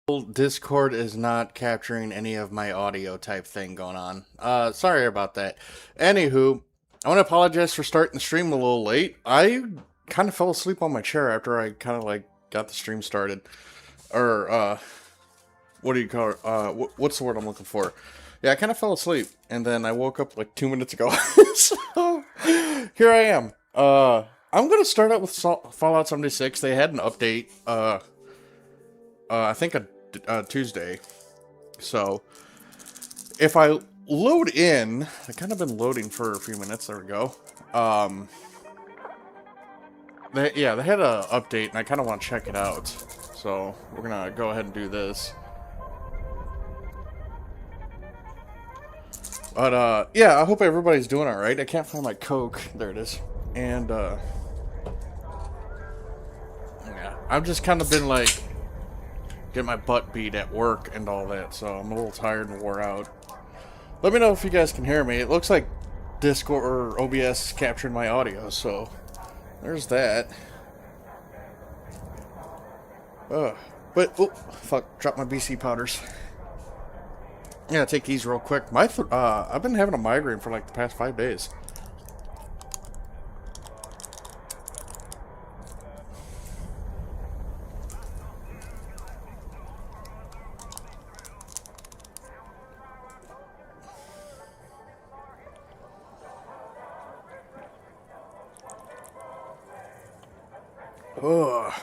Discord is not capturing any of my audio type thing going on. Sorry about that. Anywho, I want to apologize for starting the stream a little late. I kind of fell asleep on my chair after I kind of like got the stream started. Or, what do you call it? What's the word I'm looking for? Yeah, I kind of fell asleep, and then I woke up like 2 minutes ago. So, here I am. I'm gonna start out with Fallout 76. They had an update, I think Tuesday. So if I load in, I kind of been loading for a few minutes. There we go. They had a update, and I kind of want to check it out. So we're gonna go ahead and do this. But yeah, I hope everybody's doing all right. I can't find my Coke. There it is. And yeah, I've just kind of been like getting my butt beat at work and all that, so I'm a little tired and wore out. Let me know if you guys can hear me. It looks like Discord or OBS is capturing my audio, so there's that. But, oh, fuck, dropped my BC powders. Yeah, take these real quick. I've been having a migraine for like the past 5 days. Ugh,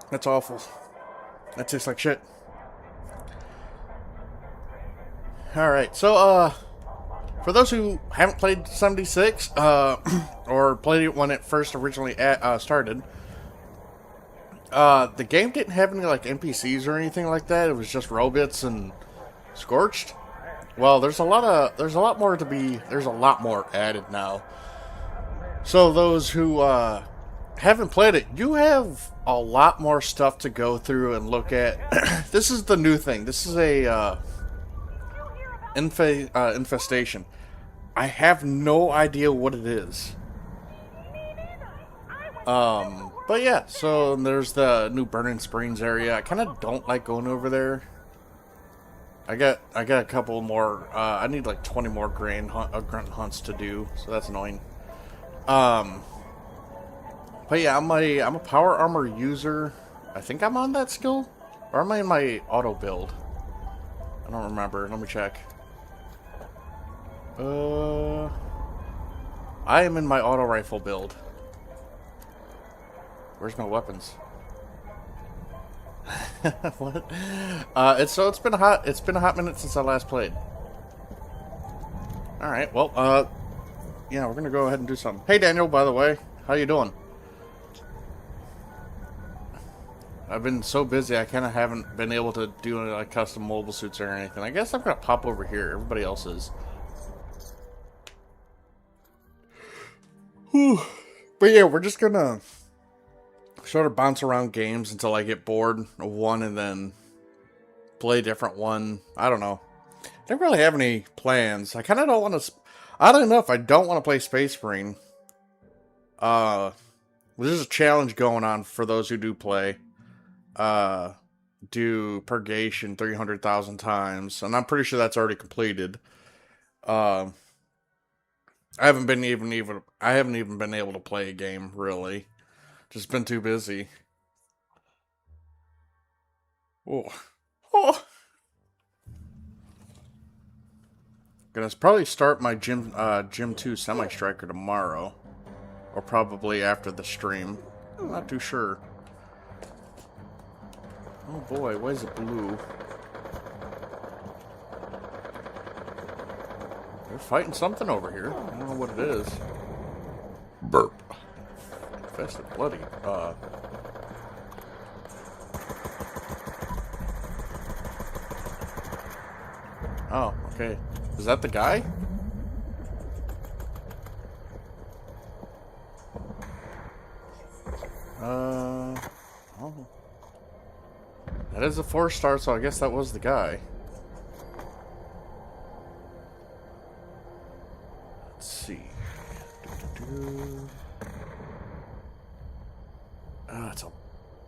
that's awful. That tastes like shit. Alright, so, for those who haven't played 76, or played it when it first originally started, the game didn't have any, like, NPCs or anything like that. It was just robots and Scorched. Well, there's a lot more added now. So those who, haven't played it, you have a lot more stuff to go through and look at. This is the new thing. This is a, infestation. I have no idea what it is. But yeah, so there's the new Burning Springs area. I kind of don't like going over there. I got a couple more. I need like 20 more grunt hunts to do, so that's annoying. But yeah, I'm a power armor user. I think I'm on that skill, or am I in my auto build? I don't remember. Let me check. I am in my auto rifle build. Where's my weapons? What? It's been a hot minute since I last played. All right. Well, yeah, we're gonna go ahead and do something. Hey, Daniel. By the way, how you doing? I've been so busy, I kind of haven't been able to do any like custom mobile suits or anything. I guess I'm gonna pop over here. Everybody else is. Whew. But yeah, we're just gonna sort of bounce around games until I get bored of one and then play a different one. I don't know. I don't really have any plans. I kind of don't want to. Oddly enough, I don't want to play Space Marine. There's a challenge going on for those who do play. Do Purgation 300,000 times, and I'm pretty sure that's already completed. I haven't even been able to play a game really. Just been too busy. Oh, oh. Gonna probably start my Gym 2 Semi Striker tomorrow, or probably after the stream. I'm not too sure. Oh boy, why is it blue? They're fighting something over here. I don't know what it is. Burp. Infested bloody. Oh, okay. Is that the guy? Oh. That is a 4-star, so I guess that was the guy. Let's see. Ah, it's a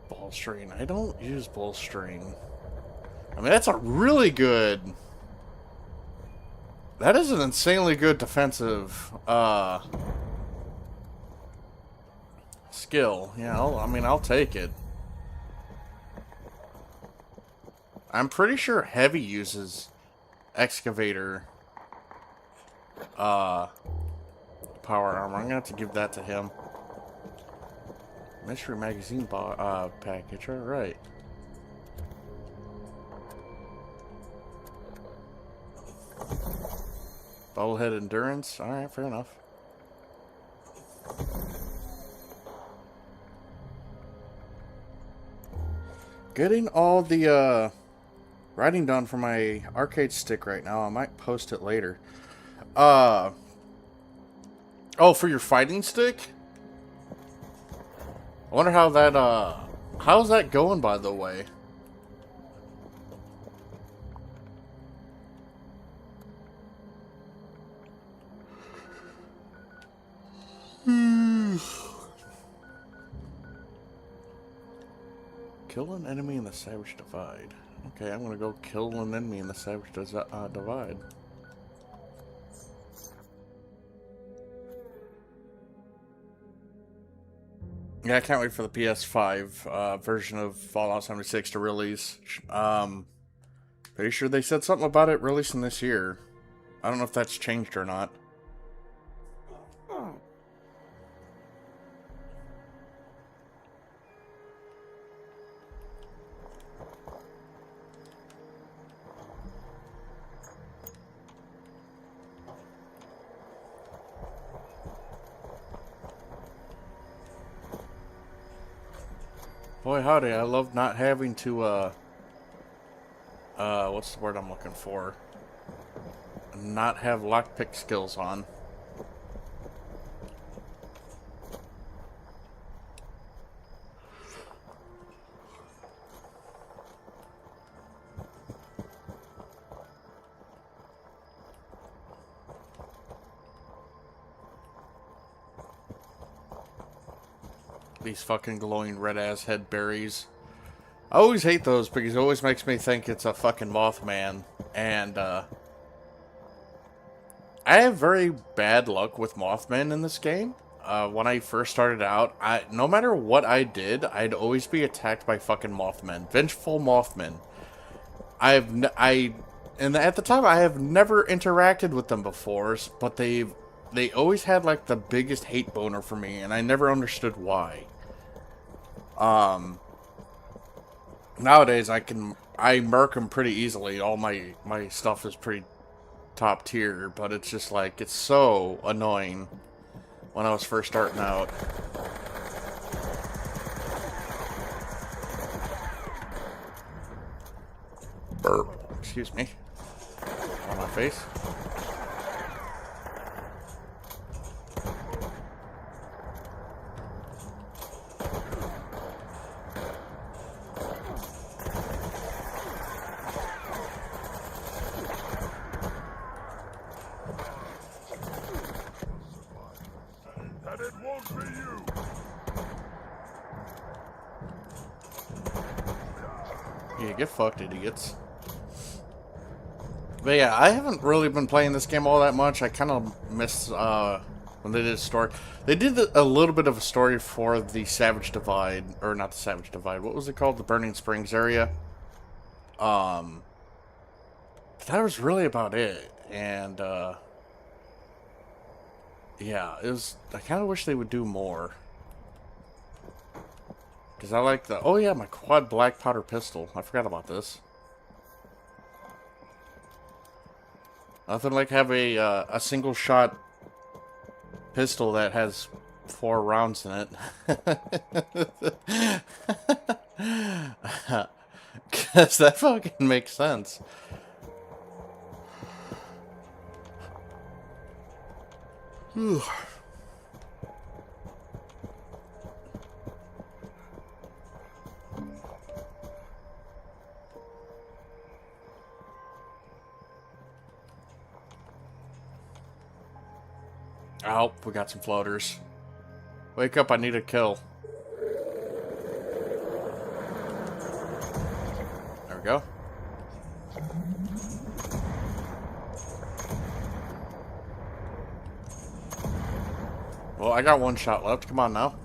ball string. I don't use ball string. I mean, that's a really good... That is an insanely good defensive, skill. Yeah, I'll take it. I'm pretty sure Heavy uses Excavator, power armor. I'm gonna have to give that to him. Mystery magazine package, alright. Bobblehead endurance, alright, fair enough. Getting all the writing done for my arcade stick right now. I might post it later. Oh, for your fighting stick? I wonder how that, how's that going, by the way? Kill an enemy in the Savage Divide. Okay, I'm gonna go kill an enemy in the Savage Divide. Yeah, I can't wait for the PS5 version of Fallout 76 to release. Pretty sure they said something about it releasing this year. I don't know if that's changed or not. Boy howdy, I love not having to, what's the word I'm looking for? Not have lockpick skills on. These fucking glowing red-ass head berries. I always hate those because it always makes me think it's a fucking Mothman. And, I have very bad luck with Mothman in this game. When I first started out, no matter what I did, I'd always be attacked by fucking Mothmen. Vengeful Mothmen. And at the time, I have never interacted with them before, but they always had, like, the biggest hate boner for me, and I never understood why. Nowadays, I murk them pretty easily. All my stuff is pretty top tier, but it's just like, it's so annoying when I was first starting out. Burp. Excuse me. On my face. Yeah, get fucked, idiots. But yeah, I haven't really been playing this game all that much. I kind of missed when they did a story. They did a little bit of a story for the Savage Divide, or not the Savage Divide. What was it called? The Burning Springs area. But that was really about it. And yeah, it was. I kind of wish they would do more. Because I like the... Oh yeah, my quad black powder pistol. I forgot about this. Nothing like have a single shot pistol that has 4 rounds in it. Because that fucking makes sense. Whew. Oh, we got some floaters. Wake up, I need a kill. There we go. Well, I got one shot left. Come on now.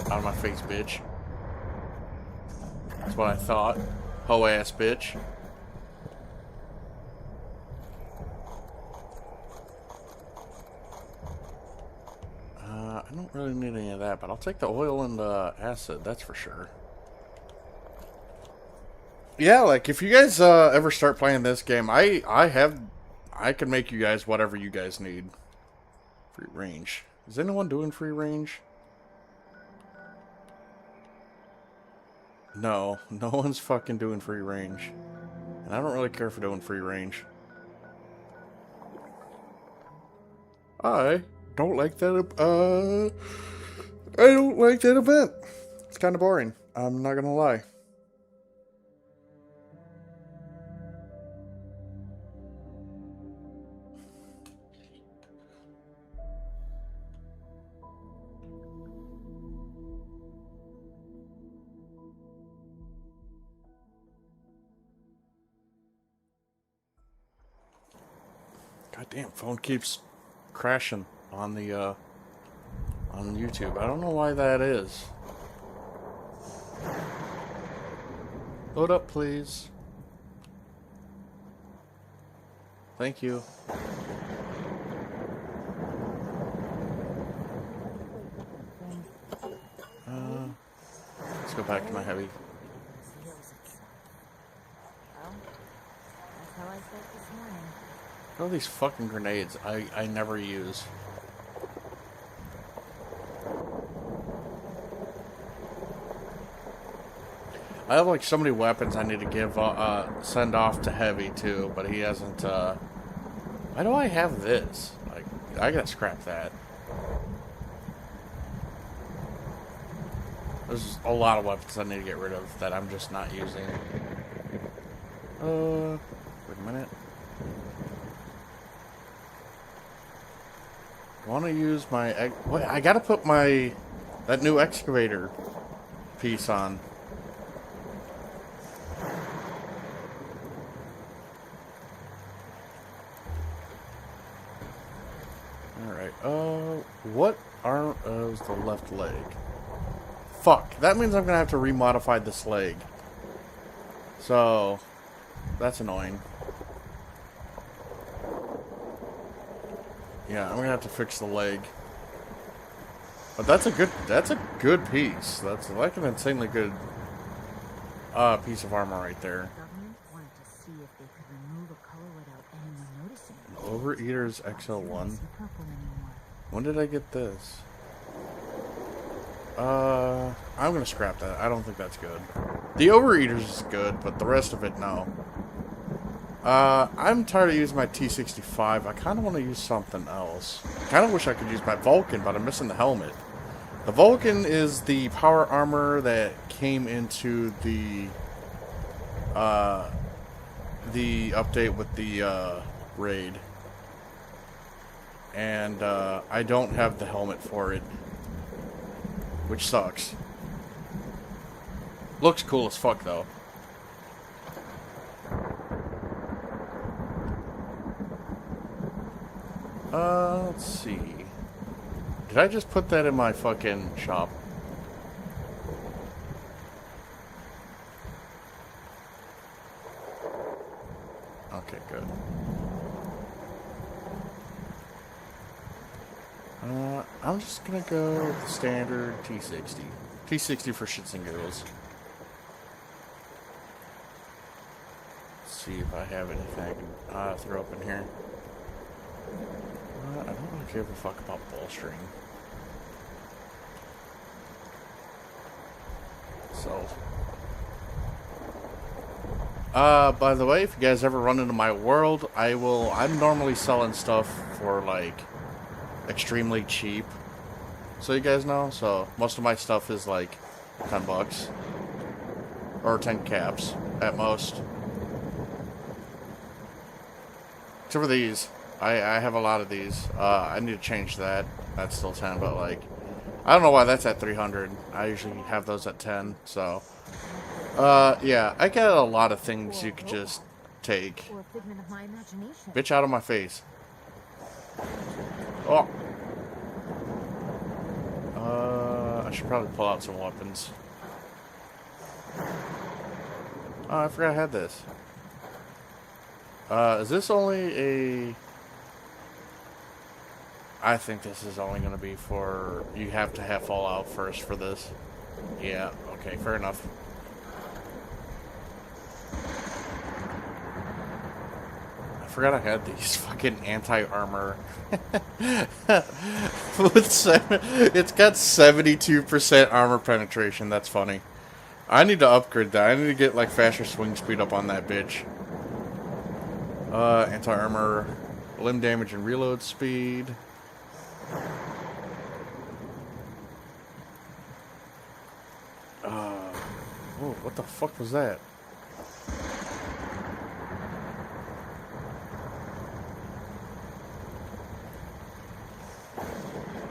Out of my face, bitch. That's what I thought. Hoe ass bitch. I don't really need any of that, but I'll take the oil and the acid, that's for sure. Yeah, like, if you guys ever start playing this game, I can make you guys whatever you guys need. Free range. Is anyone doing free range? No, no one's fucking doing free range. And I don't really care for doing free range. I don't like that, I don't like that event. It's kind of boring. I'm not gonna lie. Goddamn, phone keeps crashing on the, on YouTube. I don't know why that is. Load up, please. Thank you. Let's go back to my heavy. All these fucking grenades I never use. I have like so many weapons I need to give send off to heavy too, but he hasn't. Why do I have this? Like, I gotta scrap that. There's a lot of weapons I need to get rid of that I'm just not using. Wait a minute. I want to use my... What? I gotta put my... that new excavator piece on. Alright, what are... is the left leg? Fuck, that means I'm gonna have to remodify this leg. So... that's annoying. Yeah, I'm gonna have to fix the leg. But that's a good piece. That's like an insanely good piece of armor right there. Overeaters XL1. When did I get this? I'm gonna scrap that. I don't think that's good. The Overeaters is good, but the rest of it, no. I'm tired of using my T65. I kind of want to use something else. I kind of wish I could use my Vulcan, but I'm missing the helmet. The Vulcan is the power armor that came into the update with the raid. And I don't have the helmet for it, which sucks. Looks cool as fuck though. Let's see. Did I just put that in my fucking shop? Okay, good. I'm just gonna go with the standard T60. T60 for shits and giggles. Let's see if I have anything I can throw up in here. I don't really give a fuck about bolstering. So. By the way, if you guys ever run into my world, I'm normally selling stuff for, like, extremely cheap. So you guys know, so most of my stuff is, like, 10 bucks. Or 10 caps, at most. Except for these. I have a lot of these. I need to change that. That's still 10, but like, I don't know why that's at 300. I usually have those at 10, so. Yeah, I got a lot of things you could just take. Bitch out of my face. Oh! I should probably pull out some weapons. Oh, I forgot I had this. Is this only a... I think this is only going to be for... You have to have Fallout first for this. Yeah, okay, fair enough. I forgot I had these fucking anti-armor. It's got 72% armor penetration, that's funny. I need to upgrade that. I need to get like faster swing speed up on that bitch. Anti-armor, limb damage and reload speed. Whoa, what the fuck was that?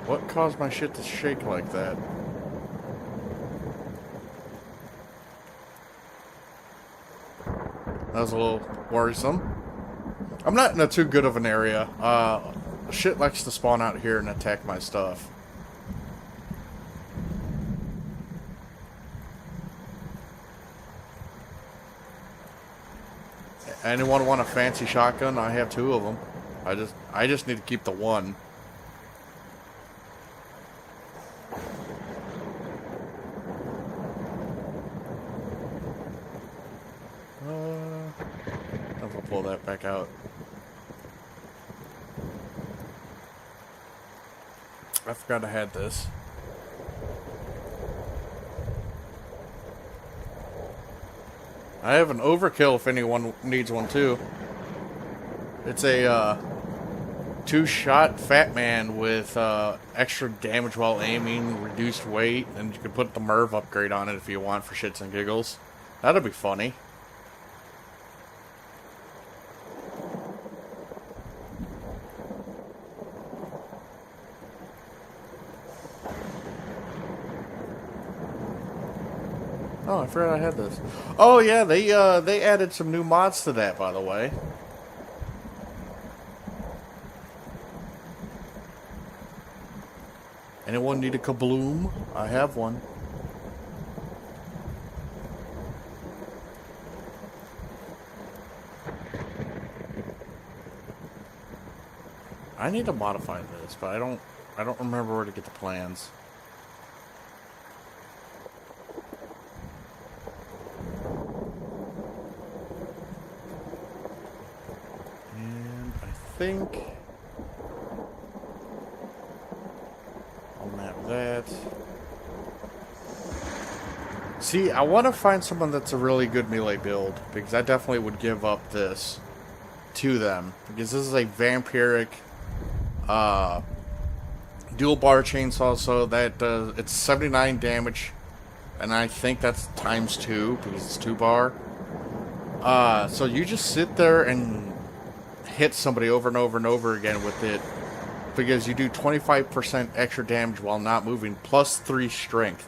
What caused my shit to shake like that? That was a little worrisome. I'm not in a too good of an area. Shit likes to spawn out here and attack my stuff. Anyone want a fancy shotgun? I have 2 of them. I just need to keep the one. I'll pull that back out. I forgot I had this. I have an overkill if anyone needs one too. It's a 2-shot Fat Man with extra damage while aiming, reduced weight, and you can put the Merv upgrade on it if you want for shits and giggles. That'd be funny. Oh, I forgot I had this. Oh yeah, they added some new mods to that, by the way. Anyone need a kabloom? I have one. I need to modify this, but I don't remember where to get the plans. And I think I'll map that. See, I want to find someone that's a really good melee build, because I definitely would give up this to them, because this is a vampiric dual bar chainsaw, so that it's 79 damage, and I think that's times 2 because it's 2 bar. So you just sit there and hit somebody over and over and over again with it, because you do 25% extra damage while not moving, plus 3 strength.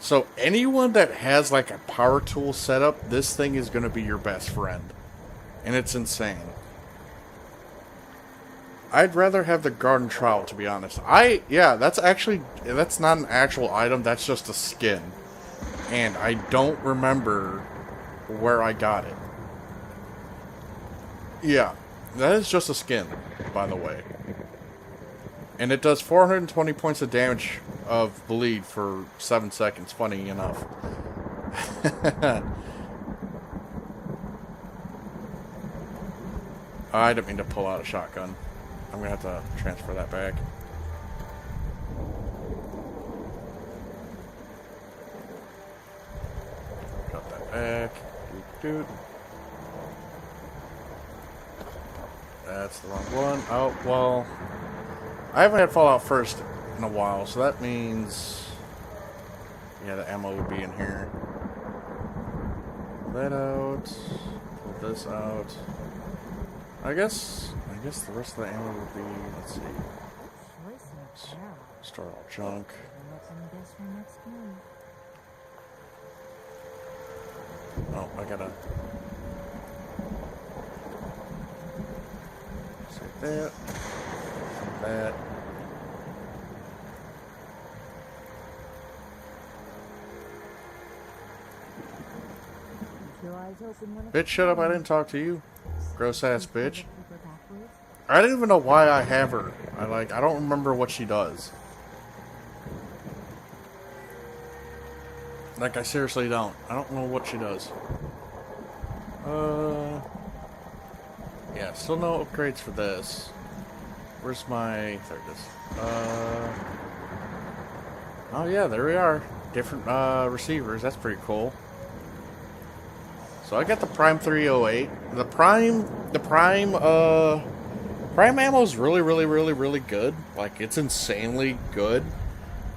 So anyone that has like a power tool setup, this thing is going to be your best friend, and it's insane. I'd rather have the garden trowel, to be honest. Yeah, that's not an actual item, that's just a skin. And I don't remember where I got it. Yeah, that is just a skin, by the way. And it does 420 points of damage of bleed for 7 seconds, funny enough. I didn't mean to pull out a shotgun. I'm gonna have to transfer that back. Got that back. Doot, doot. That's the wrong one. Oh, well. I haven't had Fallout First in a while, so that means... Yeah, the ammo would be in here. Pull that out. Pull this out. I guess the rest of the ammo would be, let's see. Store all junk. Oh, I gotta say that. Bitch, shut up, I didn't talk to you. Gross ass bitch. I don't even know why I have her. I don't remember what she does. Like, I seriously don't. I don't know what she does. Yeah, still no upgrades for this. Where's my... There it is. Oh yeah, there we are. Different, receivers. That's pretty cool. So I got the Prime 308. The Prime ammo is really, really, really, really good. Like, it's insanely good.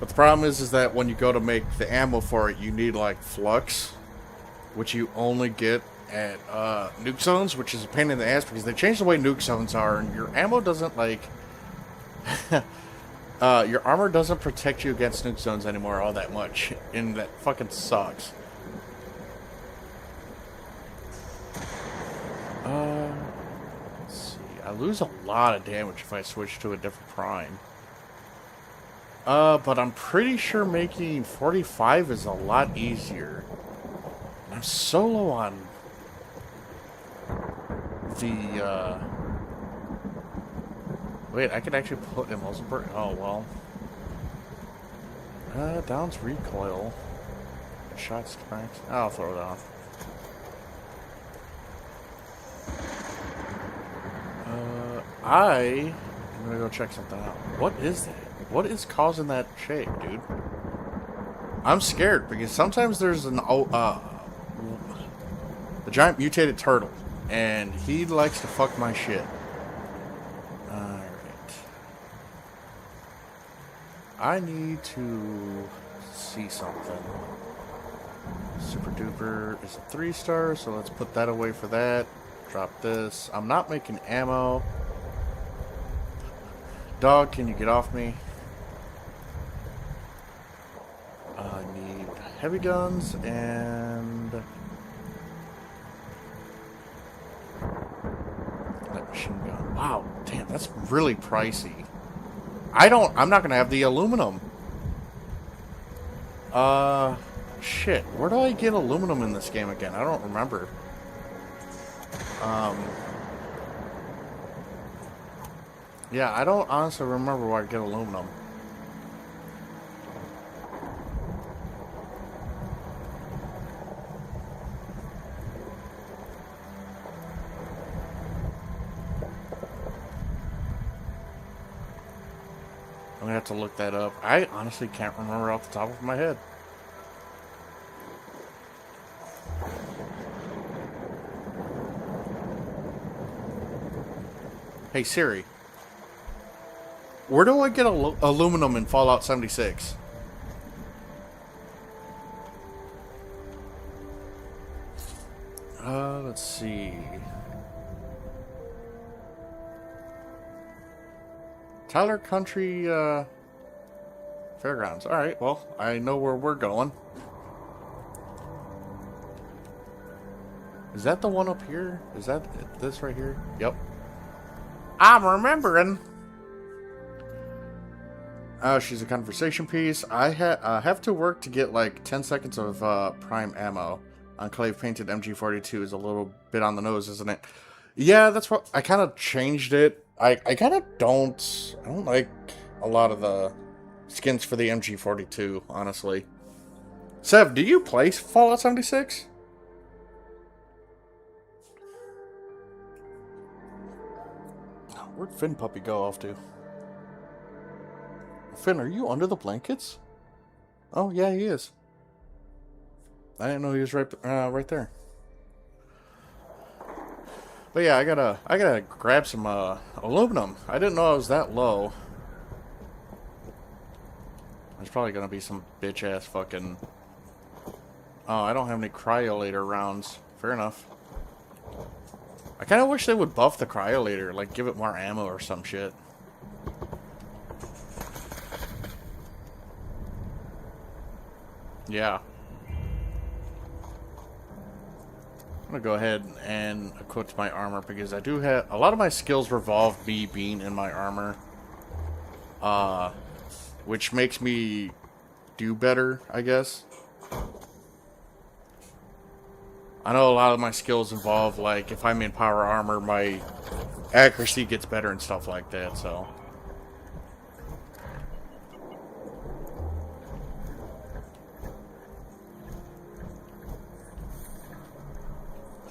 But the problem is that when you go to make the ammo for it, you need, like, flux, which you only get at, nuke zones, which is a pain in the ass because they changed the way nuke zones are, and your ammo doesn't, like... your armor doesn't protect you against nuke zones anymore all that much, and that fucking sucks. Let's see. I lose a lot of damage if I switch to a different prime. But I'm pretty sure making 45 is a lot easier. I'm so low on the, Wait, I could actually put Emulsifier. Oh, well. Down's recoil. Shot strikes. I'll throw it off. I'm gonna go check something out. What is that? What is causing that shake, dude? I'm scared because sometimes there's the giant mutated turtle, and he likes to fuck my shit. Alright. I need to see something. Super duper is a 3-star, so let's put that away for that. Drop this. I'm not making ammo. Dog, can you get off me? I need heavy guns and light machine gun. Wow, damn, that's really pricey. I'm not gonna have the aluminum. Shit, where do I get aluminum in this game again? I don't remember. Yeah, I don't honestly remember where I get aluminum. I'm gonna have to look that up. I honestly can't remember off the top of my head. Hey Siri, where do I get aluminum in Fallout 76? Let's see. Tyler Country, Fairgrounds. Alright, well, I know where we're going. Is that the one up here? Is that this right here? Yep. I'm remembering. Oh, she's a conversation piece. I have to work to get like 10 seconds of prime ammo. Enclave painted MG42 is a little bit on the nose, isn't it? Yeah, that's what I kind of changed it. I kind of don't like a lot of the skins for the MG42, honestly. Sev, do you play Fallout 76? Where'd Finn Puppy go off to? Finn, are you under the blankets? Oh, yeah, he is. I didn't know he was right there. But yeah, I gotta grab some aluminum. I didn't know I was that low. There's probably gonna be some bitch ass fucking. Oh, I don't have any cryolator rounds. Fair enough. I kind of wish they would buff the cryolator, like give it more ammo or some shit. Yeah. I'm gonna go ahead and equip my armor because I do have a lot of my skills revolve me being in my armor, which makes me do better, I guess. I know a lot of my skills involve, like, if I'm in power armor, my accuracy gets better and stuff like that, so.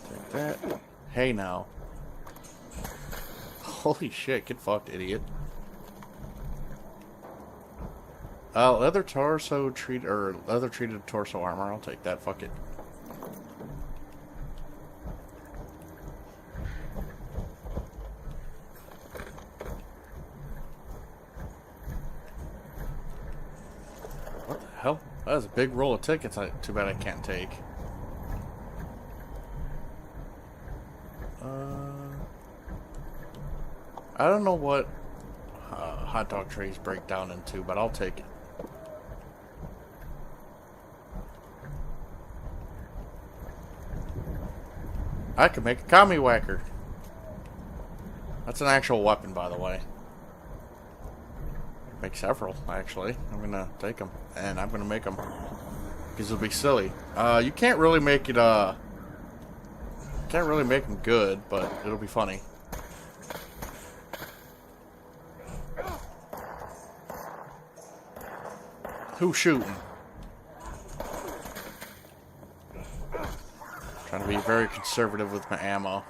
Take that. Hey, now. Holy shit, get fucked, idiot. Leather treated torso armor. I'll take that. Fuck it. What the hell? That was a big roll of tickets. Too bad I can't take. I don't know what hot dog trays break down into, but I'll take it. I could make a commie whacker. That's an actual weapon, by the way. Make several, actually. I'm gonna take them, and I'm gonna make them because it'll be silly. You can't really make it. Can't really make them good, but it'll be funny. Who's shooting? Trying to be very conservative with my ammo.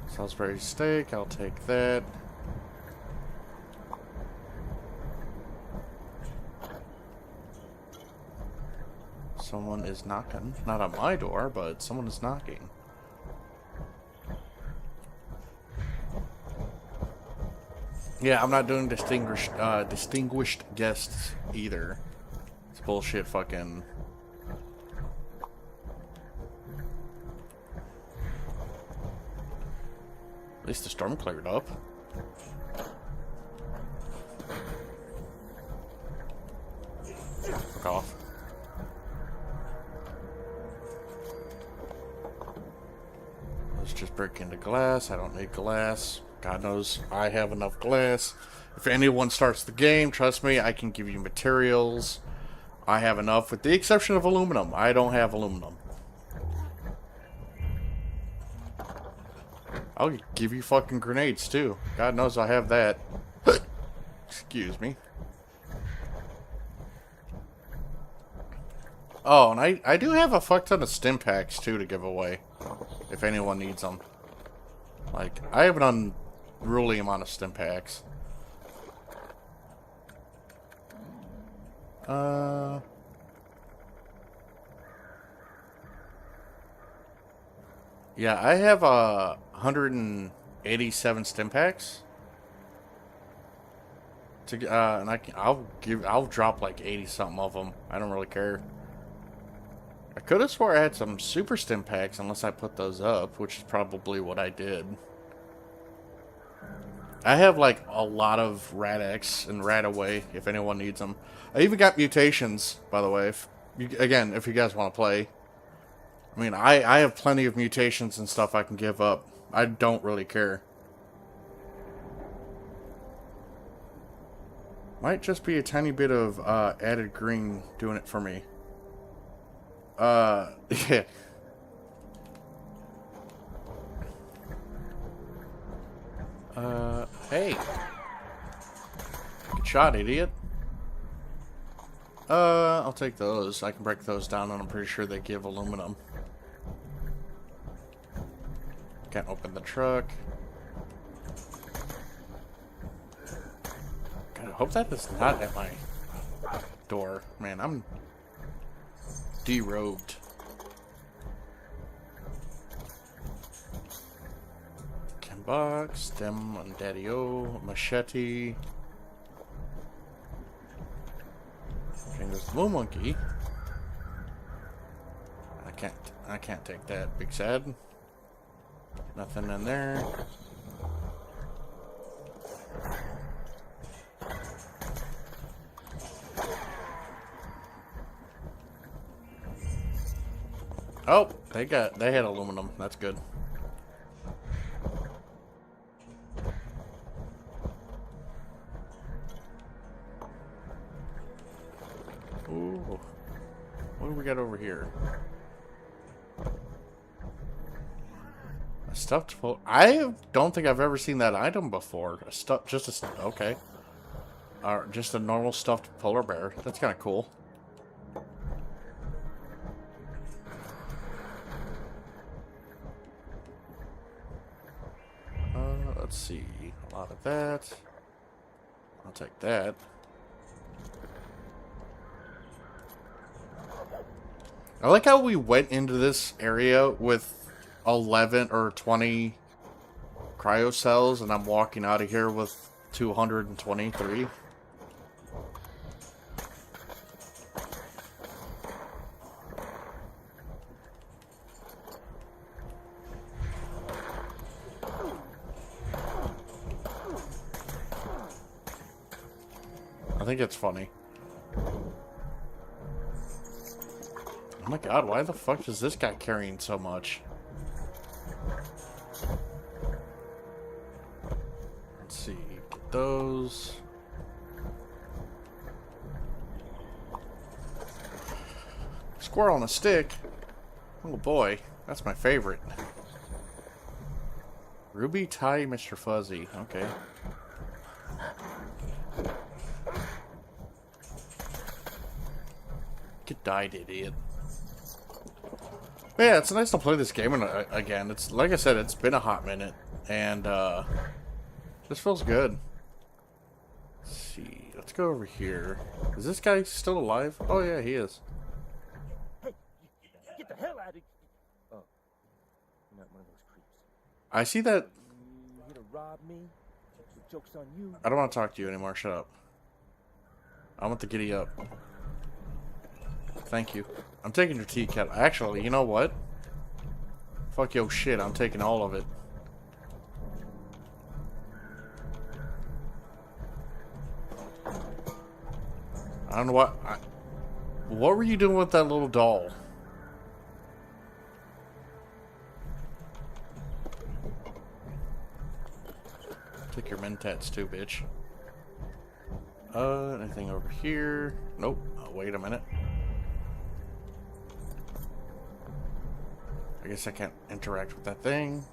Salisbury steak, I'll take that. Someone is knocking. Not on my door, but someone is knocking. Yeah, I'm not doing distinguished guests either. It's bullshit fucking... At least the storm cleared up. Fuck off. Let's just break into glass. I don't need glass. God knows I have enough glass. If anyone starts the game, trust me, I can give you materials. I have enough, with the exception of aluminum. I don't have aluminum. I'll give you fucking grenades, too. God knows I have that. Excuse me. Oh, and I do have a fuck ton of stim packs, too, to give away. If anyone needs them. Like, I have an unruly amount of stim packs. Yeah, I have 187 stim packs. And I'll drop like 80 something of them. I don't really care. I could have swore I had some super stim packs unless I put those up, which is probably what I did. I have like a lot of Rad-X and Rad-Away if anyone needs them. I even got mutations, by the way. If you guys want to play. I mean, I have plenty of mutations and stuff I can give up. I don't really care. Might just be a tiny bit of added green doing it for me. Yeah. Hey. Good shot, idiot. I'll take those. I can break those down, and I'm pretty sure they give aluminum. Can't open the truck. God, I hope that is not at my door. Man, I'm derobed. Chem box, stem on Daddy-O, machete. Okay, there's the blue monkey. I can't take that. Big sad. Nothing in there. Oh, they had aluminum. That's good. Ooh. What do we got over here? A stuffed polar... I don't think I've ever seen that item before. Okay. Just a normal stuffed polar bear. That's kind of cool. Let's see. A lot of that. I'll take that. I like how we went into this area with 11 or 20 cryo cells, and I'm walking out of here with 223. I think it's funny. Oh my god, why the fuck is this guy carrying so much? Let's see, get those. Squirrel on a stick? Oh boy, that's my favorite. Ruby Tie Mr. Fuzzy, okay. Get died, idiot. But yeah, it's nice to play this game again. It's like I said, it's been a hot minute, and this feels good. Let's see, let's go over here. Is this guy still alive? Oh yeah, he is. Hey, get the hell out of here! Oh, you're not one of those creeps. I see that. You here to rob me? The joke's on you. I don't want to talk to you anymore. Shut up. I want the giddy up. Thank you. I'm taking your tea kettle. Actually, you know what? Fuck your shit. I'm taking all of it. I don't know what... What were you doing with that little doll? Take your mentats too, bitch. Anything over here? Nope. Oh, wait a minute. I guess I can't interact with that thing.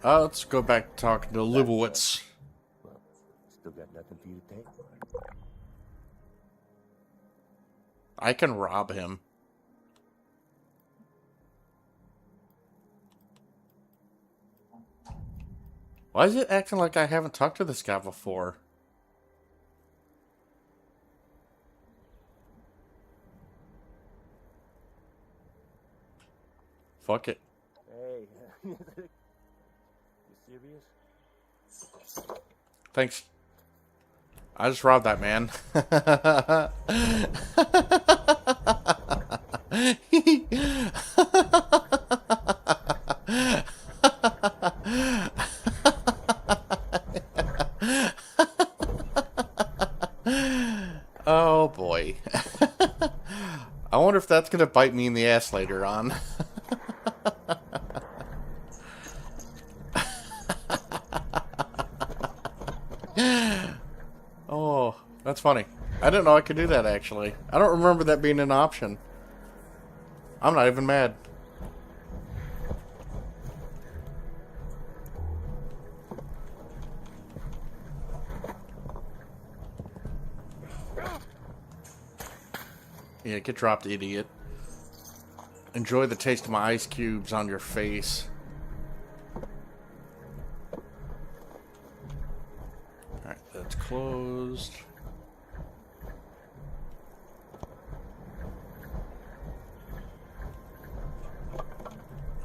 Let's go back talking to Leibowitz. Well, still got nothing for you to take. I can rob him. Why is it acting like I haven't talked to this guy before? Fuck it. Hey, you serious? Thanks. I just robbed that man. Oh boy. I wonder if that's gonna bite me in the ass later on. Oh, that's funny. I didn't know I could do that, actually. I don't remember that being an option. I'm not even mad. Yeah, get dropped, idiot. Enjoy the taste of my ice cubes on your face. Alright, that's closed.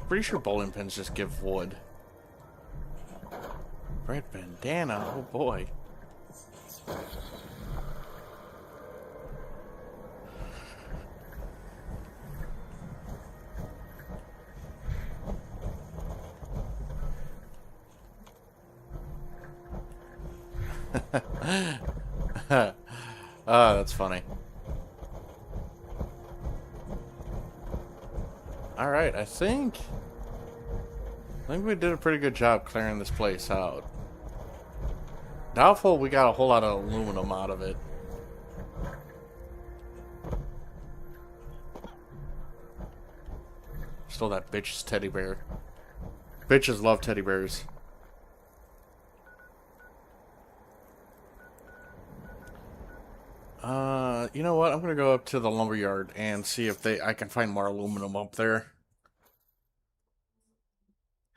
Pretty sure bowling pins just give wood. Red bandana, oh boy. Oh, that's funny. Alright, I think we did a pretty good job clearing this place out. Doubtful we got a whole lot of aluminum out of it. Stole that bitch's teddy bear. Bitches love teddy bears. You know what? I'm gonna go up to the lumberyard and see if I can find more aluminum up there.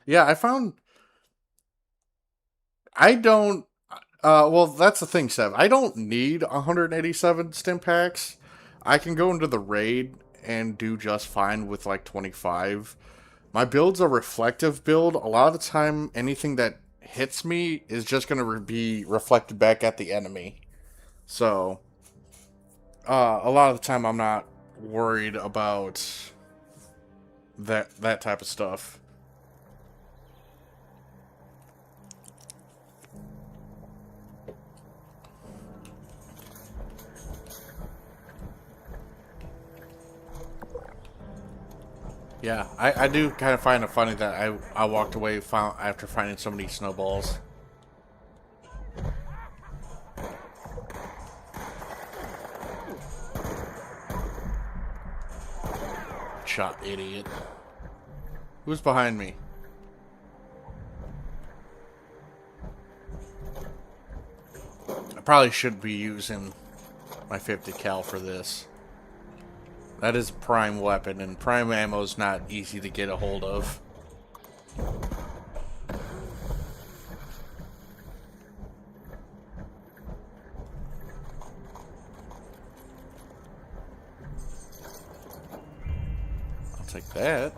Yeah, I don't, well, that's the thing, Seb. I don't need 187 stim packs. I can go into the raid and do just fine with like 25. My build's a reflective build. A lot of the time, anything that hits me is just going to be reflected back at the enemy. So, a lot of the time, I'm not worried about that type of stuff. Yeah, I do kind of find it funny that I walked away after finding so many snowballs. Shot, idiot. Who's behind me? I probably should be using my 50 cal for this. That is a prime weapon, and prime ammo is not easy to get a hold of. I'll take that.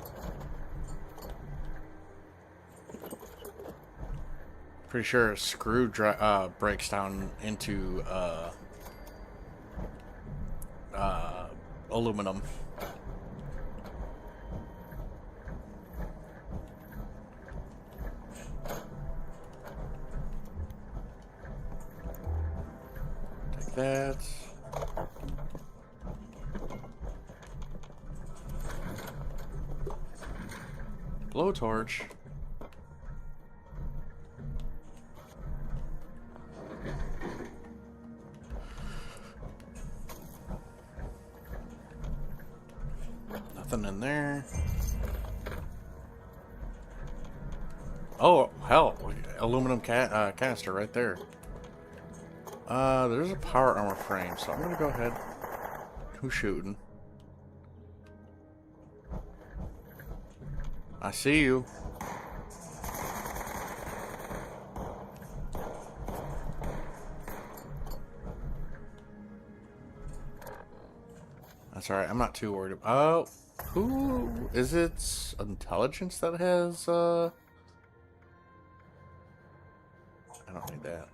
Pretty sure a screw breaks down into aluminum. Take that. Blowtorch. Nothing in there. Oh, hell. Aluminum canister right there. There's a power armor frame, so I'm gonna go ahead. Who's shooting? I see you. That's alright, I'm not too worried about. Oh, who is it? Intelligence that has, I don't need that.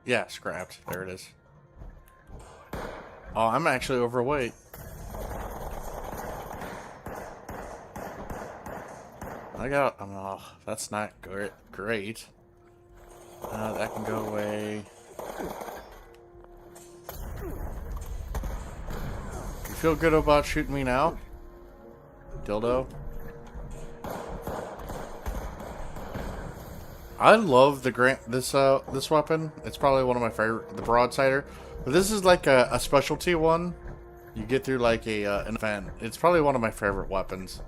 Yeah, scrapped. There it is. Oh, I'm actually overweight. Oh, that's not great. That can go away. You feel good about shooting me now? Dildo? I love this weapon. It's probably one of my favorite, the broadsider. But this is like a specialty one. You get through like an event. It's probably one of my favorite weapons.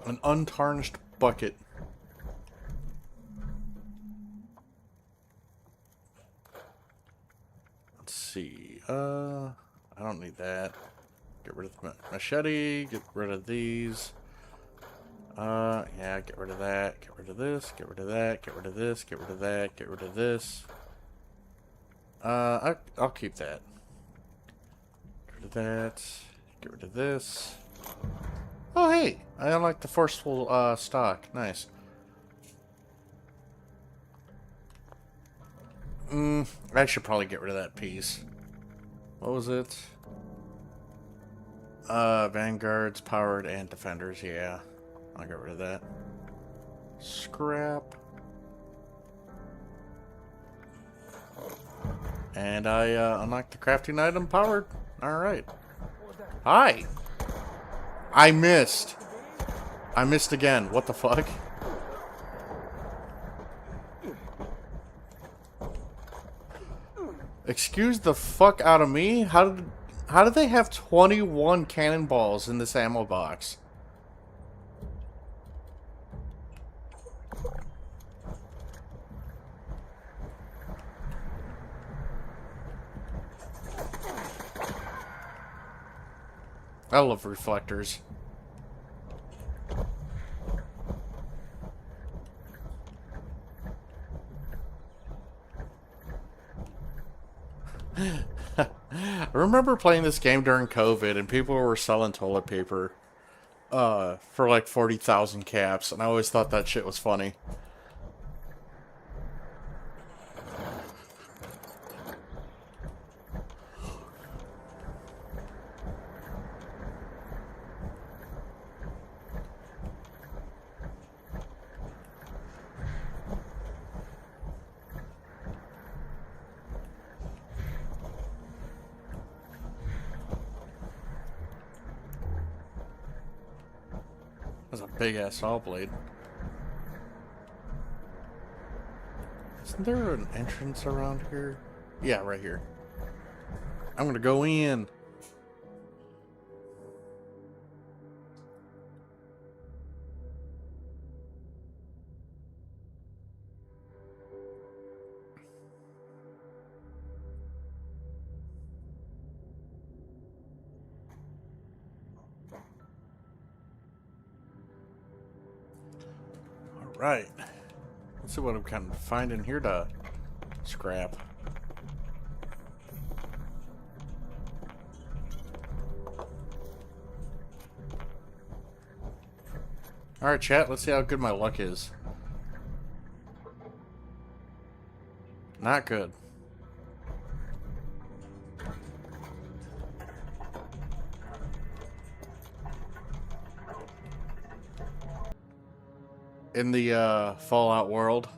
An untarnished bucket. Let's see. I don't need that. Get rid of the machete. Get rid of these. Yeah, get rid of that. Get rid of this. Get rid of that. Get rid of this. Get rid of that. Get rid of this. I'll keep that. Get rid of that. Get rid of this. Oh, hey! I unlocked the forceful, stock. Nice. I should probably get rid of that piece. What was it? Vanguards, powered, and defenders, yeah. I'll get rid of that. Scrap. And I unlocked the crafting item, powered. Alright. Hi! I missed. I missed again. What the fuck? Excuse the fuck out of me? How did they have 21 cannonballs in this ammo box? I love reflectors. I remember playing this game during COVID and people were selling toilet paper for like 40,000 caps, and I always thought that shit was funny. That's a big ass saw blade. Isn't there an entrance around here? Yeah, right here. I'm gonna go in. Alright. Let's see what I'm kind of finding here to scrap. Alright, chat, let's see how good my luck is. Not good. In the Fallout world.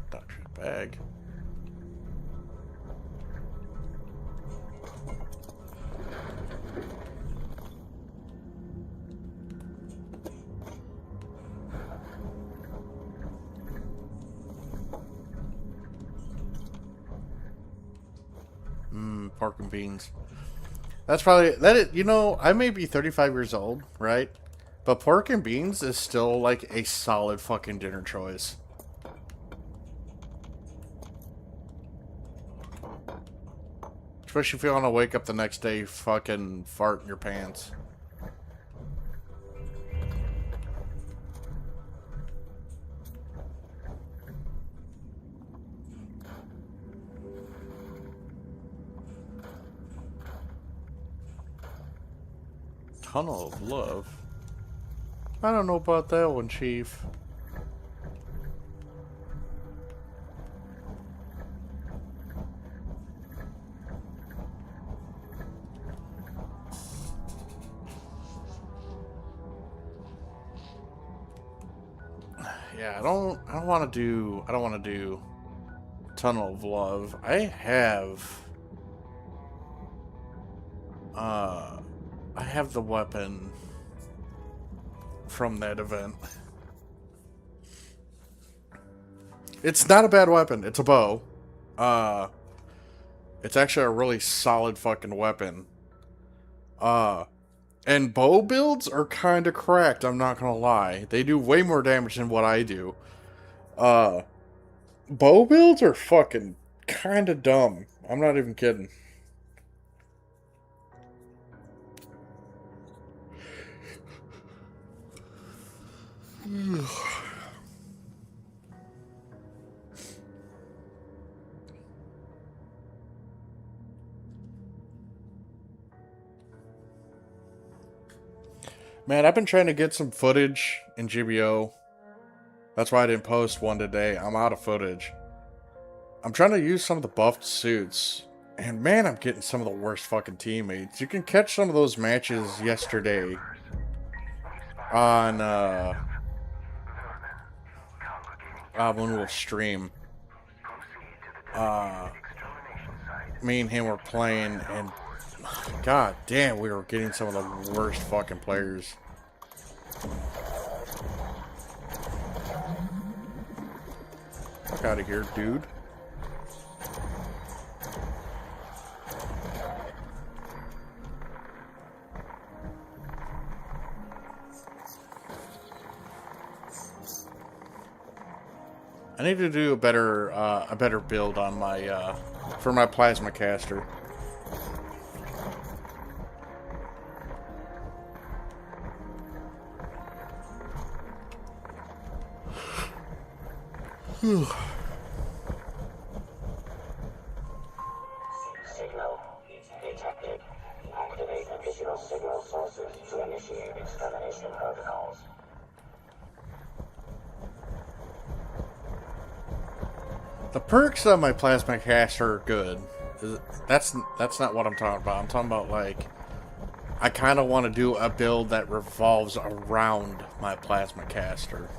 Doctor's bag. Pork and beans. That's probably you know, I may be 35 years old, right? But pork and beans is still like a solid fucking dinner choice. Especially if you want to wake up the next day fucking fart in your pants. Tunnel of Love? I don't know about that one, Chief. Yeah, I don't want to do Tunnel of Love. I have the weapon from that event. It's not a bad weapon. It's a bow. It's actually a really solid fucking weapon. And bow builds are kind of cracked, I'm not gonna lie. They do way more damage than what I do. Bow builds are fucking kind of dumb. I'm not even kidding. Man, I've been trying to get some footage in GBO. That's why I didn't post one today. I'm out of footage. I'm trying to use some of the buffed suits. And man, I'm getting some of the worst fucking teammates. You can catch some of those matches yesterday on when we'll stream. Me and him were playing, and god damn, we were getting some of the worst fucking players. Fuck out of here, dude. I need to do a better build on my for my plasma caster. Signal detected. Activate additional signal sources to initiate extermination protocols. The perks of my plasma caster are good. That's not what I'm talking about. I'm talking about, like, I kind of want to do a build that revolves around my plasma caster.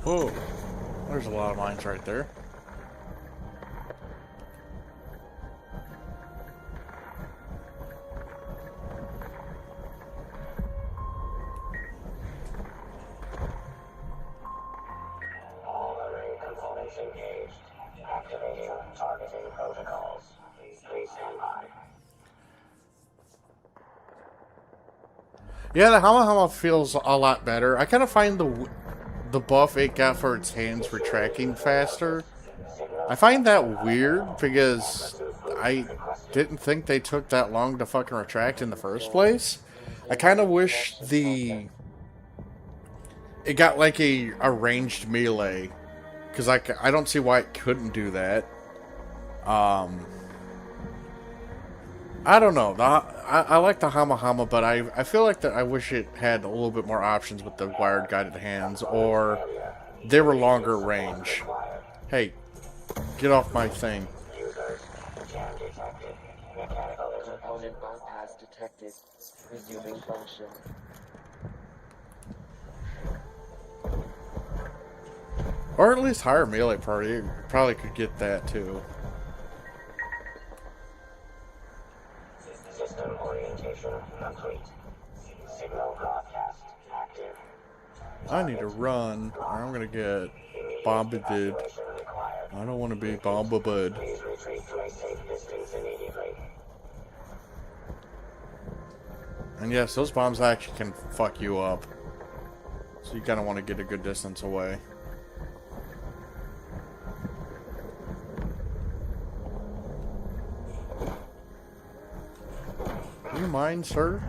Whoa, there's a lot of mines right there. All array components engaged. Activating targeting protocols. Please stand by. Yeah, the Hama Hama feels a lot better. I kind of find the buff it got for its hands retracting faster. I find that weird because I didn't think they took that long to fucking retract in the first place. I kind of wish it got like a ranged melee, because I don't see why it couldn't do that. I don't know. I like the Hama Hama, but I feel like that I wish it had a little bit more options with the wired guided hands, or they were longer range. Hey, get off my thing. Users, jam detected. Mechanical Component bypass detected. Resuming function. Or at least higher melee party. You probably could get that too. System orientation complete. Signal broadcast active. I need to run, or I'm gonna get bombarded. Evacuation required. I don't want to be bombarded. Please retreat to a safe distance immediately. And yes, those bombs actually can fuck you up. So you kind of want to get a good distance away. Do you mind, sir?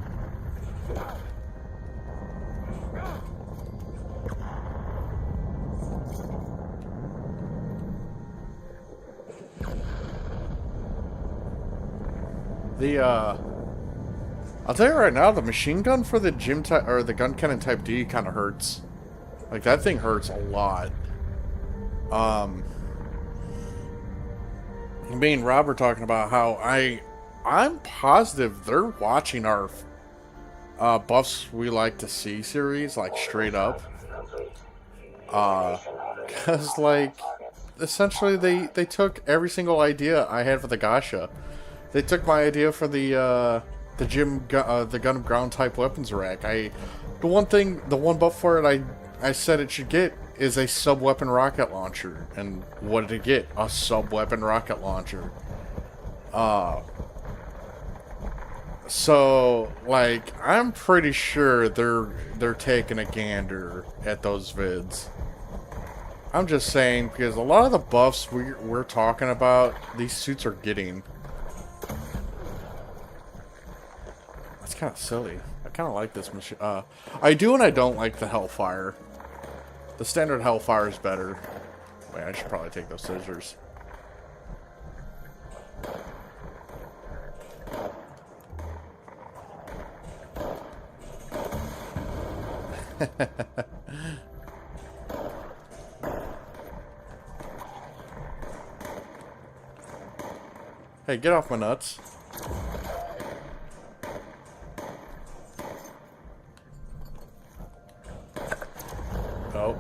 I'll tell you right now, the machine gun for the gym type, or the gun cannon type D kind of hurts. Like, that thing hurts a lot. Me and Rob were talking about how I'm positive they're watching our Buffs We Like to See series, like, straight up. Because, like, essentially they took every single idea I had for the Gasha. They took my idea for the Gundam ground type weapons rack. The one buff for it I said it should get is a sub-weapon rocket launcher. And what did it get? A sub-weapon rocket launcher. So, like, I'm pretty sure they're taking a gander at those vids. I'm just saying, because a lot of the buffs we're talking about, these suits are getting. That's kind of silly. I kind of like this machine. I do and I don't like the Hellfire. The standard Hellfire is better. Wait, I should probably take those scissors. Hey, get off my nuts. Oh,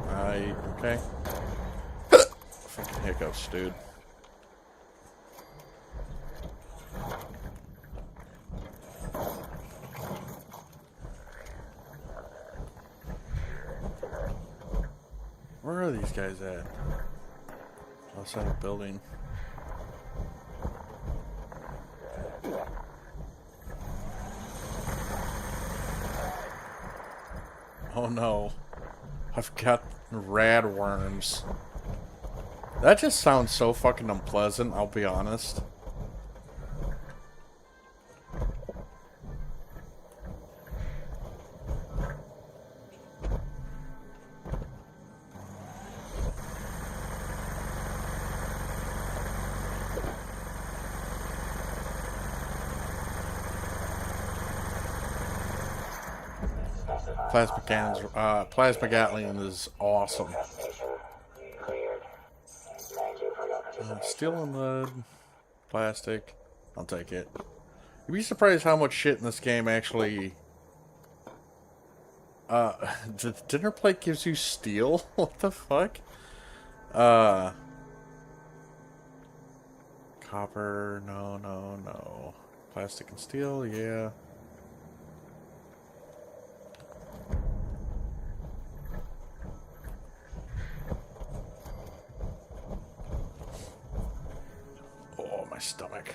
okay. Fucking hiccups, dude. Where are these guys at? Outside the building. Oh no. I've got rad worms. That just sounds so fucking unpleasant, I'll be honest. Plasma cannons, plasma Gatling is awesome. Station cleared. Thank you for your participation. Steel and lead, plastic, I'll take it. You'd be surprised how much shit in this game actually... the dinner plate gives you steel? What the fuck? Copper, no. Plastic and steel, yeah. Oh, my stomach.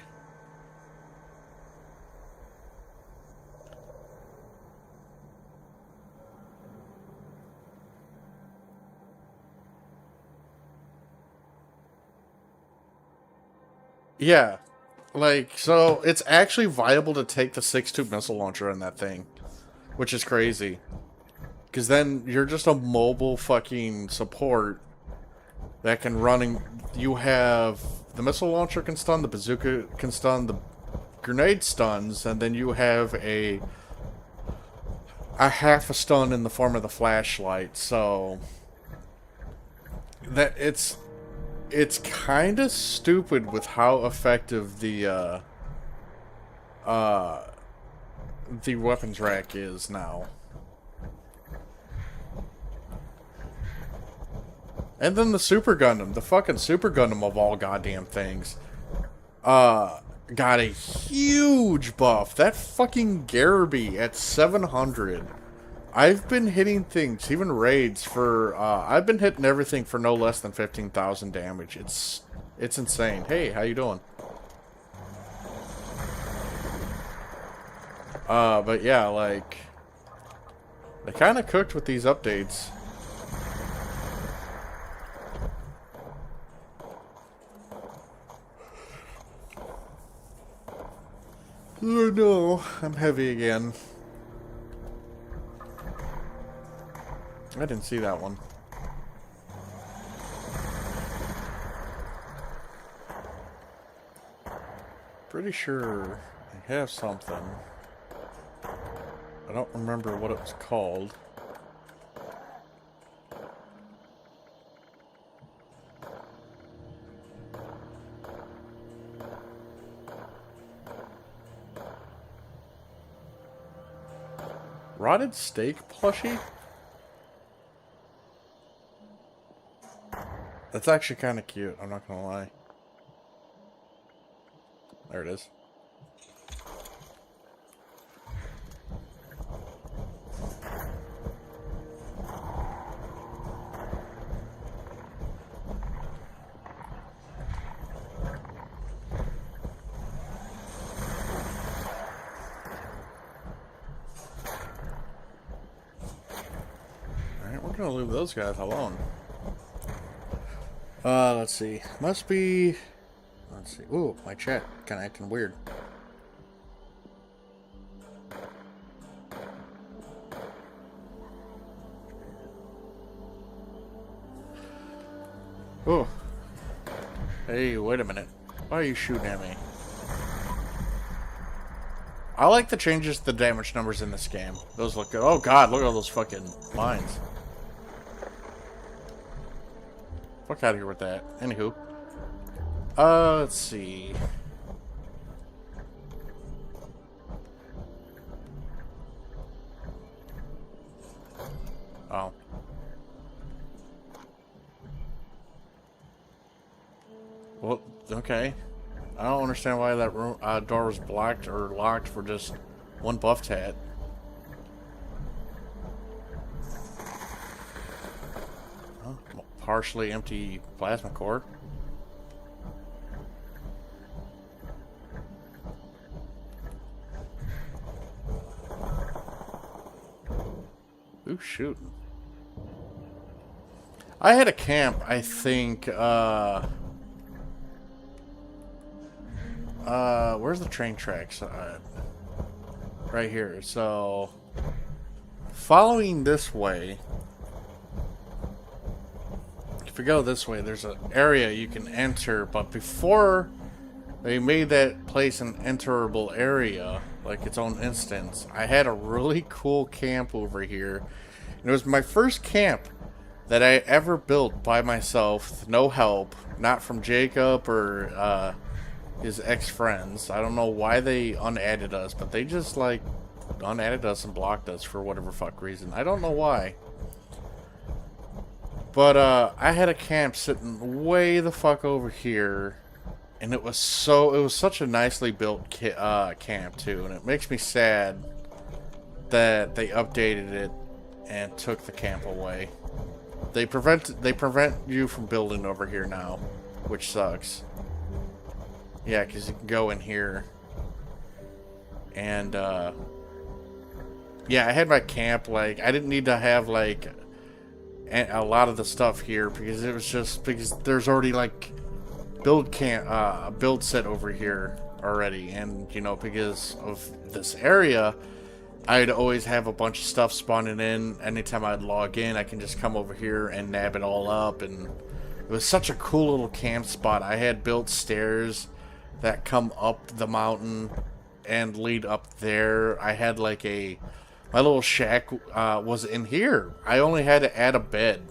Yeah, like, so it's actually viable to take the 6-tube missile launcher in that thing, which is crazy. Because then you're just a mobile fucking support that can run. You have the missile launcher can stun, the bazooka can stun, the grenade stuns, and then you have a half a stun in the form of the flashlight. So that it's kind of stupid with how effective the weapons rack is now. And then the Super Gundam, the fucking Super Gundam of all goddamn things, got a huge buff. That fucking Garrby at 700. I've been hitting things, even raids, for, I've been hitting everything for no less than 15,000 damage. It's insane. Hey, how you doing? But yeah, like, they kind of cooked with these updates. Oh no, I'm heavy again. I didn't see that one. Pretty sure I have something. I don't remember what it was called. Rotted steak plushie? That's actually kind of cute, I'm not gonna lie. There it is. Alright, we're gonna leave those guys alone. Let's see. Must be... Let's see. Ooh, my chat kind of acting weird. Oh. Hey, wait a minute. Why are you shooting at me? I like the changes to the damage numbers in this game. Those look good. Oh god, look at all those fucking mines. Fuck out of here with that. Anywho. Let's see. Oh. Well, okay. I don't understand why that room, door was blocked or locked for just one buff tat. Huh? Partially empty plasma core. Ooh, shoot. I had a camp, I think, where's the train tracks? Right here. So, following this way, if you go this way, there's an area you can enter, but before they made that place an enterable area, like its own instance, I had a really cool camp over here. And it was my first camp that I ever built by myself, no help, not from Jacob or his ex-friends. I don't know why they unadded us, but they just like unadded us and blocked us for whatever fuck reason. I don't know why. But I had a camp sitting way the fuck over here, and it was such a nicely built camp too, and it makes me sad that they updated it and took the camp away. They prevent you from building over here now, which sucks. Yeah, because you can go in here. And, yeah, I had my camp, like, I didn't need to have, like, a lot of the stuff here, because it was just, because there's already, like, build set over here already. And, you know, because of this area, I'd always have a bunch of stuff spawning in. Anytime I'd log in, I can just come over here and nab it all up. And it was such a cool little camp spot. I had built stairs that come up the mountain and lead up there. I had like my little shack was in here. I only had to add a bed.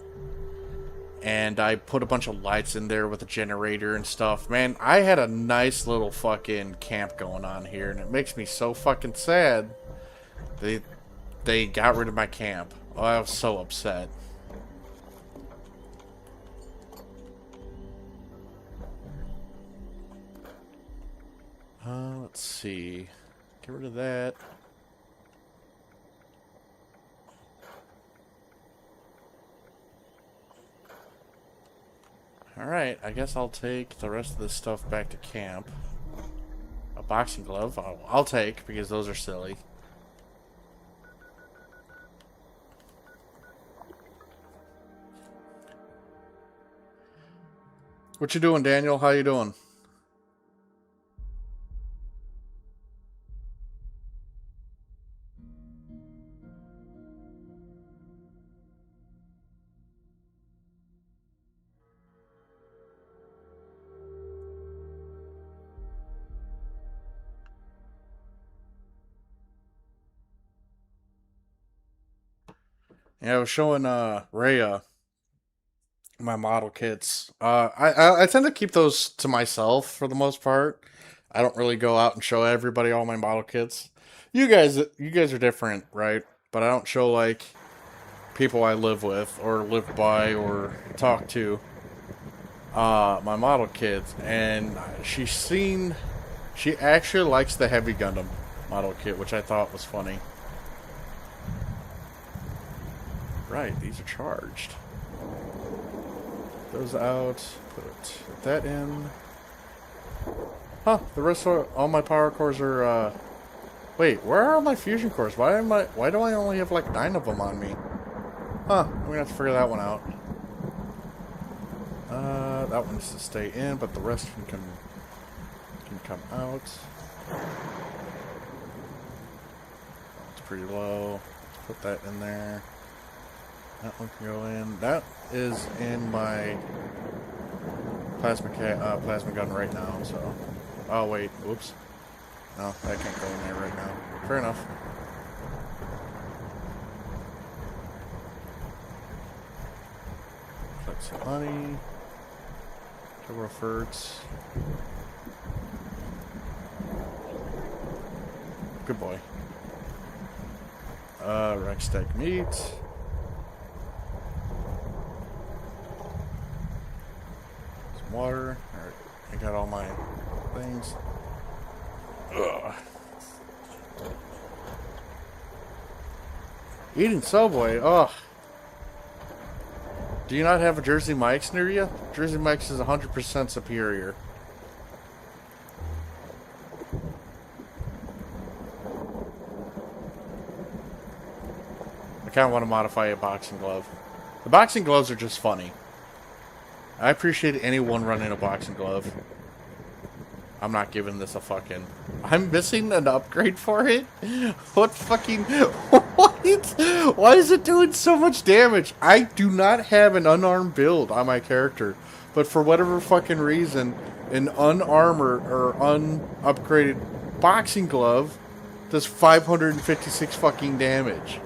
And I put a bunch of lights in there with a generator and stuff. Man, I had a nice little fucking camp going on here. And it makes me so fucking sad. They got rid of my camp. Oh, I was so upset. Let's see. Get rid of that. Alright, I guess I'll take the rest of this stuff back to camp. A boxing glove, I'll take, because those are silly. What you doing, Daniel? How you doing? Yeah, I was showing Rhea my model kits. I tend to keep those to myself for the most part. I don't really go out and show everybody all my model kits. You guys are different, right? But I don't show like people I live with or live by or talk to my model kits. And she actually likes the Heavy Gundam model kit, which I thought was funny. Right, these are charged. Those out. Put that in. Huh, the rest of all my power cores are, wait, where are all my fusion cores? Why do I only have like 9 of them on me? Huh, I'm gonna have to figure that one out. That one needs to stay in, but the rest can come out. It's pretty low. Put that in there. That one can go in. That is in my plasma gun right now, so... Oh, wait. Whoops. No, that can't go in there right now. Fair enough. Collect some money. Turbo Ferts. Good boy. Rex steak meat. Some water. Alright, I got all my things. Ugh. Eating Subway, ugh. Do you not have a Jersey Mike's near you? Jersey Mike's is 100% superior. I kind of want to modify a boxing glove. The boxing gloves are just funny. I appreciate anyone running a boxing glove. I'm not giving this a fucking... I'm missing an upgrade for it? What fucking... What? Why is it doing so much damage? I do not have an unarmed build on my character. But for whatever fucking reason, an unarmored or unupgraded boxing glove does 556 fucking damage.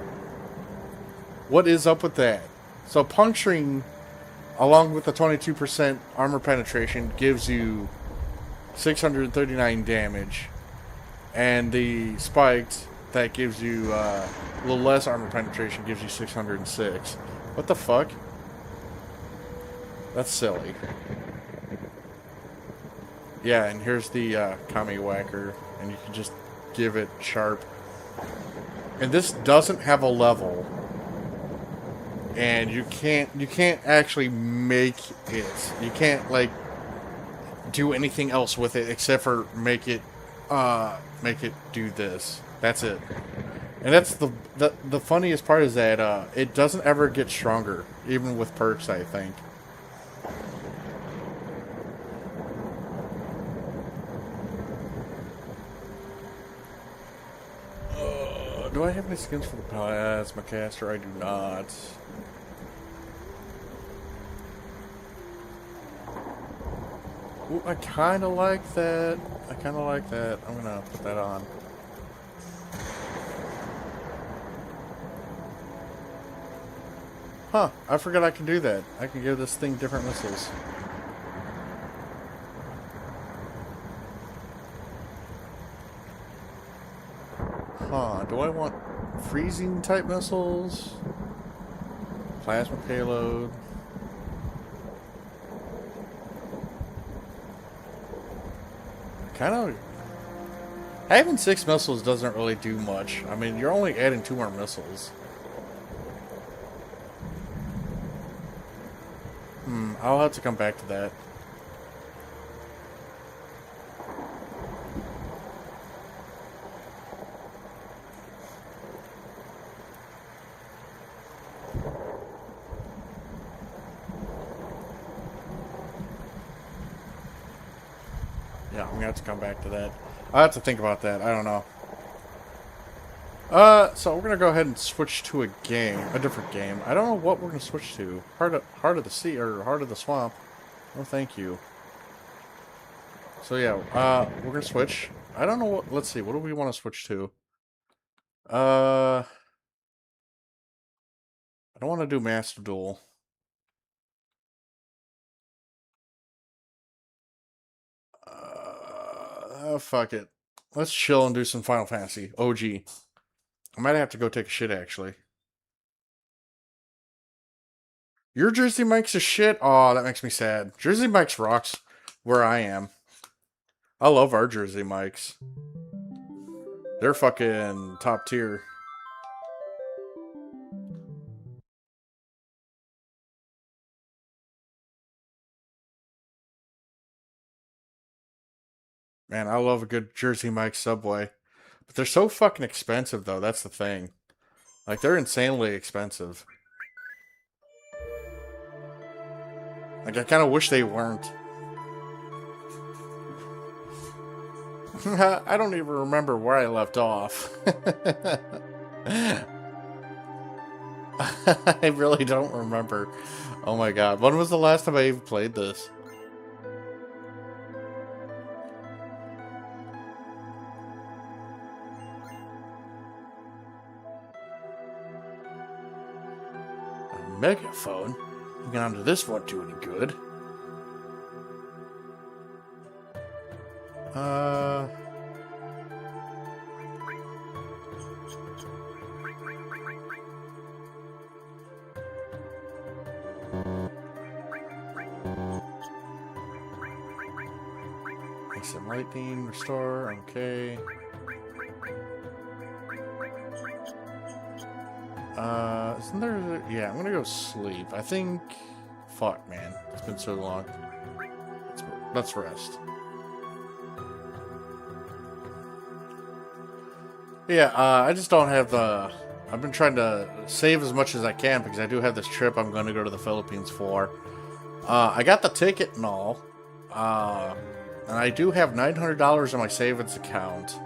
What is up with that? So puncturing, along with the 22% armor penetration, gives you 639 damage, and the spiked that gives you a little less armor penetration gives you 606. What the fuck? That's silly. Yeah, and here's the Kami Whacker, and you can just give it sharp. And this doesn't have a level, and you can't actually make it. You can't like do anything else with it except for make it do this. That's it. And that's the funniest part is that it doesn't ever get stronger, even with perks, I think. Do I have any skins for the Plasma Caster? I do not. Ooh, I kind of like that. I kind of like that. I'm gonna put that on. Huh, I forgot I can do that. I can give this thing different missiles. Huh, do I want freezing type missiles? Plasma payload. Kind of... Having 6 missiles doesn't really do much. I mean, you're only adding 2 more missiles. I'll have to come back to that. Yeah, I'm gonna have to come back to that. I'll have to think about that. I don't know. So we're gonna go ahead and switch to a different game. I don't know what we're gonna switch to. Heart of the Sea or Heart of the Swamp. Oh, thank you. So yeah, we're gonna switch. I don't know what. Let's see. What do we want to switch to? I don't want to do Master Duel. Fuck it. Let's chill and do some Final Fantasy. OG. I might have to go take a shit, actually. Your Jersey Mike's a shit? Oh, that makes me sad. Jersey Mike's rocks where I am. I love our Jersey Mike's. They're fucking top tier. Man, I love a good Jersey Mike's Subway. But they're so fucking expensive, though. That's the thing. Like, they're insanely expensive. Like, I kind of wish they weren't. I don't even remember where I left off. I really don't remember. Oh my god. When was the last time I even played this? megaphone. Get onto this won't do any good. Some lightning, restore, okay. Isn't there... Yeah, I'm gonna go sleep. I think... Fuck, man. It's been so long. Let's rest. Yeah, I just don't have the... I've been trying to save as much as I can because I do have this trip I'm going to go to the Philippines for. I got the ticket and all. And I do have $900 in my savings account.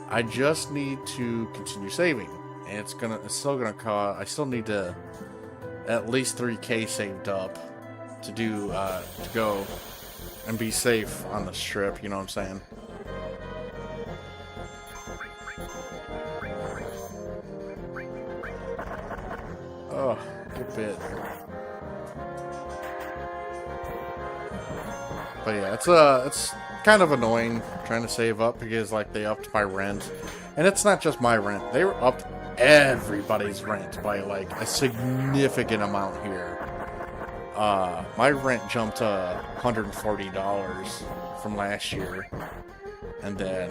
I just need to continue saving. And it's still gonna cost... I still need to... at least 3K saved up to do, to go and be safe on this trip, you know what I'm saying? Oh, good bit. But yeah, it's kind of annoying trying to save up because, like, they upped my rent. And it's not just my rent, they were upped everybody's rent by, like, a significant amount here. My rent jumped to $140 from last year. And then...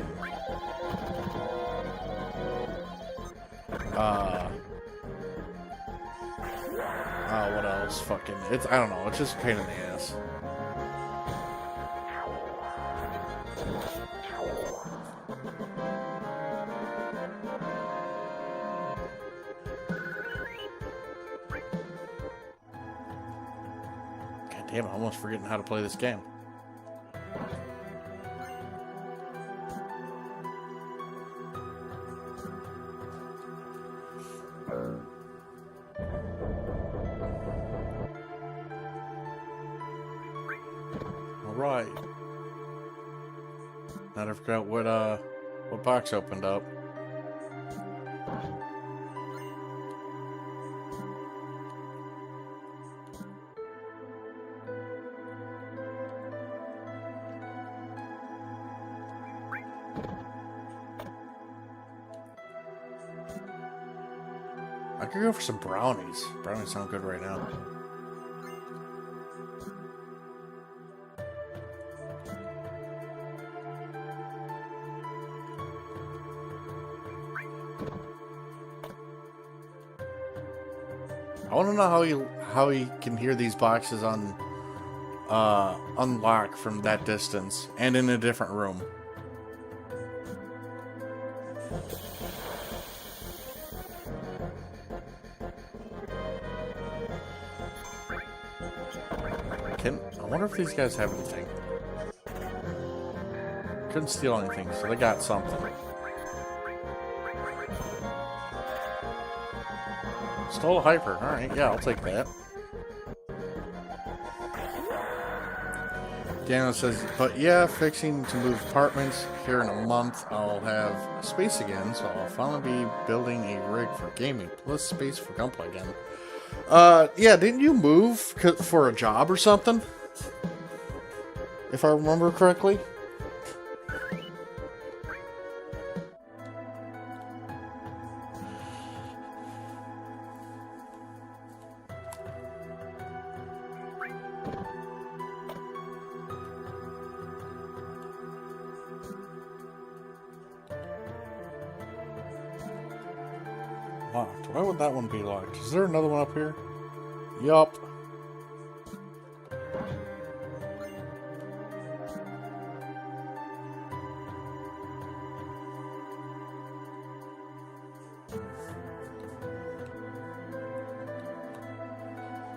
what else? Fucking... I don't know, it's just a pain in the ass. Damn, I'm almost forgetting how to play this game. Alright. Now I forgot what box opened up. I could go for some brownies. Brownies sound good right now. I want to know how he can hear these boxes on unlock from that distance and in a different room. I wonder if these guys have anything. Couldn't steal anything, so they got something. Stole a hyper. Alright, yeah, I'll take that. Daniel says, but yeah, fixing to move apartments. Here in a month, I'll have space again, so I'll finally be building a rig for gaming, plus space for gunplay again. Yeah, didn't you move for a job or something? If I remember correctly. Locked. Why would that one be locked? Is there another one up here? Yup.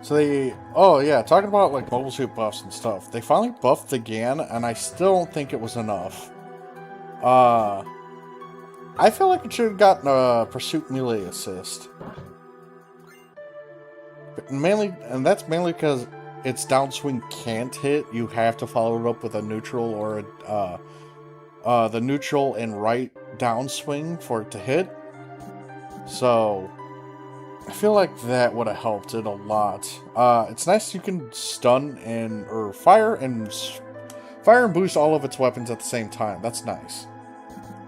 So they... Oh, yeah, talking about, like, Mobile Suit buffs and stuff. They finally buffed again, and I still don't think it was enough. I feel like it should have gotten a Pursuit Melee assist. But mainly, and that's mainly because its downswing can't hit. You have to follow it up with a neutral or the neutral and right downswing for it to hit. So, I feel like that would have helped it a lot. It's nice you can stun and or fire and boost all of its weapons at the same time. That's nice.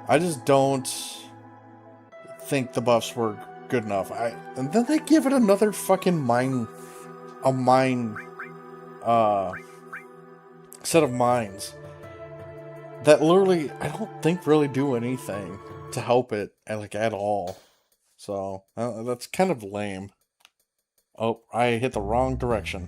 I just don't think the buffs were good enough. And then they give it another fucking set of mines that literally I don't think really do anything to help it at all. So that's kind of lame. Oh, I hit the wrong direction.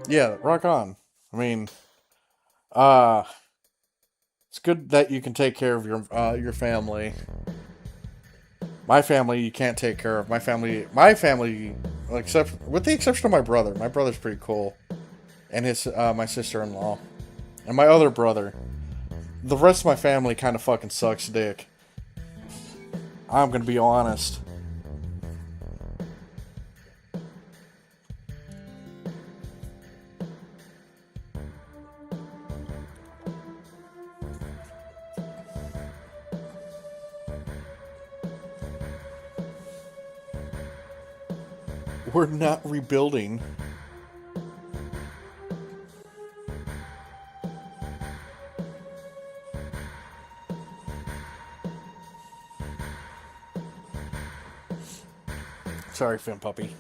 Yeah, rock on. I mean, it's good that you can take care of your family. My family, you can't take care of. My family, except with the exception of my brother. My brother's pretty cool, and his my sister-in-law, and my other brother. The rest of my family kind of fucking sucks dick. I'm gonna be honest. We're not rebuilding. Sorry, Finn Puppy.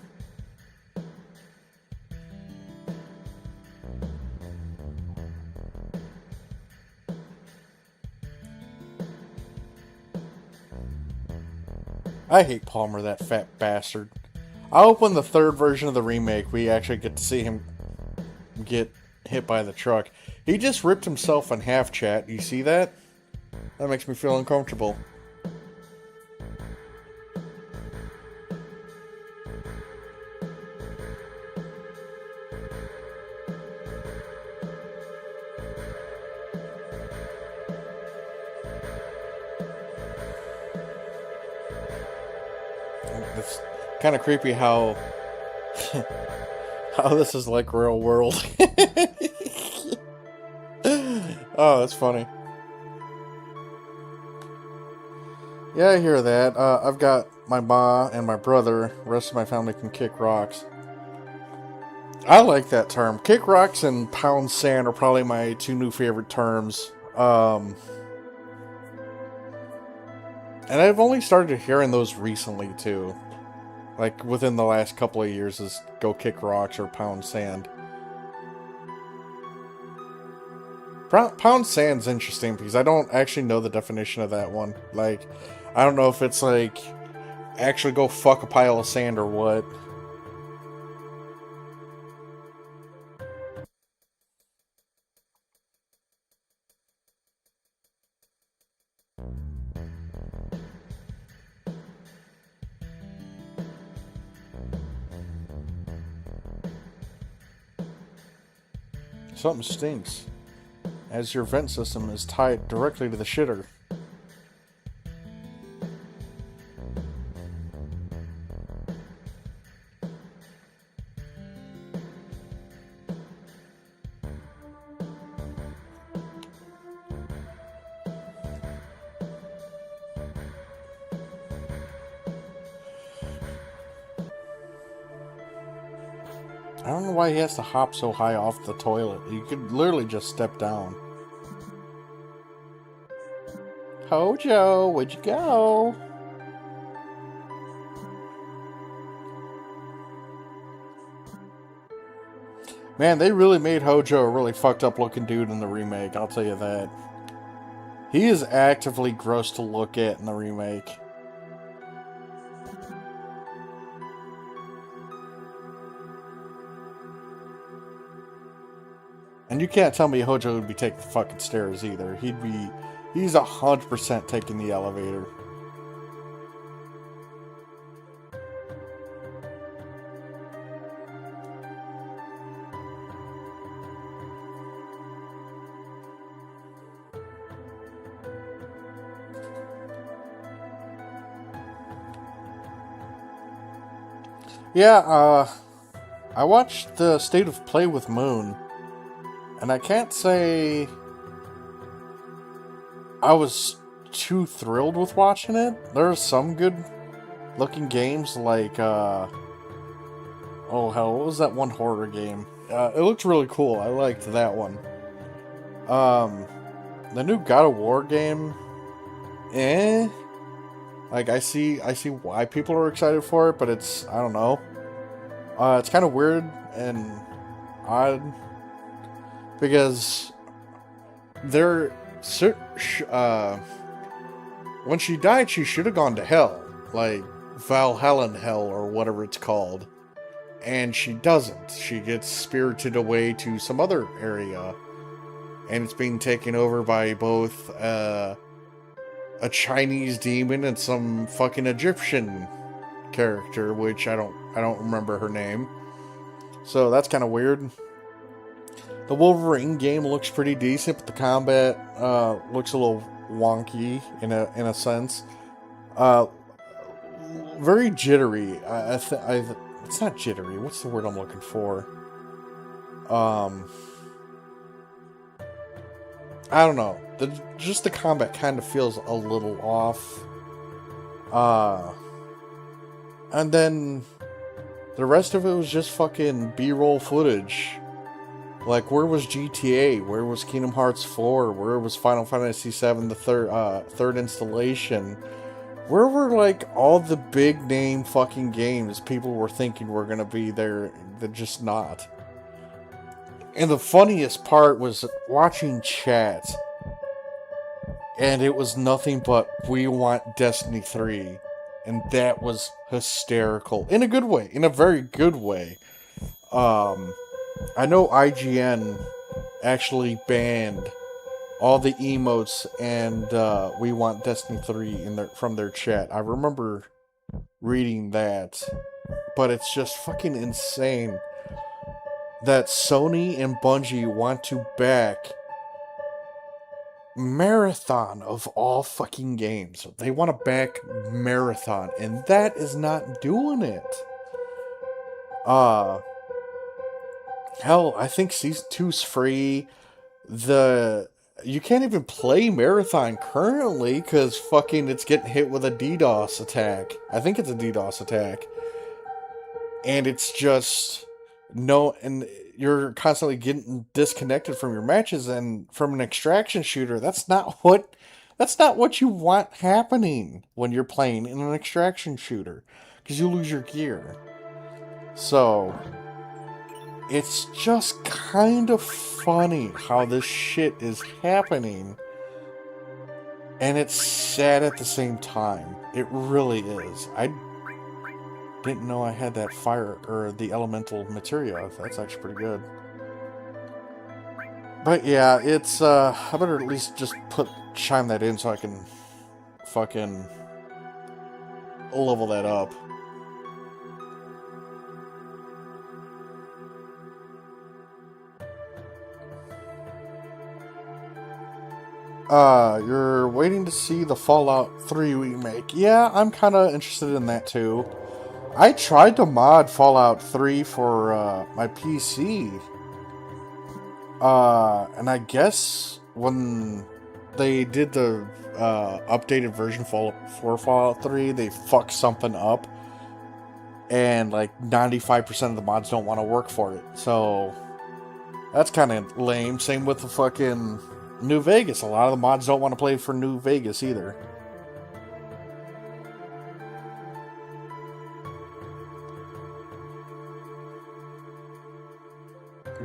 I hate Palmer, that fat bastard. I hope when the third version of the remake, we actually get to see him get hit by the truck. He just ripped himself in half, chat. You see that? That makes me feel uncomfortable. It's kind of creepy how this is like real world. Oh, that's funny. Yeah, I hear that. I've got my ma and my brother. The rest of my family can kick rocks. I like that term. Kick rocks and pound sand are probably my two new favorite terms. And I've only started hearing those recently, too. Like, within the last couple of years, is go kick rocks or pound sand. Pound sand's interesting because I don't actually know the definition of that one. Like, I don't know if it's like, actually go fuck a pile of sand or what. Something stinks, as your vent system is tied directly to the shitter. I don't know why he has to hop so high off the toilet. You could literally just step down. Hojo, where'd you go? Man, they really made Hojo a really fucked up looking dude in the remake, I'll tell you that. He is actively gross to look at in the remake. And you can't tell me Hojo would be taking the fucking stairs either. He's 100% taking the elevator. Yeah, I watched the State of Play with Moon. And I can't say I was too thrilled with watching it. There are some good looking games like, oh hell, what was that one horror game? It looked really cool. I liked that one. The new God of War game, like I see why people are excited for it, but it's, I don't know. It's kind of weird and odd because when she died, she should have gone to hell, like Valhalla hell or whatever it's called, and she doesn't. She gets spirited away to some other area, and it's being taken over by both a Chinese demon and some fucking Egyptian character, which I don't remember her name. So that's kind of weird. The Wolverine game looks pretty decent, but the combat looks a little wonky in a sense. Very jittery. It's not jittery. What's the word I'm looking for? I don't know. Just the combat kind of feels a little off. And then the rest of it was just fucking B-roll footage. Like, where was GTA? Where was Kingdom Hearts 4? Where was Final Fantasy VII, the third installation? Where were, like, all the big name fucking games people were thinking were gonna be there? They're just not. And the funniest part was watching chat. And it was nothing but, we want Destiny 3. And that was hysterical. In a good way. In a very good way. I know IGN actually banned all the emotes and we want Destiny 3 from their chat. I remember reading that. But it's just fucking insane that Sony and Bungie want to back Marathon of all fucking games. They want to back Marathon, and that is not doing it. Hell, I think Season 2's free. You can't even play Marathon currently, because fucking it's getting hit with a DDoS attack. I think it's a DDoS attack. And it's just... and you're constantly getting disconnected from your matches, and from an extraction shooter, that's not what you want happening when you're playing in an extraction shooter, because you lose your gear. So it's just kind of funny how this shit is happening, and it's sad at the same time. It really is. I didn't know I had that fire, or the elemental materia. That's actually pretty good. But yeah, it's, I better at least just chime that in so I can fucking level that up. You're waiting to see the Fallout 3 remake. Yeah, I'm kind of interested in that too. I tried to mod Fallout 3 for my PC. And I guess when they did the updated version for Fallout 3, they fucked something up. And like 95% of the mods don't want to work for it. So that's kind of lame. Same with the fucking New Vegas. A lot of the mods don't want to play for New Vegas either.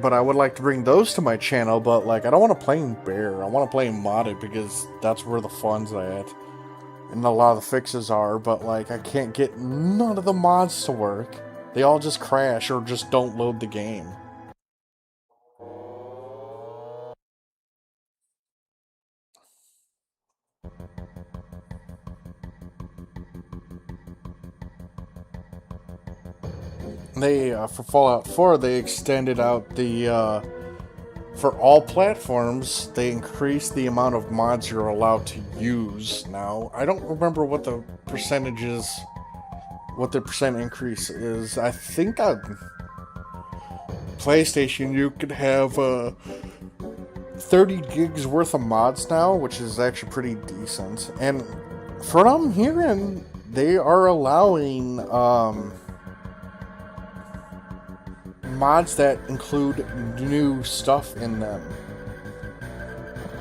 But I would like to bring those to my channel, but like I don't want to play in bare. I want to play in modded because that's where the fun's at. And a lot of the fixes are, but like I can't get none of the mods to work. They all just crash or just don't load the game. They, for Fallout 4, they extended out the, for all platforms, they increased the amount of mods you're allowed to use now. I don't remember what the percentage is, what the percent increase is. I think on PlayStation you could have, 30 gigs worth of mods now, which is actually pretty decent. And from what I'm hearing, they are allowing mods that include new stuff in them.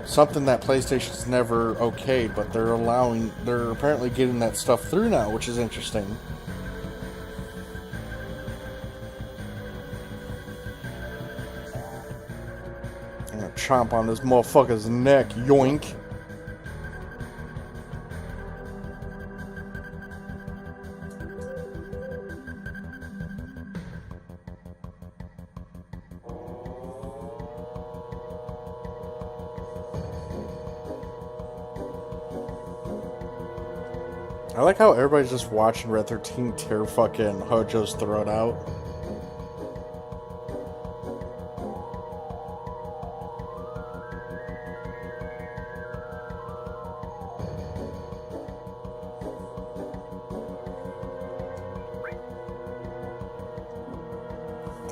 Something that PlayStation's never okayed, but they're apparently getting that stuff through now, which is interesting. I'm gonna chomp on this motherfucker's neck, yoink. I like how everybody's just watching Red 13 tear fucking Hojo's throat out.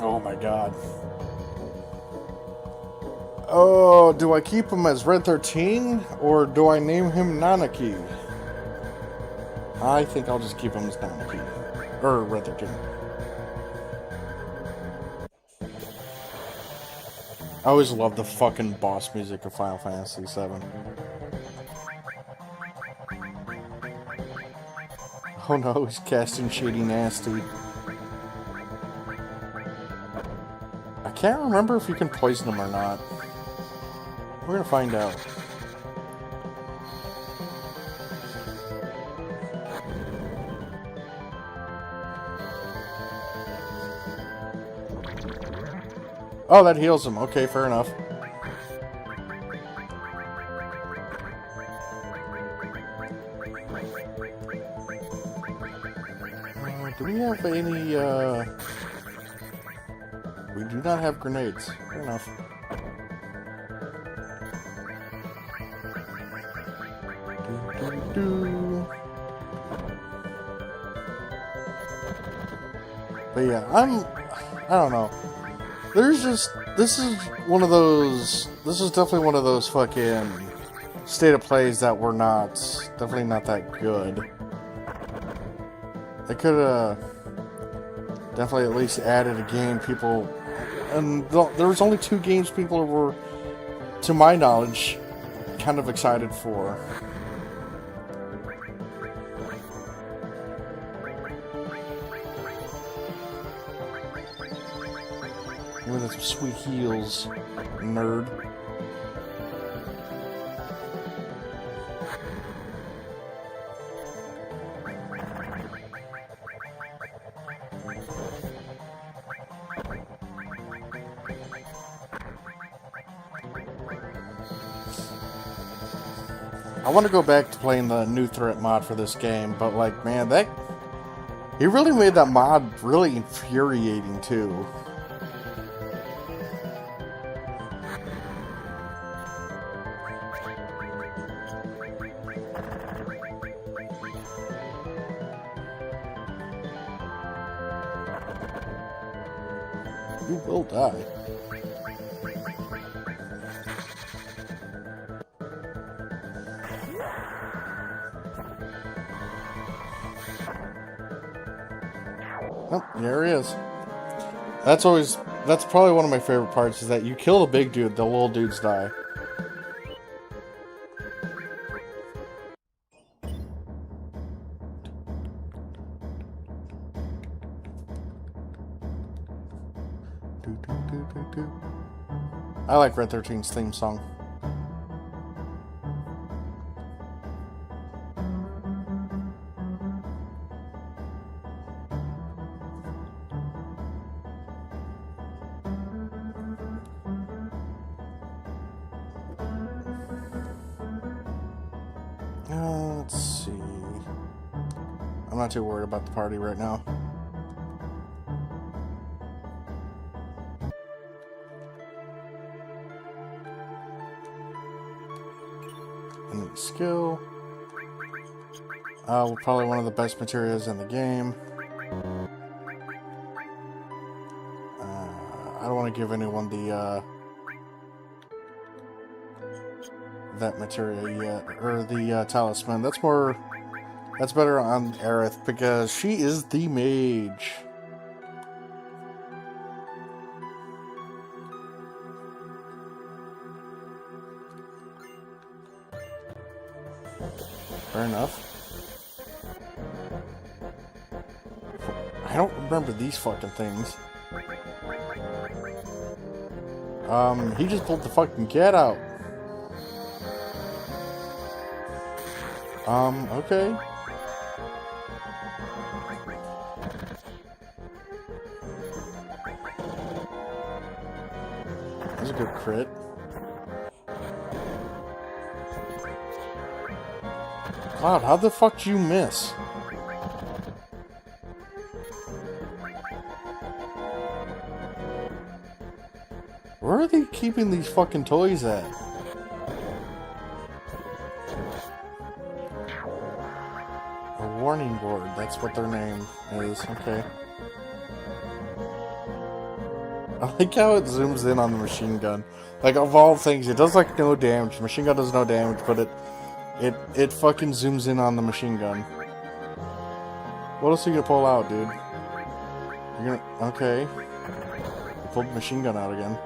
Oh my god. Oh, do I keep him as Red 13 or do I name him Nanaki? I think I'll just keep him as Nanaki. Or Red 13. I always love the fucking boss music of Final Fantasy VII. Oh no, he's casting Shady Nasty. I can't remember if you can poison him or not. We're gonna find out. Oh, that heals him. Okay, fair enough. Do we have any, we do not have grenades. Fair enough. But yeah, I don't know. This is definitely one of those fucking state of plays that were definitely not that good. They could have definitely at least added a game people, and there was only 2 games people were, to my knowledge, kind of excited for. With some sweet heels, nerd. I want to go back to playing the new threat mod for this game, but like, man, he really made that mod really infuriating too. You will die. Oh, there he is. That's probably one of my favorite parts, is that you kill the big dude, the little dudes die. I like Red 13's theme song. Let's see. I'm not too worried about the party right now. Skill. Probably one of the best materials in the game. I don't want to give anyone the that materia yet, or the talisman. That's better on Aerith because she is the mage. Fair enough. I don't remember these fucking things. He just pulled the fucking cat out. Okay. That's a good crit. Cloud, how the fuck did you miss? Where are they keeping these fucking toys at? A warning board, that's what their name is, okay. I like how it zooms in on the machine gun. Like, of all things, it does like no damage. Machine gun does no damage, but it fucking zooms in on the machine gun. What else are you gonna pull out, dude? You're gonna... Okay. You pulled the machine gun out again.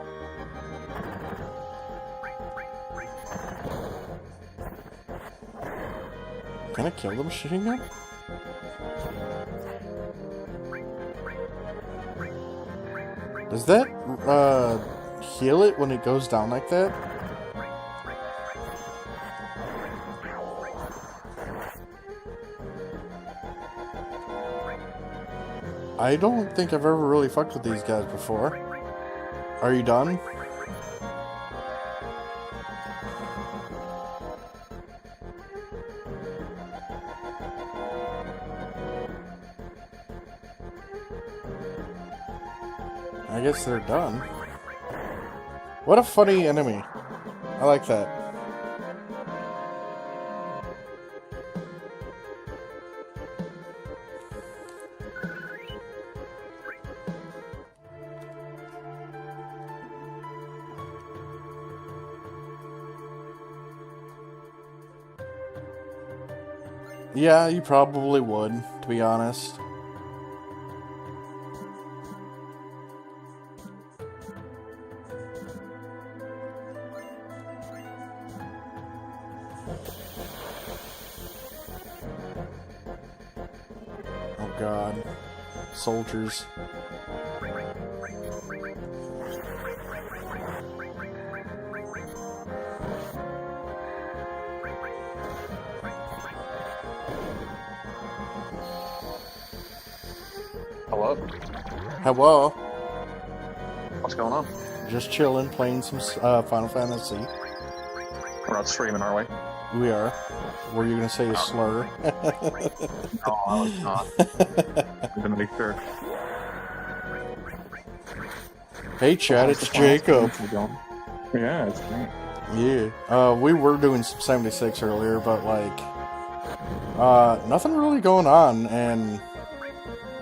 Can I kill the machine gun? Does that, heal it when it goes down like that? I don't think I've ever really fucked with these guys before. Are you done? I guess they're done. What a funny enemy. I like that. Yeah, you probably would, to be honest. Oh god. Soldiers. Hello? Hello. What's going on? Just chilling, playing some Final Fantasy. We're not streaming, are we? We are. Were you gonna say a slur? No, I was not. I'm gonna make sure. Hey Chad, it's Jacob. Yeah, it's great. Yeah. We were doing some 76 earlier, but like, nothing really going on, and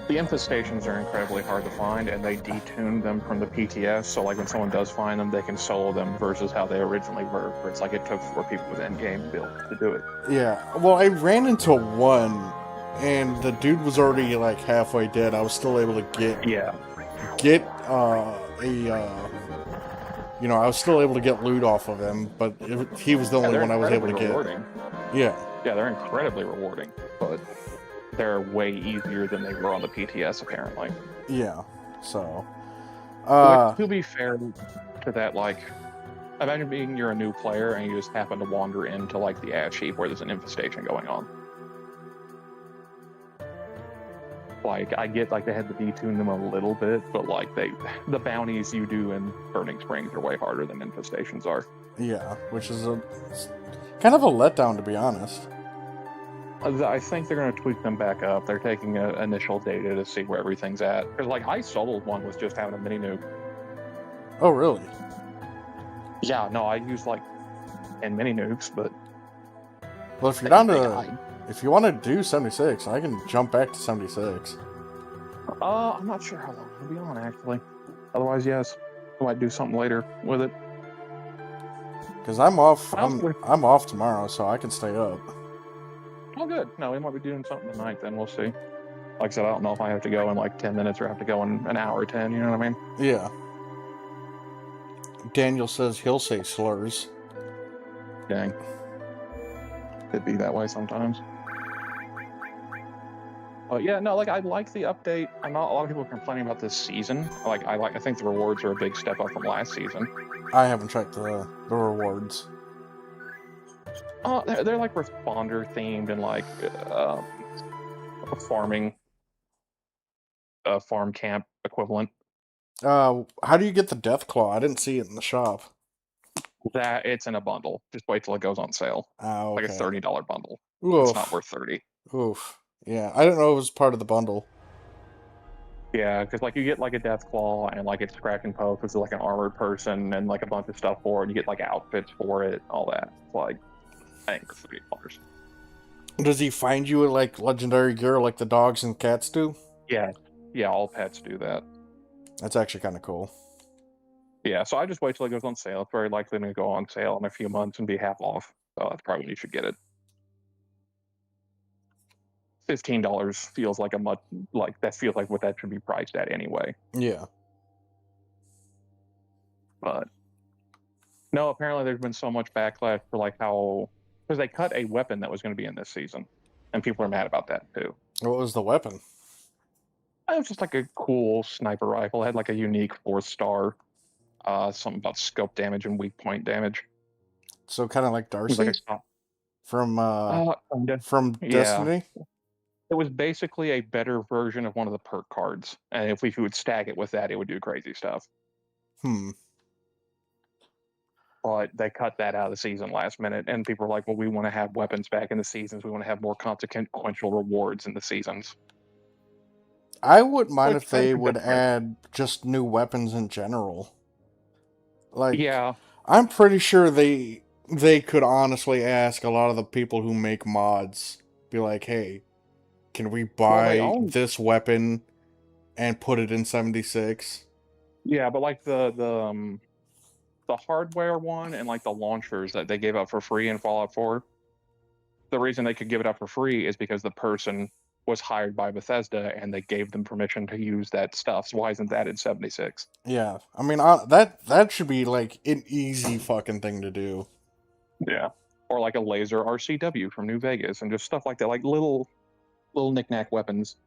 The infestations are incredibly hard to find, and they detuned them from the PTS, so like when someone does find them, they can solo them versus how they originally were, where it's like it took 4 people with endgame build to do it. yeah. Well, I ran into one, and the dude was already like halfway dead. I was still able to get I was still able to get loot off of him, but he was the only one I was able to get. Rewarding. Yeah. Yeah, they're incredibly rewarding, but they're way easier than they were on the PTS, apparently. Yeah. So. Like, to be fair to that, like, imagine being you're a new player and you just happen to wander into like the ash heap where there's an infestation going on. Like, I get like they had to detune them a little bit, but like the bounties you do in Burning Springs are way harder than infestations are. Yeah, which is kind of a letdown, to be honest. I think they're going to tweak them back up. They're taking initial data to see where everything's at. Because like I soloed one with just having a mini nuke. Oh, really? Yeah, no, I used like 10 mini nukes, but Well, if you're down to, if you want to do 76, I can jump back to 76. I'm not sure how long it'll be on actually. Otherwise, yes, I might do something later with it. Because I'm off. Well, I'm off tomorrow, so I can stay up. oh, good. No, we might be doing something tonight. Then we'll see. Like I said, I don't know if I have to go in like 10 minutes or have to go in an hour or 10. You know what I mean? Yeah. Daniel says he'll say slurs. Dang. Could be that way sometimes. But yeah, no, like I like the update. I'm not a lot of people are complaining about this season. I think the rewards are a big step up from last season. I haven't checked the rewards. They're like responder themed and like farming, farm camp equivalent. How do you get the Death Claw? I didn't see it in the shop. That it's in a bundle. Just wait till it goes on sale. Oh, okay. Like a $30 bundle. Oof. It's not worth 30. Oof. Yeah, I didn't know it was part of the bundle. Yeah, because like you get like a Death Claw and like it's Scratch and Poke, which is like an armored person and like a bunch of stuff for it. You get like outfits for it, all that. It's like I think for $30. Does he find you like legendary gear like the dogs and cats do? Yeah, all pets do that. That's actually kind of cool. Yeah, so I just wait till it goes on sale. It's very likely to go on sale in a few months and be half off. So that's probably when you should get it. $15 feels like that feels like what that should be priced at anyway. Yeah. But no, apparently there's been so much backlash for like how because they cut a weapon that was going to be in this season, and people are mad about that too. What was the weapon? It was just like a cool sniper rifle. It had like a unique 4-star, something about scope damage and weak point damage. So kind of like It was Darcy like from yeah. Destiny. It was basically a better version of one of the perk cards, and if we would stack it with that, it would do crazy stuff. But they cut that out of the season last minute, and people were like, well, we want to have weapons back in the seasons. We want to have more consequential rewards in the seasons. I wouldn't mind Which if they makes a would difference. add just new weapons in general. Like, Yeah, I'm pretty sure they could honestly ask a lot of the people who make mods, be like, hey, can we buy this weapon and put it in 76? yeah, but like the hardware one and like the launchers that they gave out for free in Fallout 4, the reason they could give it up for free is because the person was hired by Bethesda and they gave them permission to use that stuff. So why isn't that in 76? Yeah, I mean that should be like an easy fucking thing to do. Yeah, or like a laser RCW from New Vegas and just stuff like that, like little knickknack weapons.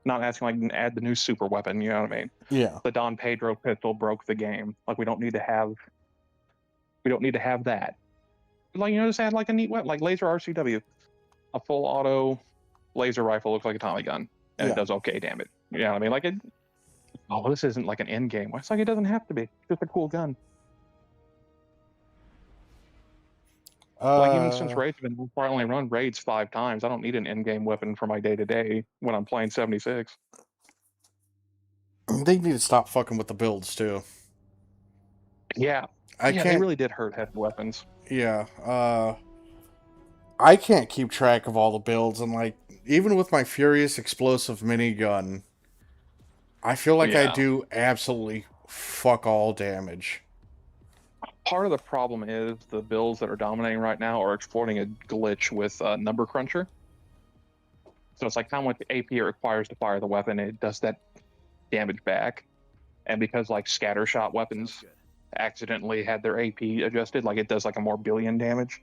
Not asking like add the new super weapon, you know what I mean? Yeah. The Don Pedro pistol broke the game. Like we don't need to have that. Like just add like a neat weapon, like laser RCW, a full auto laser rifle looks like a Tommy gun and it does okay damage. You know what I mean? Like this isn't like an end game. It's like it doesn't have to be. It's just a cool gun. Like even since raids have been, I only run raids 5 times. I don't need an in-game weapon for my day-to-day when I'm playing 76. They need to stop fucking with the builds too. Yeah, they really did hurt heavy weapons. Yeah, I can't keep track of all the builds, and like even with my Furious Explosive minigun, I feel like I do absolutely fuck all damage. Part of the problem is the builds that are dominating right now are exploiting a glitch with Number Cruncher. So it's like how much AP it requires to fire the weapon, it does that damage back. And because like scatter shot weapons accidentally had their AP adjusted, like it does like a more billion damage.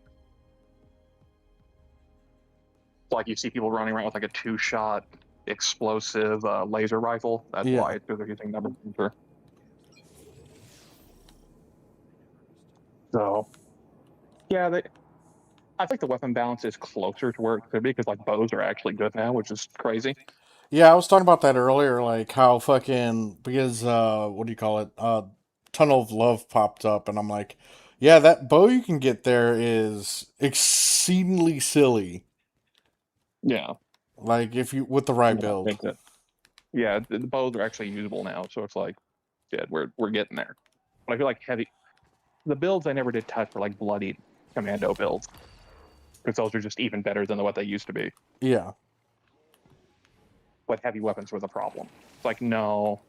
Like you see people running around with like a 2-shot explosive laser rifle. That's why it's because they're using Number Cruncher. So, yeah, I think the weapon balance is closer to where it could be because like bows are actually good now, which is crazy. Yeah, I was talking about that earlier, like how fucking because what do you call it? Tunnel of Love popped up, and I'm like, yeah, that bow you can get there is exceedingly silly. Yeah, like if you with the right build. The bows are actually usable now, so it's like, yeah, we're getting there. But I feel like the builds I never did touch were like bloodied commando builds, because those are just even better than what they used to be. Yeah. But heavy weapons were the problem. It's like, no.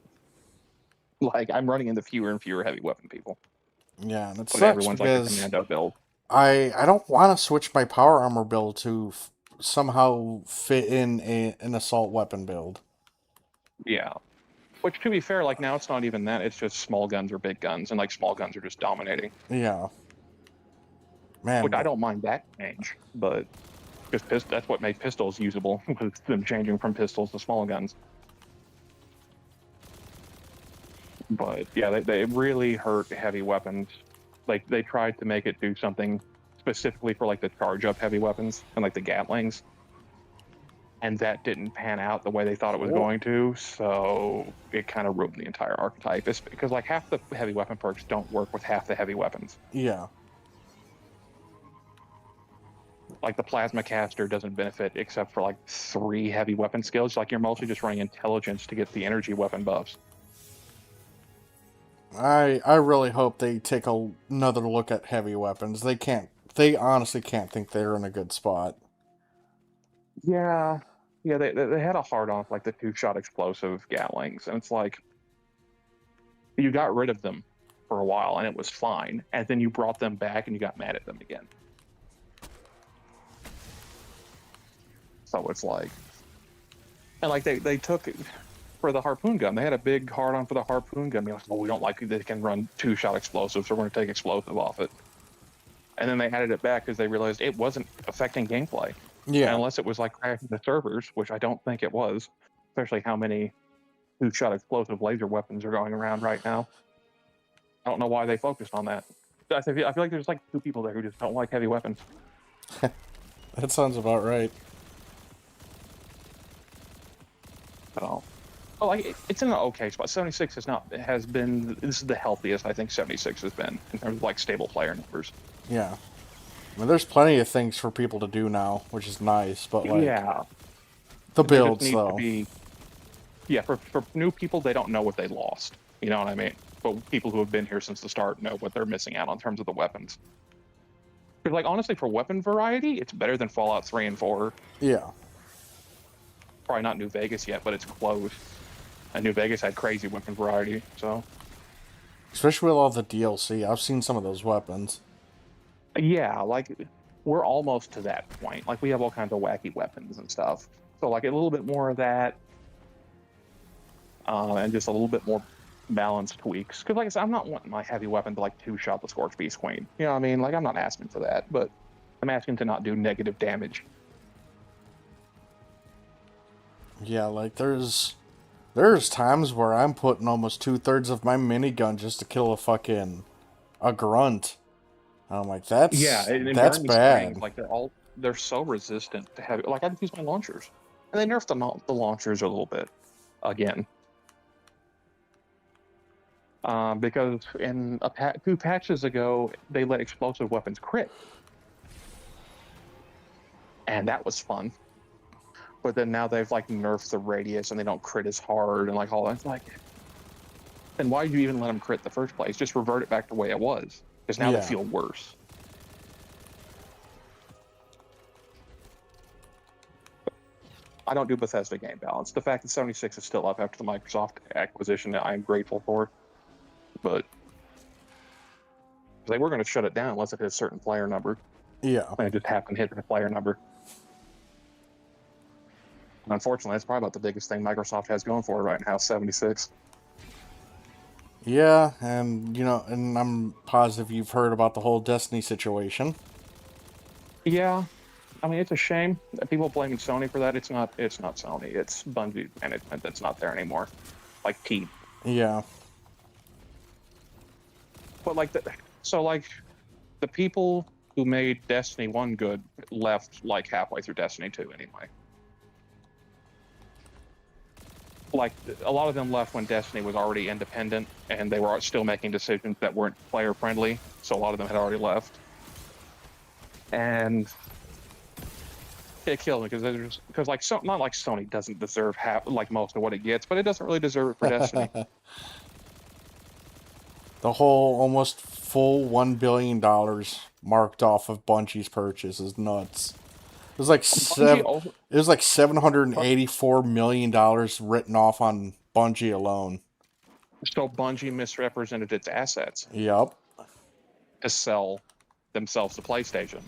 Like, I'm running into fewer and fewer heavy weapon people. Yeah, and it but sucks everyone's like a because commando build. I don't want to switch my power armor build to somehow fit in an assault weapon build. Yeah. Which, to be fair, like now it's not even that. It's just small guns or big guns, and like small guns are just dominating. Yeah, man, Which I but don't mind that change, but because that's what made pistols usable, was them changing from pistols to small guns. But yeah, they really hurt heavy weapons. Like they tried to make it do something specifically for like the charge up heavy weapons and like the Gatlings, and that didn't pan out the way they thought it was Cool. going to. So it kind of ruined the entire archetype. It's because like half the heavy weapon perks don't work with half the heavy weapons. yeah, Like the plasma caster doesn't benefit except for like 3 heavy weapon skills. Like you're mostly just running intelligence to get the energy weapon buffs. I really hope they take another look at heavy weapons. They honestly can't think they're in a good spot. Yeah, yeah, they had a hard on like the 2-shot explosive Gatlings, and it's like you got rid of them for a while and it was fine, and then you brought them back and you got mad at them again. So it's like, and like they took for the harpoon gun, they had a big hard on for the harpoon gun. They're like, well, we don't like they can run 2-shot explosives, so we're going to take explosive off it. And then they added it back because they realized it wasn't affecting gameplay. Yeah, Unless it was like crashing the servers, which I don't think it was, especially how many 2-shot explosive laser weapons are going around right now. I don't know why they focused on that. I feel like there's like 2 people there who just don't like heavy weapons. that sounds about right. So, oh, like it's in an okay spot. 76 has been this is the healthiest I think 76 has been in terms of like stable player numbers. Yeah, I mean, there's plenty of things for people to do now, which is nice. But like Yeah, the there just builds, needs to though, be. Yeah, for new people, they don't know what they lost. You know what I mean? But people who have been here since the start know what they're missing out on in terms of the weapons. Because, like, honestly, for weapon variety, it's better than Fallout 3 and 4. yeah, Probably not New Vegas yet, but it's close. And New Vegas had crazy weapon variety, so. especially with all the DLC. I've seen some of those weapons. Yeah, like, we're almost to that point. Like, we have all kinds of wacky weapons and stuff. So, like, a little bit more of that. And just a little bit more balanced tweaks. Because, like I said, I'm not wanting my heavy weapon to, like, 2-shot the Scorch Beast Queen. You know what I mean? Like, I'm not asking for that, but I'm asking to not do negative damage. Yeah, like there's times where I'm putting almost 2/3 of my minigun just to kill a grunt. And I'm like, that's And that's Journey's bad. strange. Like, they're so resistant to heavy. Like, I just use my launchers. And they nerfed the launchers a little bit. Again. Because in 2 patches ago, they let explosive weapons crit. And that was fun. But then now they've like nerfed the radius and they don't crit as hard and like all that. It's like, then why did you even let them crit in the first place? Just revert it back to the way it was. Because now Yeah. they feel worse. I don't do Bethesda game balance. The fact that 76 is still up after the Microsoft acquisition, I am grateful for. But they were going to shut it down unless it hit a certain player number. Yeah, And it just happened to hit the player number. And unfortunately, that's probably about the biggest thing Microsoft has going for it right now, 76. yeah, and and I'm positive you've heard about the whole Destiny situation. Yeah, I mean, it's a shame that people blaming Sony for that. It's not Sony. It's Bungie management that's not there anymore. Like team. Yeah, But like the people who made Destiny 1 good left like halfway through Destiny 2 anyway. Like a lot of them left when Destiny was already independent and they were still making decisions that weren't player friendly. So a lot of them had already left. And it killed me because like not like Sony doesn't deserve like most of what it gets, but it doesn't really deserve it for Destiny. the whole almost full $1 billion marked off of Bungie's purchase is nuts. It was like $784 million written off on Bungie alone. So Bungie misrepresented its assets. Yep. to sell themselves to PlayStation.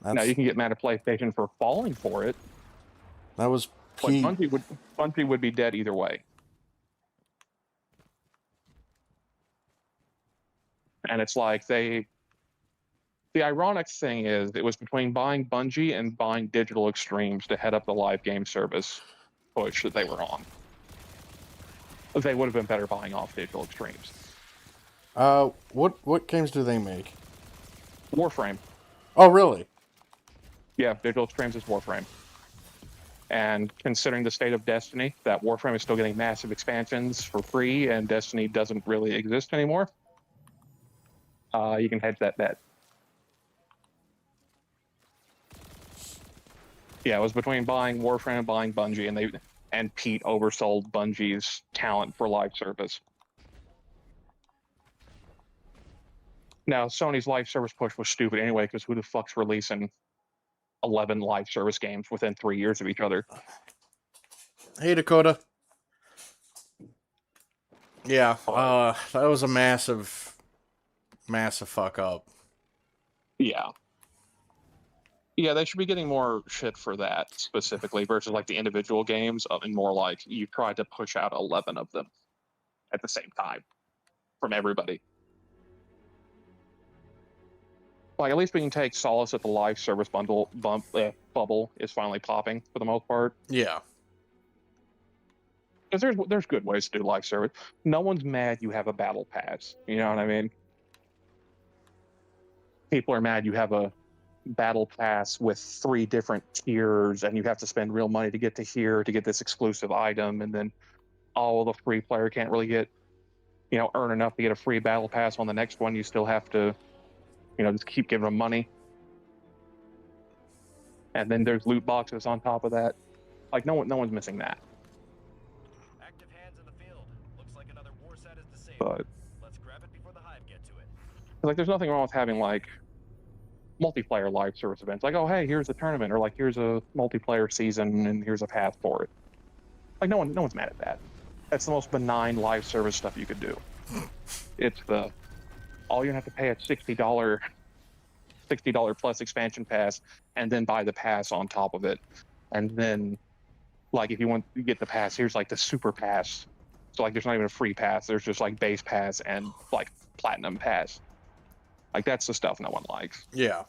That's, Now you can get mad at PlayStation for falling for it, that was but P. Bungie would be dead either way. And it's like the ironic thing is it was between buying Bungie and buying Digital Extremes to head up the live game service push that they were on. They would have been better buying off Digital Extremes. What games do they make? Warframe. Oh, really? Yeah, Digital Extremes is Warframe. And considering the state of Destiny, that Warframe is still getting massive expansions for free, and Destiny doesn't really exist anymore, you can hedge that bet. Yeah, it was between buying Warframe and buying Bungie, and Pete oversold Bungie's talent for live service. Now, Sony's live service push was stupid anyway, because who the fuck's releasing 11 live service games within 3 years of each other? Hey, Dakota. Yeah, that was a massive fuck up. Yeah. Yeah, they should be getting more shit for that specifically versus like the individual games, and more like you tried to push out 11 of them at the same time from everybody. Like, at least we can take solace that the live service bubble is finally popping for the most part. Yeah. Because there's good ways to do live service. No one's mad you have a battle pass. You know what I mean? People are mad you have a battle pass with 3 different tiers, and you have to spend real money to get to here to get this exclusive item, and then the free player can't really get, earn enough to get a free battle pass on the next one. You still have to, just keep giving them money. And then there's loot boxes on top of that. Like, no one's missing that. Active hands in the field. Looks like another war set is disabled. But Let's grab it before the hive get to it. like, there's nothing wrong with having like multiplayer live service events. Like, oh hey, here's a tournament, or like here's a multiplayer season, and here's a path for it. Like, no one's mad at that. That's the most benign live service stuff you could do. It's all you have to pay a $60 plus expansion pass, and then buy the pass on top of it. And then, like, if you want to get the pass, here's like the super pass. So like, there's not even a free pass. There's just like base pass and like platinum pass. Like, that's the stuff no one likes. Yeah.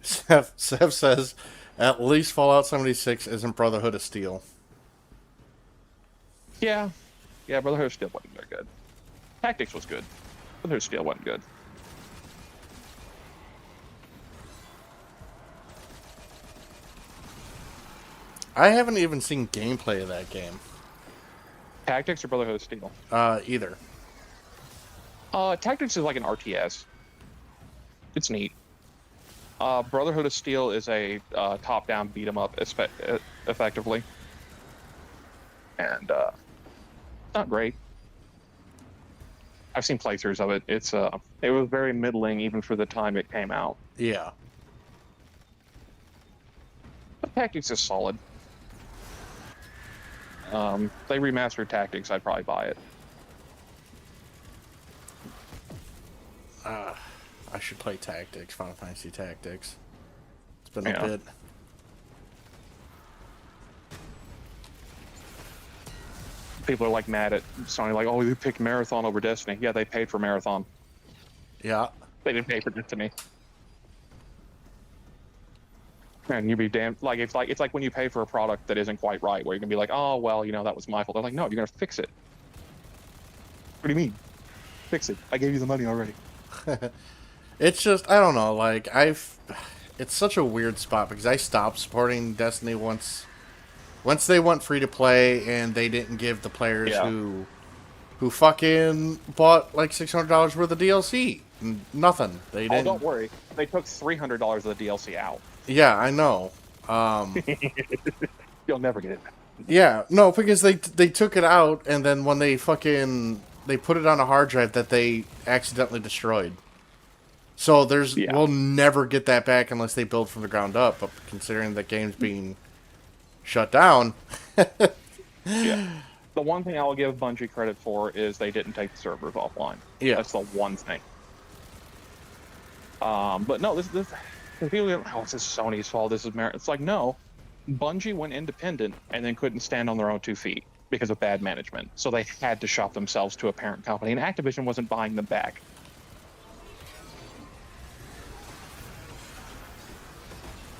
Seth says, at least Fallout 76 isn't Brotherhood of Steel. Yeah, Brotherhood of Steel wasn't very good. Tactics was good. Brotherhood of Steel wasn't good. I haven't even seen gameplay of that game. Tactics or Brotherhood of Steel? Either. Tactics is like an RTS. It's neat. Brotherhood of Steel is a top-down beat-em-up, effectively. And not great. I've seen playthroughs of it. It was very middling even for the time it came out. Yeah. But Tactics is solid. They remastered Tactics, I'd probably buy it. I should play Tactics, Final Fantasy Tactics. It's been a bit. People are like mad at Sony, like, oh, you picked Marathon over Destiny. Yeah, they paid for Marathon. Yeah. They didn't pay for Destiny. And you'd be damned. Like, it's like when you pay for a product that isn't quite right, where you're gonna be like, oh well, that was my fault. They're like, no, you're gonna fix it. What do you mean? Fix it. I gave you the money already. It's just, I don't know, like, it's such a weird spot, because I stopped supporting Destiny once they went free to play, and they didn't give the players who fucking bought like $600 worth of DLC. Nothing. They didn't. Oh, don't worry. They took $300 of the DLC out. Yeah, I know. You'll never get it back. Yeah, no, because they took it out, and then when they put it on a hard drive that they accidentally destroyed. So we'll never get that back unless they build from the ground up. But considering the game's being shut down, Yeah. The one thing I'll give Bungie credit for is they didn't take the servers offline. Yeah. That's the one thing. But no, this people go, oh, this is Sony's fault. This is It's like, no, Bungie went independent and then couldn't stand on their own 2 feet because of bad management. So they had to shop themselves to a parent company, and Activision wasn't buying them back.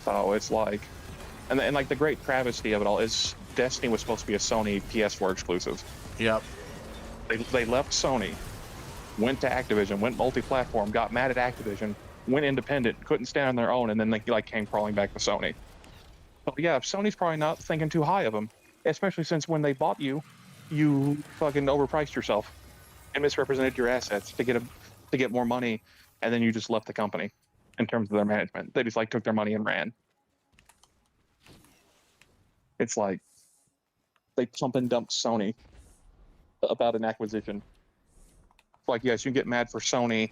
So it's like, and like the great travesty of it all is Destiny was supposed to be a Sony PS4 exclusive. Yep. They left Sony, went to Activision, went multi-platform, got mad at Activision, went independent, couldn't stand on their own, and then they like came crawling back to Sony. So yeah, Sony's probably not thinking too high of them, especially since when they bought you, you fucking overpriced yourself and misrepresented your assets to get more money, and then you just left the company. In terms of their management, they just like took their money and ran. It's like they pump and dump Sony about an acquisition. Like, yes, you get mad for Sony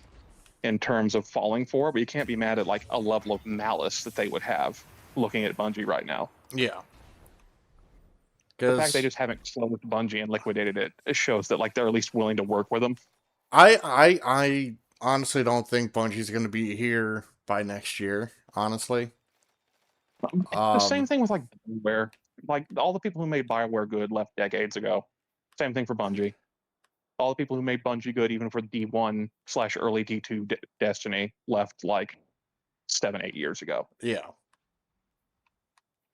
in terms of falling for it, but you can't be mad at like a level of malice that they would have looking at Bungie right now. Yeah. The fact they just haven't closed Bungie and liquidated it shows that like they're at least willing to work with them. I honestly don't think Bungie's going to be here by next year, honestly. The same thing with like BioWare. Like all the people who made BioWare good left decades ago. Same thing for Bungie. All the people who made Bungie good, even for D1/early D2 Destiny, left like 7-8 years ago. Yeah.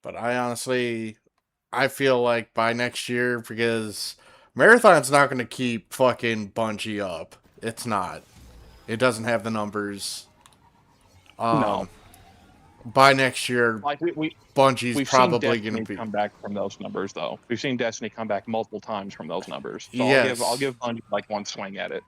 But I feel like by next year, because Marathon's not going to keep fucking Bungie up. It's not. It doesn't have the numbers. No. By next year, Like Bungie's we've probably seen going to be. come back from those numbers, though. We've seen Destiny come back multiple times from those numbers. So Yes. I'll give Bungie like one swing at it.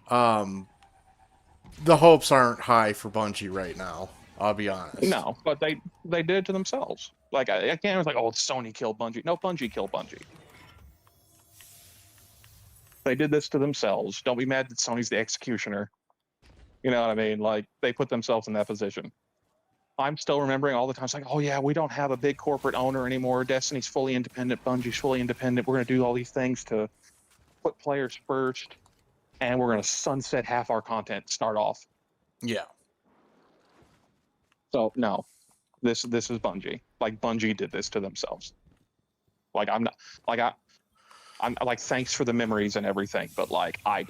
The hopes aren't high for Bungie right now. I'll be honest. No, but they did it to themselves. Like I can't was like, oh, Sony killed Bungie. No, Bungie killed Bungie. They did this to themselves. Don't be mad that Sony's the executioner. You know what I mean? Like they put themselves in that position. I'm still remembering all the times like, oh yeah, we don't have a big corporate owner anymore. Destiny's fully independent. Bungie's fully independent. We're going to do all these things to put players first, and we're going to sunset half our content to start off. Yeah. So no, this is Bungie. Like Bungie did this to themselves. Like I'm like thanks for the memories and everything, but like I'm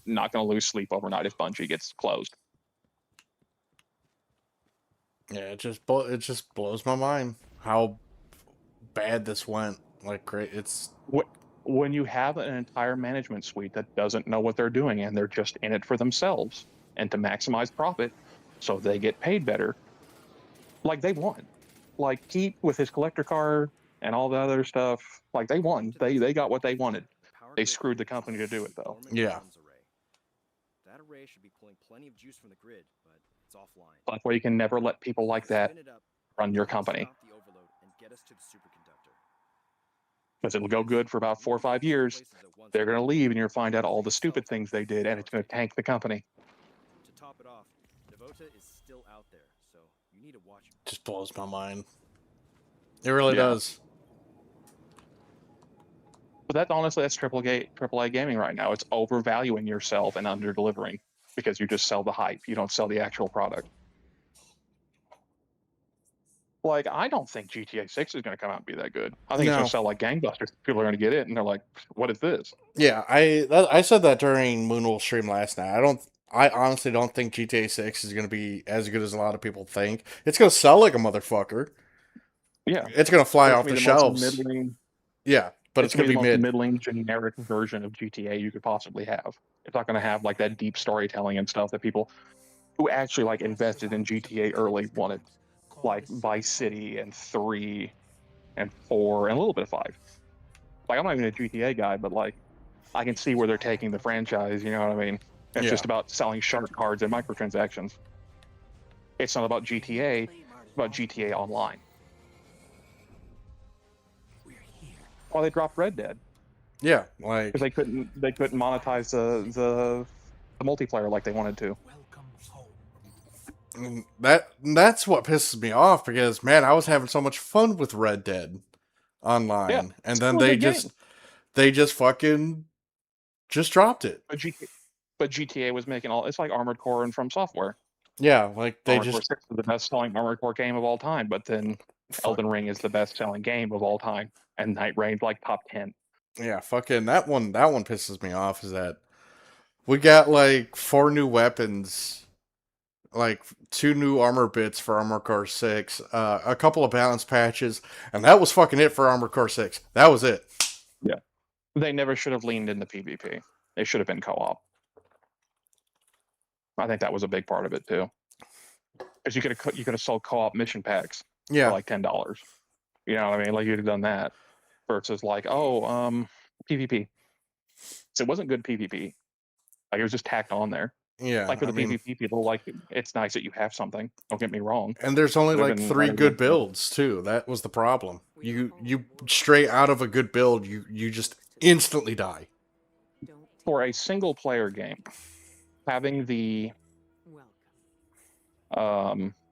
not going to lose sleep overnight if Bungie gets closed. Yeah, it just blows my mind how bad this went. Like, great, it's When you have an entire management suite that doesn't know what they're doing and they're just in it for themselves and to maximize profit, so they get paid better. Like they won. Like Keith with his collector card and all the other stuff. Like they won. They got what they wanted. They screwed the company to do it though. Yeah. That array should be pulling plenty of juice from the grid, but it's offline. That's why you can never let people like that Spin it up, run your stop company. the overload, and get us to the superconductor. Because it'll go good for about 4 or 5 years. They're going to leave and you'll find out all the stupid things they did and it's going to tank the company. To top it off, Devota is still out there, so you need to watch. just blows my mind. It really Yeah. does. But that's AAA gaming right now. It's overvaluing yourself and under-delivering because you just sell the hype. You don't sell the actual product. Like, I don't think GTA 6 is going to come out and be that good. I think it's No. going to sell like gangbusters. People are going to get it, and they're like, what is this? Yeah, I said that during Moonwolf stream last night. I honestly don't think GTA 6 is going to be as good as a lot of people think. It's going to sell like a motherfucker. Yeah. It's going to fly It's off gonna the be most shelves. middling- Yeah, but it's going to be the most mid. middling, generic version of GTA you could possibly have. It's not going to have like that deep storytelling and stuff that people who actually like invested in GTA early wanted, like Vice City and 3 and 4 and a little bit of 5. Like I'm not even a GTA guy, but like I can see where they're taking the franchise. You know what I mean? It's Yeah. just about selling shark cards and microtransactions. It's not about GTA. It's about GTA Online. Well, they dropped Red Dead Yeah, like because they couldn't monetize the multiplayer like they wanted to. that's what pisses me off because man, I was having so much fun with Red Dead Online, Yeah, and it's then still a they good just game. they just fucking just dropped it. But GTA was making all. It's like Armored Core and From Software. Yeah, like they Armored Core just 6 is the best-selling Armored Core game of all time, but then Elden Ring is the best-selling game of all time, and Night Rain's like top 10. yeah, fucking that one pisses me off is that we got like 4 new weapons, like 2 new armor bits for Armored Core 6, a couple of balance patches, and that was fucking it for Armored Core 6. That was it. Yeah, they never should have leaned into PvP. They should have been co-op. I think that was a big part of it too, because you could have sold co-op mission packs Yeah. for like $10. You know what I mean? Like you'd have done that versus like, PvP. So it wasn't good PvP. Like it was just tacked on there. Yeah. Like for the I mean, PvP people, like it's nice that you have something. Don't get me wrong. and there's only Could've like been 3 better good than- builds too. That was the problem. You straight out of a good build, you just instantly die. For a single player game, having the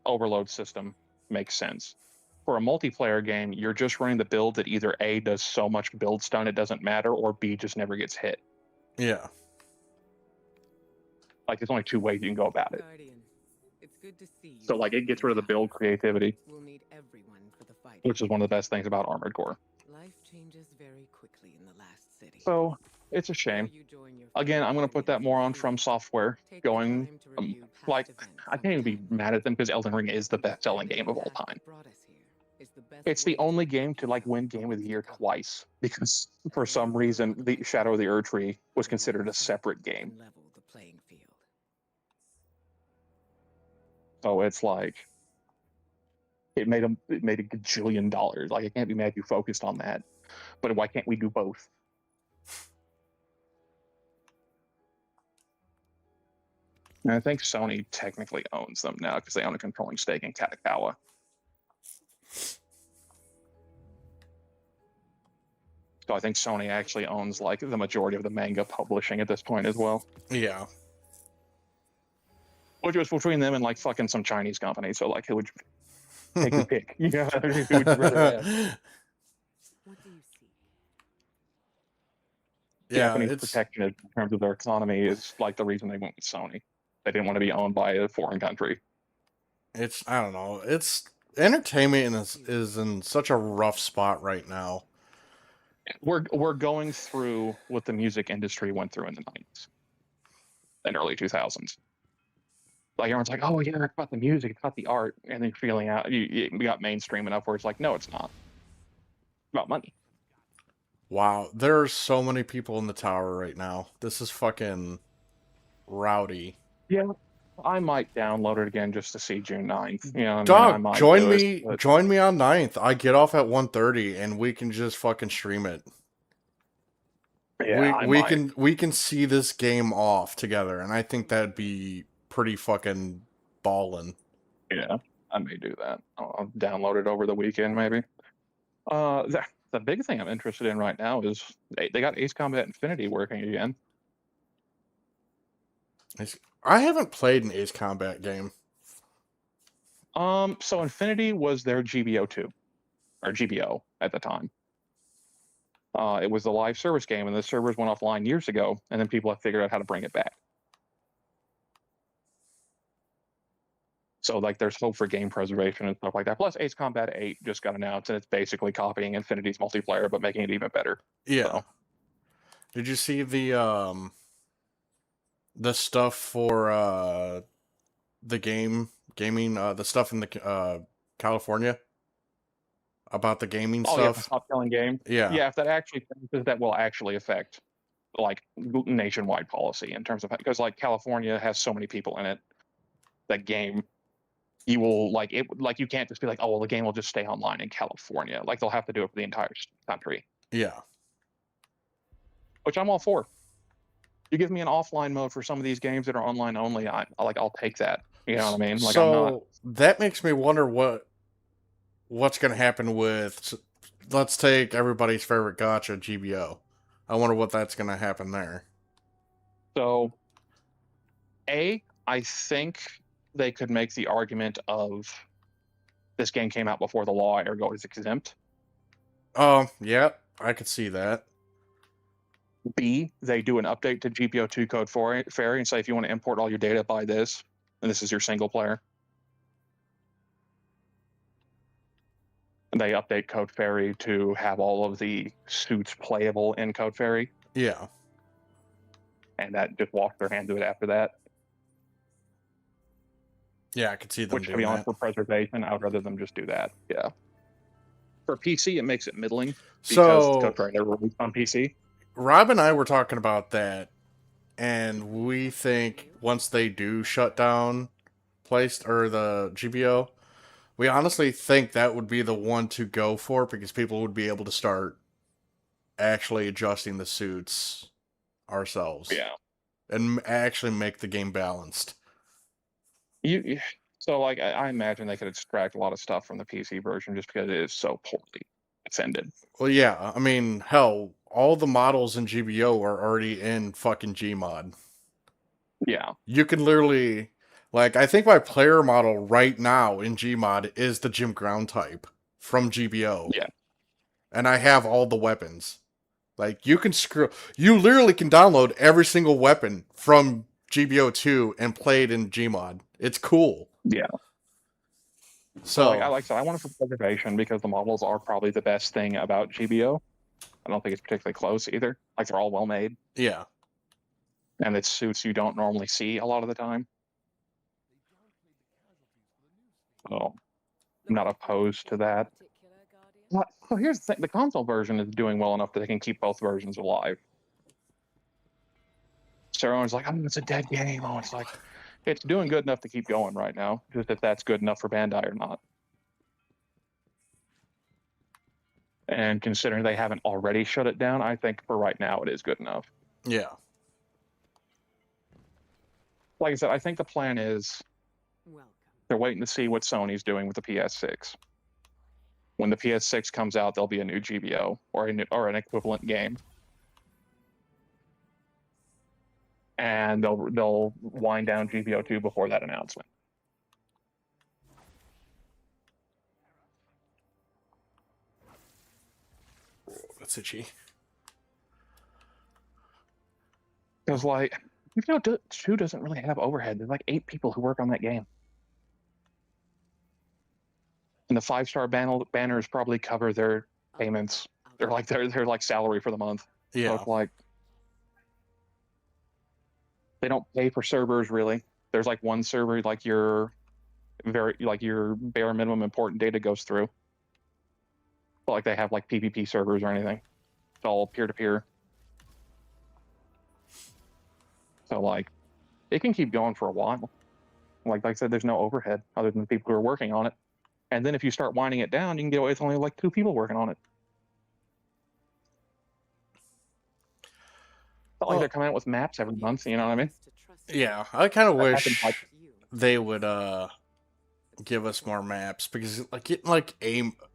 overload system makes sense. For a multiplayer game, you're just running the build that either A does so much build stun it doesn't matter, or B just never gets hit. Yeah. Like there's only 2 ways you can go about it. Guardian, it's good to see you. So like it gets rid of the build creativity, We'll need everyone for the fight. which is one of the best things about Armored Core. Life changes very quickly in the last city. So it's a shame. Again, I'm going to put that more on From Software. Going, like, I can't even be mad at them because Elden Ring is the best-selling game of all time. It's the only game to like win Game of the Year twice because for some reason the Shadow of the Erdtree was considered a separate game. Level the playing field. So it's like it made a gajillion dollars. Like I can't be mad you focused on that, but why can't we do both? And I think Sony technically owns them now because they own a controlling stake in Katakawa. So I think Sony actually owns like the majority of the manga publishing at this point as well. Yeah. Which was between them and like fucking some Chinese company. So like who would you take your pick? Yeah, who would you rather have? What do you see? Yeah, Japanese it's protectionism in terms of their economy is like the reason they went with Sony. They didn't want to be owned by a foreign country. I don't know. It's entertainment is in such a rough spot right now. We're going through what the music industry went through in the 90s and early 2000s. Like everyone's like, oh yeah, it's about the music, it's about the art, and then feeling out we got mainstream enough where it's like, no, it's not. It's about money. Wow, there are so many people in the tower right now. This is fucking rowdy. Yeah, I might download it again just to see June 9th. You know, Dog, I might join do it, me. but- Join me on 9th. I get off at 1:30 and we can just fucking stream it. Yeah, I we might. we can see this game off together, and I think that'd be pretty fucking ballin'. Yeah, I may do that. I'll download it over the weekend, maybe. The big thing I'm interested in right now is they got Ace Combat Infinity working again. I haven't played an Ace Combat game. So Infinity was their GBO2, or GBO at the time. It was the live service game, and the servers went offline years ago, and then people have figured out how to bring it back. So like there's hope for game preservation and stuff like that. Plus Ace Combat 8 just got announced, and it's basically copying Infinity's multiplayer, but making it even better. Yeah. So. Did you see the stuff for the gaming the stuff in the California about the gaming Oh yeah, stuff? Stop Killing Game. Yeah. Yeah, if that actually finishes, that will actually affect like nationwide policy in terms of because like California has so many people in it. That game, you will like it. Like you can't just be like, oh well, the game will just stay online in California. Like they'll have to do it for the entire country, Yeah. which I'm all for. You give me an offline mode for some of these games that are online only, I'll take that. You know what I mean? Like I'm not. So that makes me wonder what's going to happen with. Let's take everybody's favorite gacha, GBO. I wonder what that's going to happen there. So, I think they could make the argument of this game came out before the law, ergo it's exempt. Yeah, I could see that. B, they do an update to GPO2 Code Fairy and say if you want to import all your data, buy this, and this is your single player. They update Code Fairy to have all of the suits playable in Code Fairy, Yeah. and that just washed their hand to it after that. Yeah, I could see them Which, to doing be honest, that. for preservation, I would rather them just do that. Yeah. For PC, it makes it middling because So Code Fairy never released on PC. Rob and I were talking about that, and we think once they do shut down the GBO, we honestly think that would be the one to go for because people would be able to start actually adjusting the suits ourselves. Yeah. And actually make the game balanced. So like I imagine they could extract a lot of stuff from the PC version just because it is so poorly defended. Well, yeah, I mean, hell, all the models in GBO are already in fucking Gmod. Yeah. You can literally, like, I think my player model right now in Gmod is the Jim Ground type from GBO. Yeah. And I have all the weapons. Like, you literally can download every single weapon from GBO2 and play it in Gmod. It's cool. Yeah. So, like I said, I want it for preservation because the models are probably the best thing about GBO. I don't think it's particularly close either. Like, they're all well made. Yeah. And it's suits you don't normally see a lot of the time. So I'm not opposed to that. So here's the thing. The console version is doing well enough that they can keep both versions alive. So everyone's like, oh, it's a dead game. Oh, it's like, it's doing good enough to keep going right now. Just if that's good enough for Bandai or not. And considering they haven't already shut it down, I think for right now it is good enough. Yeah. Like I said, I think the plan is they're waiting to see what Sony's doing with the PS6. When the PS6 comes out, there'll be a new GBO or an equivalent game. And they'll wind down GBO 2 before that announcement. That's itchy. Because, like, 2 doesn't really have overhead. There's like 8 people who work on that game. And the 5-star banners probably cover their payments. They're like salary for the month. Yeah. So it's like, they don't pay for servers really. There's like one server like your bare minimum important data goes through. But like they have like PvP servers or anything. It's all peer to peer. So like it can keep going for a while. Like I said, there's no overhead other than the people who are working on it. And then if you start winding it down, you can get away with only like 2 people working on it. Not like they're coming out with maps every month, you know what I mean? Yeah, I kind of wish happened, they would give us more maps because like getting like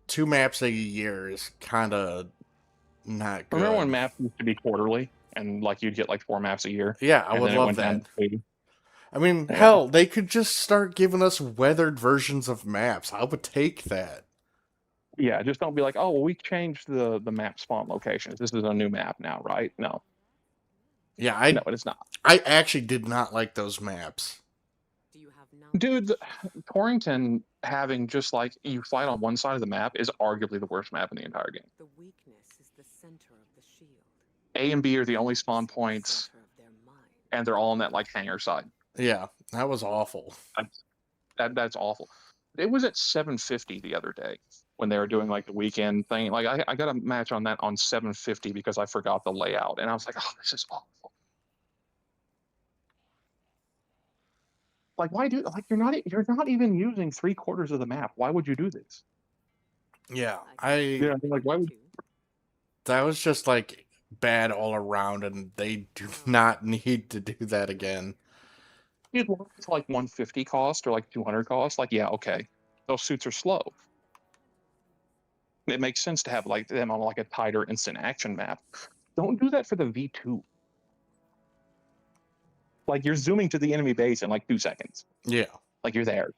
2 maps a year is kind of not good. Remember when maps used to be quarterly and like you'd get like 4 maps a year? Yeah, I would love that. I mean, Yeah. hell, they could just start giving us weathered versions of maps. I would take that. Yeah, just don't be like, oh, well, we changed the map spawn locations. This is a new map now, right? No. Yeah, No, it's not. I actually did not like those maps. Dude, Torrington having just like you fight on one side of the map is arguably the worst map in the entire game. The weakness is the center of the shield. A and B are the only spawn points, and they're all on that like hangar side. Yeah, that was awful. That's awful. It was at 750 the other day when they were doing like the weekend thing. Like I got a match on that on 750 because I forgot the layout, and I was like, oh, this is awful. Like, why do like you're not even using 3/4 of the map? Why would you do this? Yeah, like why would that was just like bad all around, and they do not need to do that again. You'd want it to like 150 cost or like 200 cost? Like, yeah, okay, those suits are slow. It makes sense to have like them on like a tighter instant action map. Don't do that for the V2. Like you're zooming to the enemy base in like 2 seconds. Yeah. Like you're there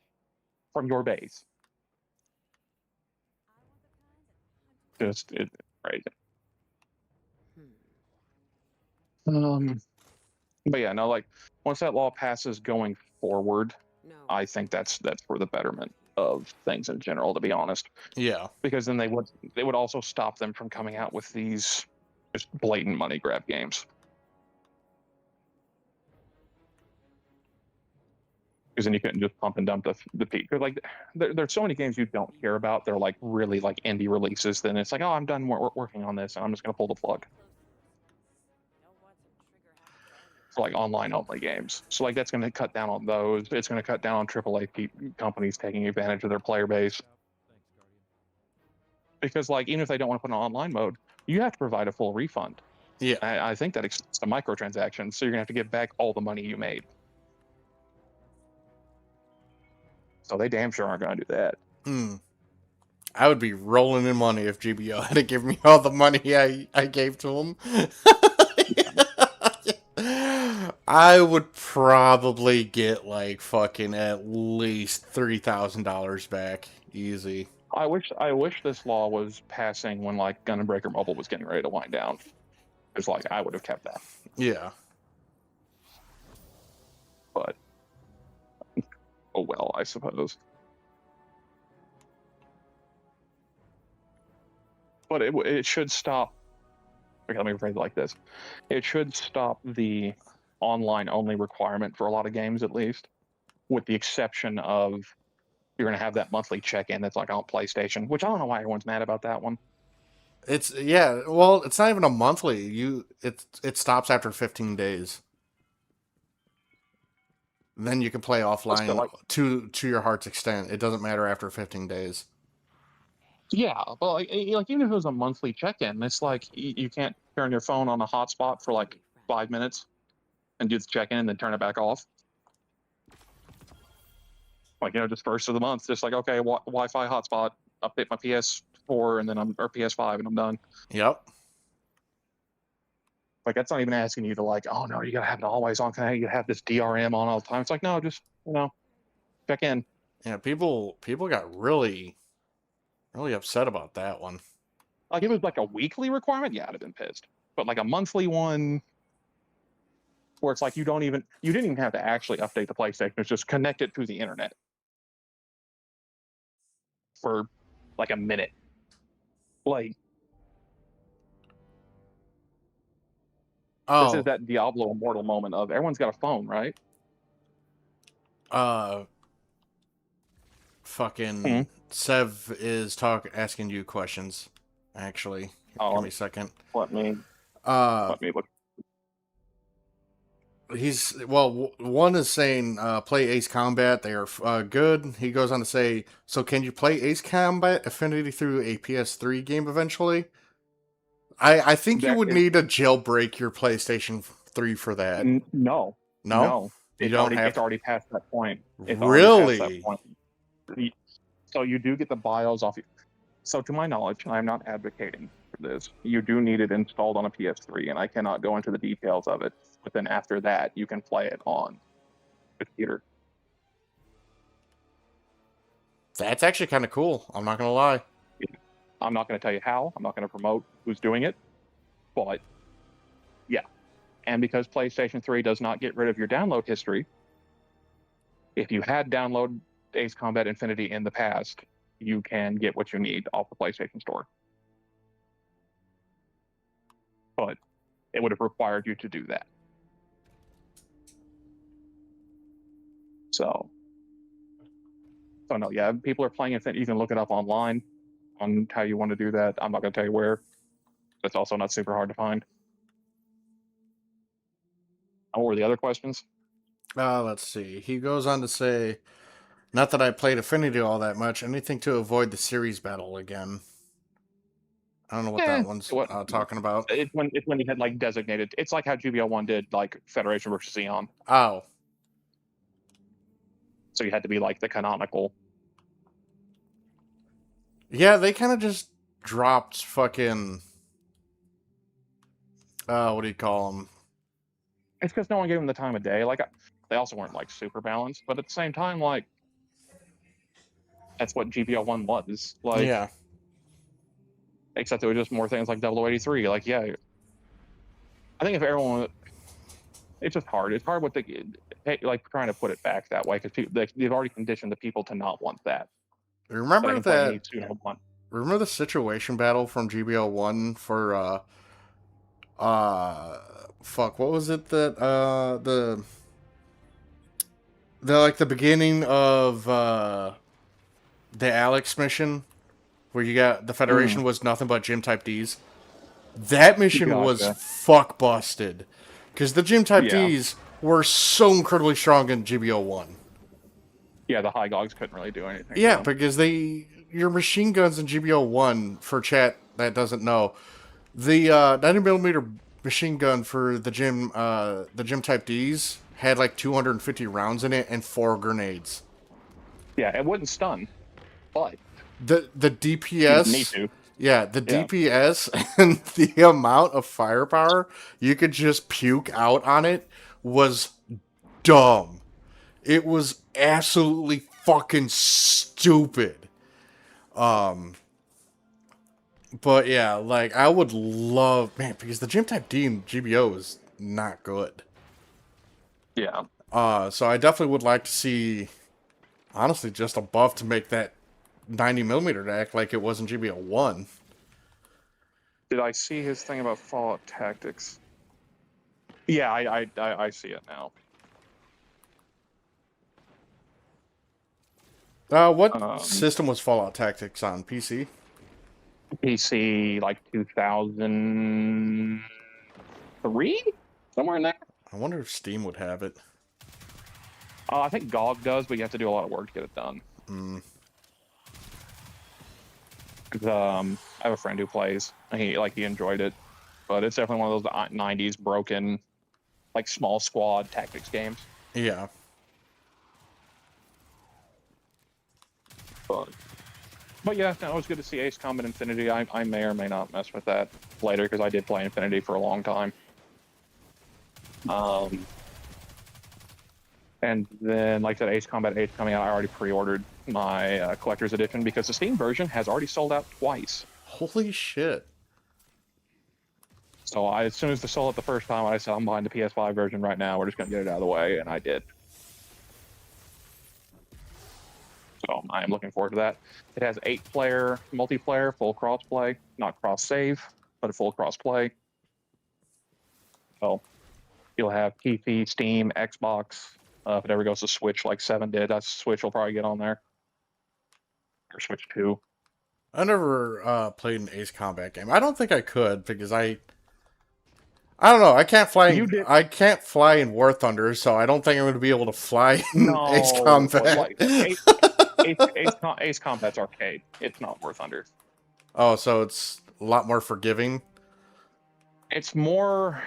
from your base. Right. But yeah, no, like once that law passes going forward, No. I think that's for the betterment of things in general, to be honest. Yeah. Because then they would also stop them from coming out with these just blatant money grab games. Because then you couldn't just pump and dump the peak. Because like there's so many games you don't hear about. They're like really like indie releases. Then it's like, oh, I'm done working on this, and I'm just gonna pull the plug for like online only games. So like that's gonna cut down on those. It's gonna cut down on AAA companies taking advantage of their player base. Because like even if they don't want to put an online mode, you have to provide a full refund. Yeah. I think that extends to microtransactions. So you're gonna have to give back all the money you made. So they damn sure aren't going to do that. I would be rolling in money if GBO had to give me all the money I gave to him. I would probably get like fucking at least $3,000 back. Easy. I wish this law was passing when like Gun and Breaker Mobile was getting ready to wind down. Because like I would have kept that. Yeah. But oh well, I suppose. But it should stop. Okay, let me phrase it like this: it should stop the online only requirement for a lot of games, at least, with the exception of you're going to have that monthly check-in that's like on PlayStation, which I don't know why everyone's mad about that one. It's well, it's not even a monthly. It stops after 15 days. Then you can play offline like, to your heart's extent. It doesn't matter after 15 days. Yeah, but like even if it was a monthly check-in, it's like you can't turn your phone on a hotspot for like 5 minutes and do the check-in and then turn it back off. Like, just first of the month, just like, okay, Wi-Fi hotspot, update my PS4 and then or PS5 and I'm done. Yep. Like that's not even asking you to like, oh no, you gotta have it always on. Can you have this DRM on all the time? It's like, no, just check in. Yeah, people got really upset about that one. Like if it was like a weekly requirement, yeah, I'd have been pissed. But like a monthly one, where it's like you didn't even have to actually update the PlayStation. It's just connect it to the internet for like a minute. Like this is that Diablo Immortal moment of everyone's got a phone, right? Fucking Sev is asking you questions. Actually, give me a second. Let me look. One is saying play Ace Combat. They are good. He goes on to say, so can you play Ace Combat Affinity through a PS3 game eventually? I think you would need to jailbreak your PlayStation 3 for that. No. You don't have. It's already past that point. Really? So you do get the BIOS off. So to my knowledge, I'm not advocating for this. You do need it installed on a PS3, and I cannot go into the details of it. But then after that, you can play it on the computer. That's actually kind of cool. I'm not gonna lie. I'm not going to tell you how. I'm not going to promote who's doing it. But yeah. And because PlayStation 3 does not get rid of your download history, if you had downloaded Ace Combat Infinity in the past, you can get what you need off the PlayStation Store. But it would have required you to do that. So no, yeah, people are playing Infinity. You can look it up online on how you want to do that. I'm not going to tell you where. That's also not super hard to find. What were the other questions? Let's see. He goes on to say, not that I played Affinity all that much. Anything to avoid the series battle again. I don't know what that one's talking about. It's when you had like designated. It's like how GBO1 did like Federation versus Xeon. Oh. So you had to be like the canonical. Yeah, they kind of just dropped fucking. What do you call them? It's because no one gave them the time of day. Like they also weren't like super balanced, but at the same time, like that's what GBO1 was. Like, yeah. Except there were just more things like 0083. Like, yeah, I think if everyone, it's just hard. It's hard with the like trying to put it back that way because they've already conditioned the people to not want that. That I Remember can play any that? suit I want. Remember the situation battle from GBL one for fuck, what was it that the like the beginning of the Alex mission where you got the Federation was nothing but gym type Ds. That mission was Gotcha. fuck busted because the gym type Yeah. Ds were so incredibly strong in GBO one. Yeah, the high gogs couldn't really do anything. Yeah, to them. because your machine guns in GBO one, for chat that doesn't know, the 90mm machine gun for the gym type Ds had like 250 rounds in it and 4 grenades. Yeah, it wouldn't stun, but The you DPS, need to. yeah, the Yeah. DPS and the amount of firepower you could just puke out on it was dumb. It was absolutely fucking stupid. But yeah, like I would love, man, because the gym type D in GBO is not good. Yeah. So I definitely would like to see, honestly, just a buff to make that 90mm act like it was in GBO one. Did I see his thing about Fallout Tactics? Yeah, I see it now. What system was Fallout Tactics on? PC? PC like 2003, somewhere in there. I wonder if Steam would have it. I think GOG does, but you have to do a lot of work to get it done. I have a friend who plays, and he enjoyed it, but it's definitely one of those '90s broken, like small squad tactics games. Yeah. But yeah, no, it was good to see Ace Combat Infinity. I may or may not mess with that later because I did play Infinity for a long time. And then, like I said, Ace Combat 8 coming out, I already pre-ordered my collector's edition because the Steam version has already sold out twice. Holy shit. So as soon as they sold it the first time, I said, I'm buying the PS5 version right now. We're just going to get it out of the way, and I did. So I am looking forward to that. It has 8-player multiplayer, full crossplay, not cross-save, but a full crossplay. So you'll have PC, Steam, Xbox. If it ever goes to Switch like 7 did, that's Switch will probably get on there. Or Switch 2. I never played an Ace Combat game. I don't think I could because I don't know. I can't fly. I can't fly in War Thunder, so I don't think I'm going to be able to fly in Ace Combat. Ace Combat's arcade. It's not War Thunder. Oh, so it's a lot more forgiving. It's more.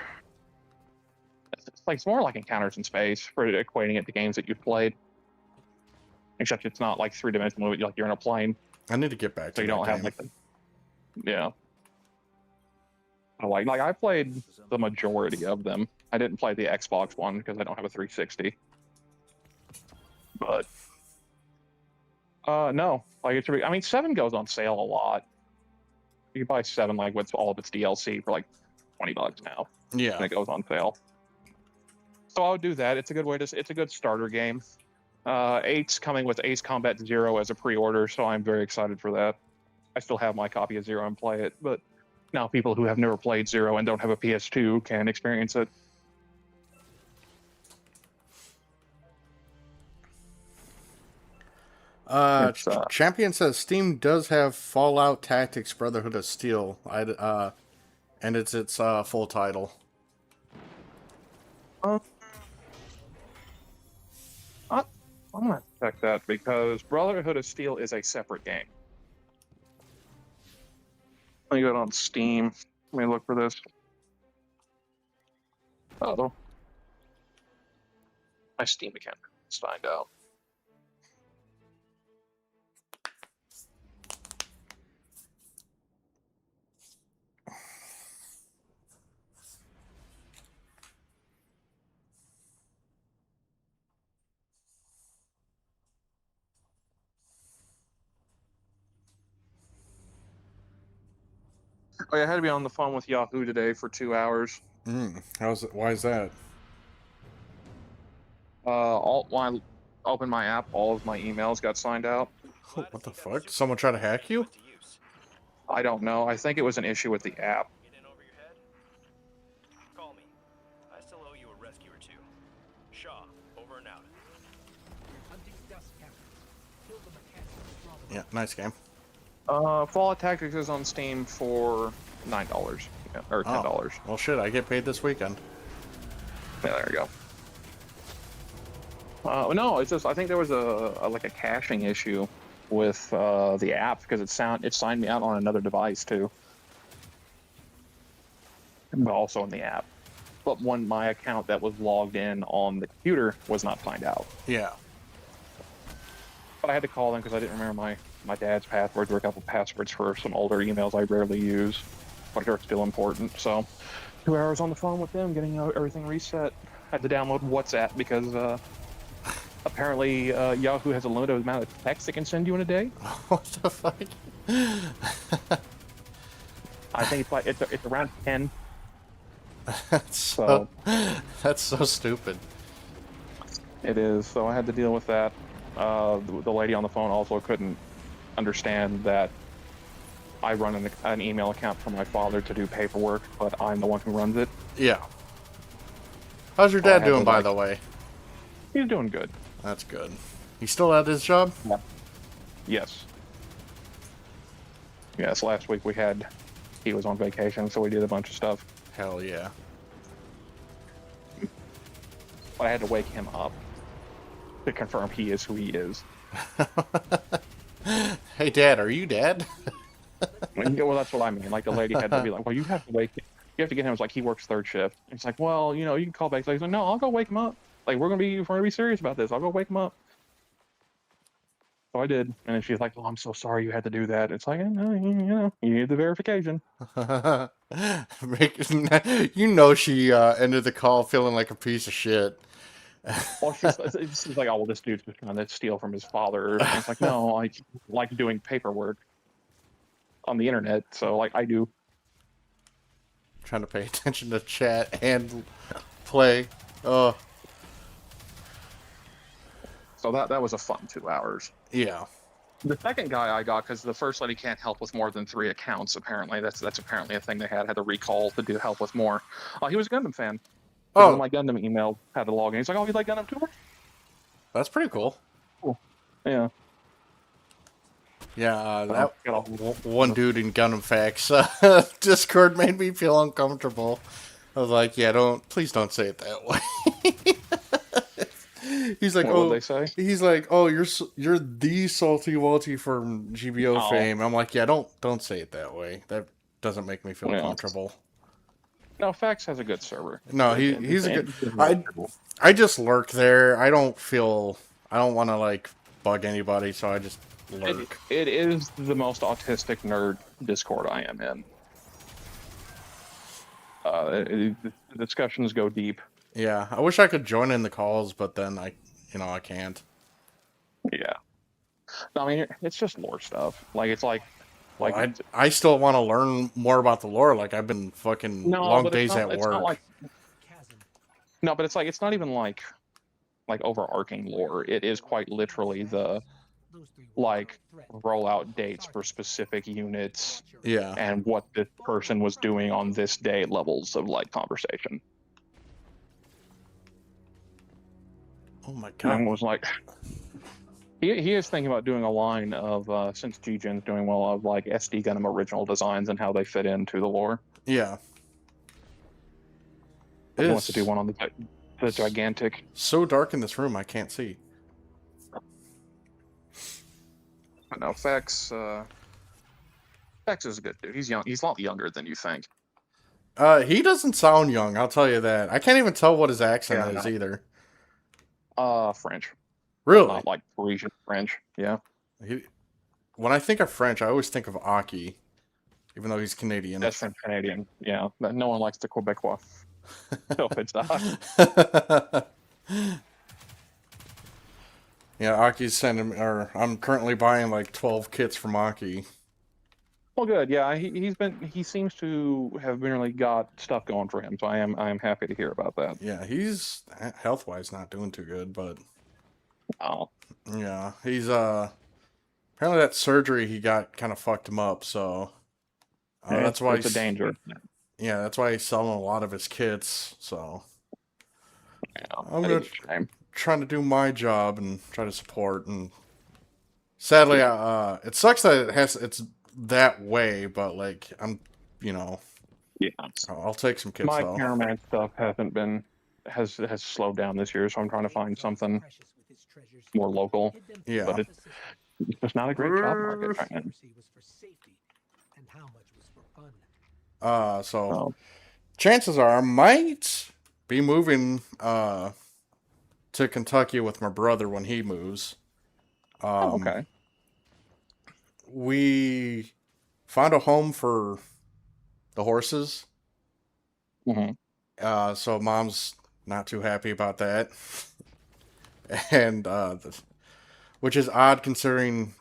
It's more like Encounters in Space for equating it to games that you've played. Except it's not like 3-dimensional, like you're in a plane. I need to get back to So you that don't have game. like the. Yeah. Like I played the majority of them. I didn't play the Xbox one because I don't have a 360. But no, like it's. I mean, 7 goes on sale a lot. You can buy 7 like with all of its DLC for like $20 now. Yeah. And it goes on sale. So I would do that. It's a good way to. It's a good starter game. 8's coming with Ace Combat 0 as a pre-order, so I'm very excited for that. I still have my copy of 0 and play it, but now people who have never played 0 and don't have a PS2 can experience it. Champion says Steam does have Fallout Tactics Brotherhood of Steel. And it's its full title. I'm gonna check that because Brotherhood of Steel is a separate game. Let me go on Steam. Let me look for this. Oh, my Steam account. Let's find out. Oh, yeah, I had to be on the phone with Yahoo today for 2 hours How's it? Why is that? When I opened my app, all of my emails got signed out. Oh, what the fuck? Did someone try to hack you? To use. I don't know. I think it was an issue with the app. Get in over your head? Call me. I still owe you a rescue or two. Shaw, over and out. Yeah, nice game. Fallout Tactics is on Steam for $9 or $10. Well, shit, I get paid this weekend. Yeah, there you go. No, it's just I think there was a caching issue with the app because it signed me out on another device too, but also in the app. But when my account that was logged in on the computer was not signed out, Yeah. but I had to call them because I didn't remember my dad's passwords or a couple passwords for some older emails I rarely use, but they're still important. So 2 hours on the phone with them, getting everything reset. Had to download WhatsApp because apparently Yahoo has a limited amount of text it can send you in a day. What the fuck? I think it's around 10. That's So that's so stupid. it is. So I had to deal with that. The lady on the phone also couldn't understand that I run an email account for my father to do paperwork, but I'm the one who runs it. Yeah. How's your Oh, I dad had doing, to, by like- the way? He's doing good. That's good. He still at his job? Yes. Yes, last week he was on vacation, so we did a bunch of stuff. Hell yeah. But I had to wake him up to confirm he is who he is. Hey, Dad, are you Dad? Well, that's what I mean. Like, the lady had to be like, well, you have to get him. It's like, he works third shift. It's like, well, you can call back. He's like, no, I'll go wake him up. Like, we're gonna be serious about this. I'll go wake him up. So I did, and then she's like, "Oh, I'm so sorry you had to do that." It's like, no, you need the verification. She ended the call feeling like a piece of shit. Well, she's like, "Oh, well, this dude's just trying to steal from his father." And it's like, no, I like doing paperwork on the internet, so like I do. Trying to pay attention to chat and play. Oh, So that was a fun 2 hours. yeah. The second guy I got, because the first lady can't help with more than 3 accounts. Apparently, that's apparently a thing they had to recall to do help with more. He was a Gundam fan. Oh, My Gundam email had to log in. He's like, "Oh, you like Gundam too?" that's pretty cool. Yeah. Yeah, Got all- one dude in Gundam Facts Discord made me feel uncomfortable. I was like, yeah, please don't say it that way. He's like, What oh, would they say? he's like, oh, you're the Salty Walty from GBO Oh. fame. I'm like, yeah, don't say it that way. That doesn't make me feel Yeah. comfortable. No, Fax has a good server. No, he's a good. I just lurk there. I don't want to like bug anybody, so I just lurk. It is the most autistic nerd Discord I am in. The discussions go deep. Yeah, I wish I could join in the calls, but then I can't. Yeah. No, I mean, it's just lore stuff. Like, it's like I still want to learn more about the lore. Like I've been fucking long but days it's not, at it's work. not like, no, but it's like, it's not even like overarching lore. It is quite literally the like rollout dates for specific units Yeah. and what this person was doing on this day levels of like conversation. Oh my And god. was like, he is thinking about doing a line of since G-Gen's doing well, of like SD Gundam original designs and how they fit into the lore. Yeah. He wants to It's do one on the gigantic. so dark in this room I can't see. I know Fex. Fex is a good dude. He's young. He's a lot younger than you think. He doesn't sound young, I'll tell you that. I can't even tell what his accent Yeah, is either. French. Really? Not like Parisian French. Yeah. When I think of French, I always think of Aki, even though he's Canadian. That's French Canadian. Yeah. No one likes the Quebecois. No, it's not. Yeah, Aki's sending, or I'm currently buying like 12 kits from Aki. Well, good. Yeah, he seems to have really got stuff going for him. So I am happy to hear about that. Yeah, he's health wise not doing too good, but Oh, yeah, he's apparently that surgery he got kind of fucked him up. So that's why it's a danger. Yeah, that's why he's selling a lot of his kits. So Yeah, I'm that gonna is a shame. trying to do my job and try to support. And sadly, it sucks that it's that way. But like, you know, Yeah, I'll take some kits my though. Paramount stuff has slowed down this year, so I'm trying to find something more local. Yeah. But it's just not a great job market right now. So Oh, chances are I might be moving to Kentucky with my brother when he moves. okay. We found a home for the horses. hmm So mom's not too happy about that. And which is odd considering,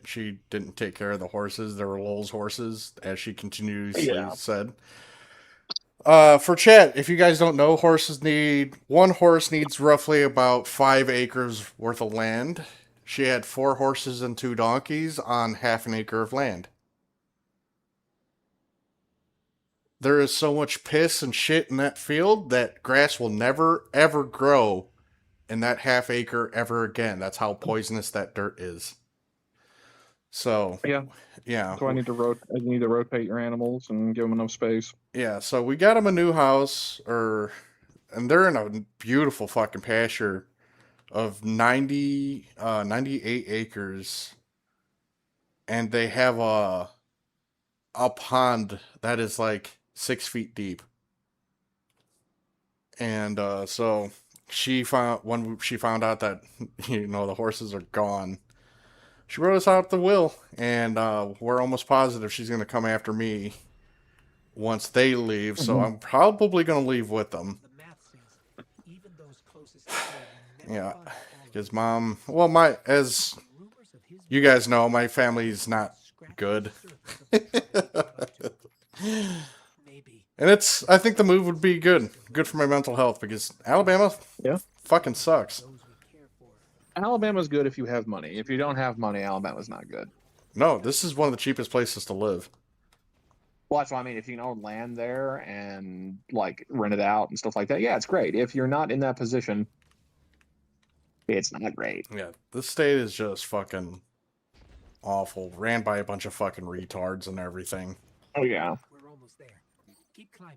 she didn't take care of the horses. They were Lowell's horses, as she continuously Yeah. said. For chat, if you guys don't know, one horse needs roughly about 5 acres worth of land. She had 4 horses and 2 donkeys on half an acre of land. There is so much piss and shit in that field that grass will never ever grow in that half acre ever again. That's how poisonous that dirt is. So Yeah. yeah, So I need to rotate your animals and give them enough space. yeah. So we got them a new house, and they're in a beautiful fucking pasture of 98 acres, and they have a pond that is like 6 feet deep. And so when she found out that the horses are gone, she wrote us out the will, and we're almost positive she's going to come after me once they leave. So I'm probably going to leave with them. Yeah, because mom, as you guys know, my family's not good. And I think the move would be good for my mental health, because Alabama fucking sucks. Alabama's good if you have money. If you don't have money, Alabama's not good. No, this is one of the cheapest places to live. Well, that's what I mean. If you own land there and like rent it out and stuff like that, yeah, it's great. If you're not in that position, it's not great. Yeah, this state is just fucking awful. Ran by a bunch of fucking retards and everything. Oh yeah. We're almost there. Keep climbing.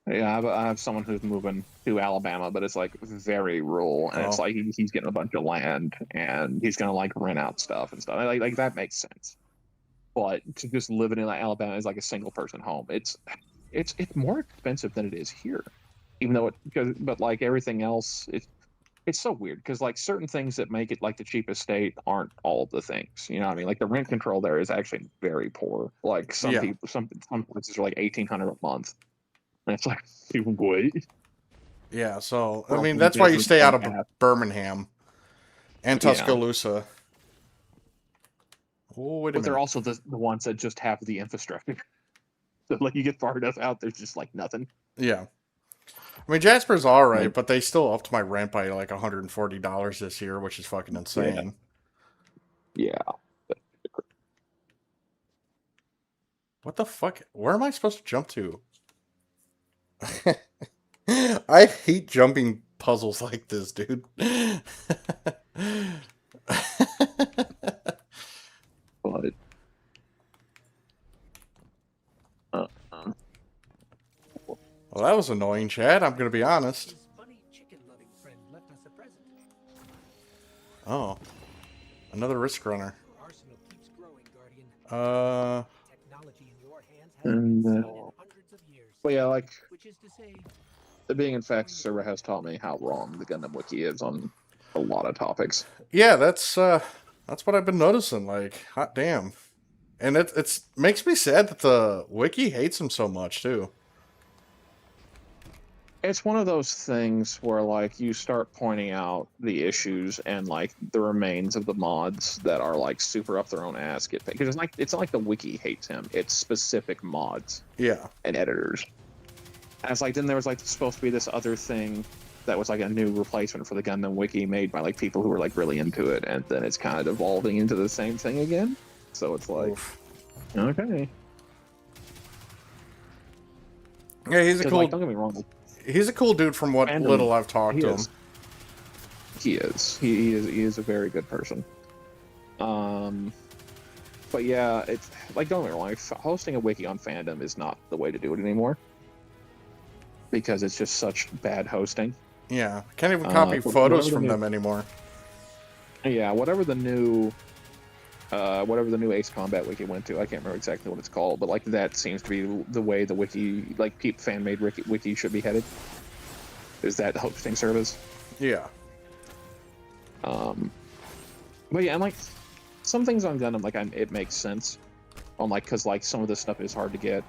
Yeah, I have someone who's moving to Alabama, but it's like very rural, and it's Oh. like he's getting a bunch of land, and he's gonna like rent out stuff and stuff. Like that makes sense. But to just living in Alabama as like a single person home, it's more expensive than it is here, even though but like everything else, it's so weird because like certain things that make it like the cheapest state aren't all of the things. You know what I mean? Like the rent control there is actually very poor. Like some Yeah. people, some places are like $1,800 a month. And it's like, what? Yeah, so I Well, mean that's why you stay out of yeah. Birmingham and Yeah. Tuscaloosa. Oh, wait a But they're minute. also the ones that just have the infrastructure. So like you get far enough out, there's just like nothing. Yeah. I mean Jasper's all right, but they still upped my rent by like $140 this year, which is fucking insane. Yeah. What the fuck? Where am I supposed to jump to? I hate jumping puzzles like this, dude. But Well, that was annoying, Chad. I'm gonna be honest. His funny chicken-loving friend left us a present. Oh, another risk runner. Your arsenal keeps growing, Guardian. Technology in your hands has And, been seen in hundreds of years. well, yeah, like Which is to say, being in fact server has taught me how wrong the Gundam Wiki is on a lot of topics. Yeah, that's what I've been noticing. Like, hot damn, and it's makes me sad that the wiki hates him so much too. It's one of those things where like you start pointing out the issues and like the remains of the mods that are like super up their own ass get because it's not like the wiki hates him. It's specific mods Yeah. and editors. And it's like then there was like supposed to be this other thing that was like a new replacement for the Gundam wiki made by like people who were like really into it, and then it's kind of evolving into the same thing again. So it's like, Oof. okay. Yeah, he's a 'Cause, cool. like, don't get me wrong. He's a cool dude from what Fandom- little I've talked to him. He is. He is a very good person. But yeah, it's like don't get me wrong. Hosting a wiki on fandom is not the way to do it anymore because it's just such bad hosting. Yeah, I can't even copy whatever photos the from new- them anymore. Yeah, whatever the new Ace Combat wiki went to, I can't remember exactly what it's called, but like that seems to be the way the wiki, like fan made wiki should be headed. Is that hosting service? Yeah. But yeah, and like some things on Gundam, like it makes sense, on like because like some of this stuff is hard to get,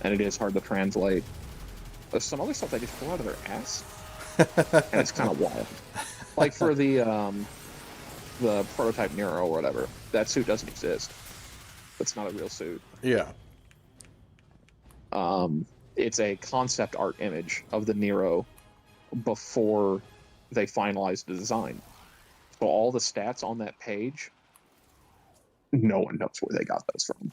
and it is hard to translate. But some other stuff they just pull out of their ass, and it's kind of wild. Like for the prototype Nero or whatever, that suit doesn't exist. It's not a real suit. Yeah. It's a concept art image of the Nero before they finalized the design. So all the stats on that page, no one knows where they got those from.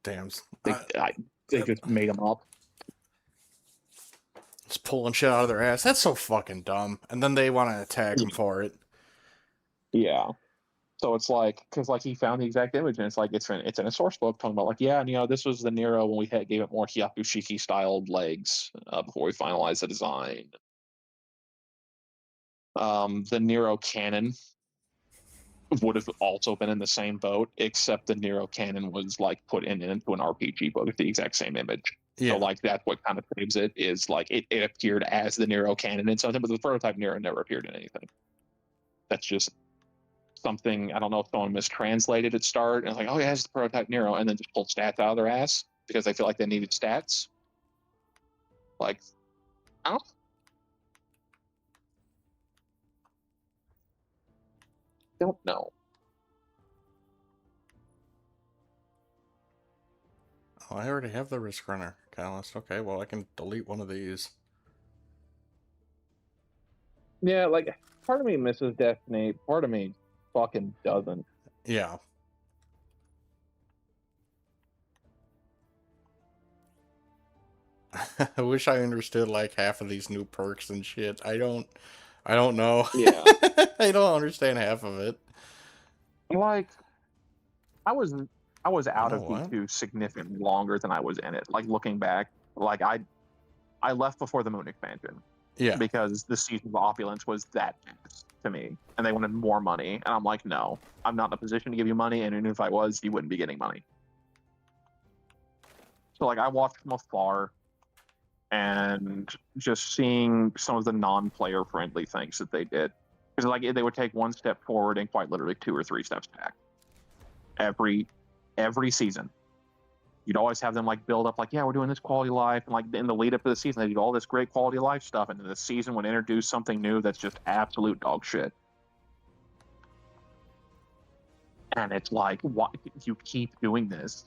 Damn. They just made them up. Just pulling shit out of their ass. That's so fucking dumb. And then they want to attack him for it. Yeah. So it's like, because like he found the exact image, and it's like it's in a source book talking about like, yeah, and this was the Nero when we gave it more Hyakushiki styled legs before we finalized the design. The Nero cannon would have also been in the same boat, except the Nero cannon was like put into an RPG book with the exact same image. Yeah. So like that's what kind of saves it is like it appeared as the Nero cannon in something, but the prototype Nero never appeared in anything. That's just something, I don't know if someone mistranslated at start and it's like, oh yeah, it's the prototype Nero, and then just pulled stats out of their ass because they feel like they needed stats. Like, I don't know. Oh, I already have the Risk Runner catalyst. Okay, well, I can delete one of these. Yeah, like part of me misses Destiny, part of me fucking doesn't. Yeah. I wish I understood like half of these new perks and shit. I don't know. Yeah. I don't understand half of it. Like, I was out know of what? D2 significantly longer than I was in it. Like looking back, like I left before the Moon expansion Yeah. because the Season of Opulence was that ass to me, and they wanted more money, and I'm like, no, I'm not in a position to give you money, and even if I was, you wouldn't be getting money. So like I watched from afar, and just seeing some of the non-player friendly things that they did, because like they would take one step forward and quite literally 2 or 3 steps back every season. You'd always have them like build up like, yeah, we're doing this quality of life, and like in the lead up to the season they did all this great quality of life stuff, and then the season would introduce something new that's just absolute dog shit. And it's like, why you keep doing this?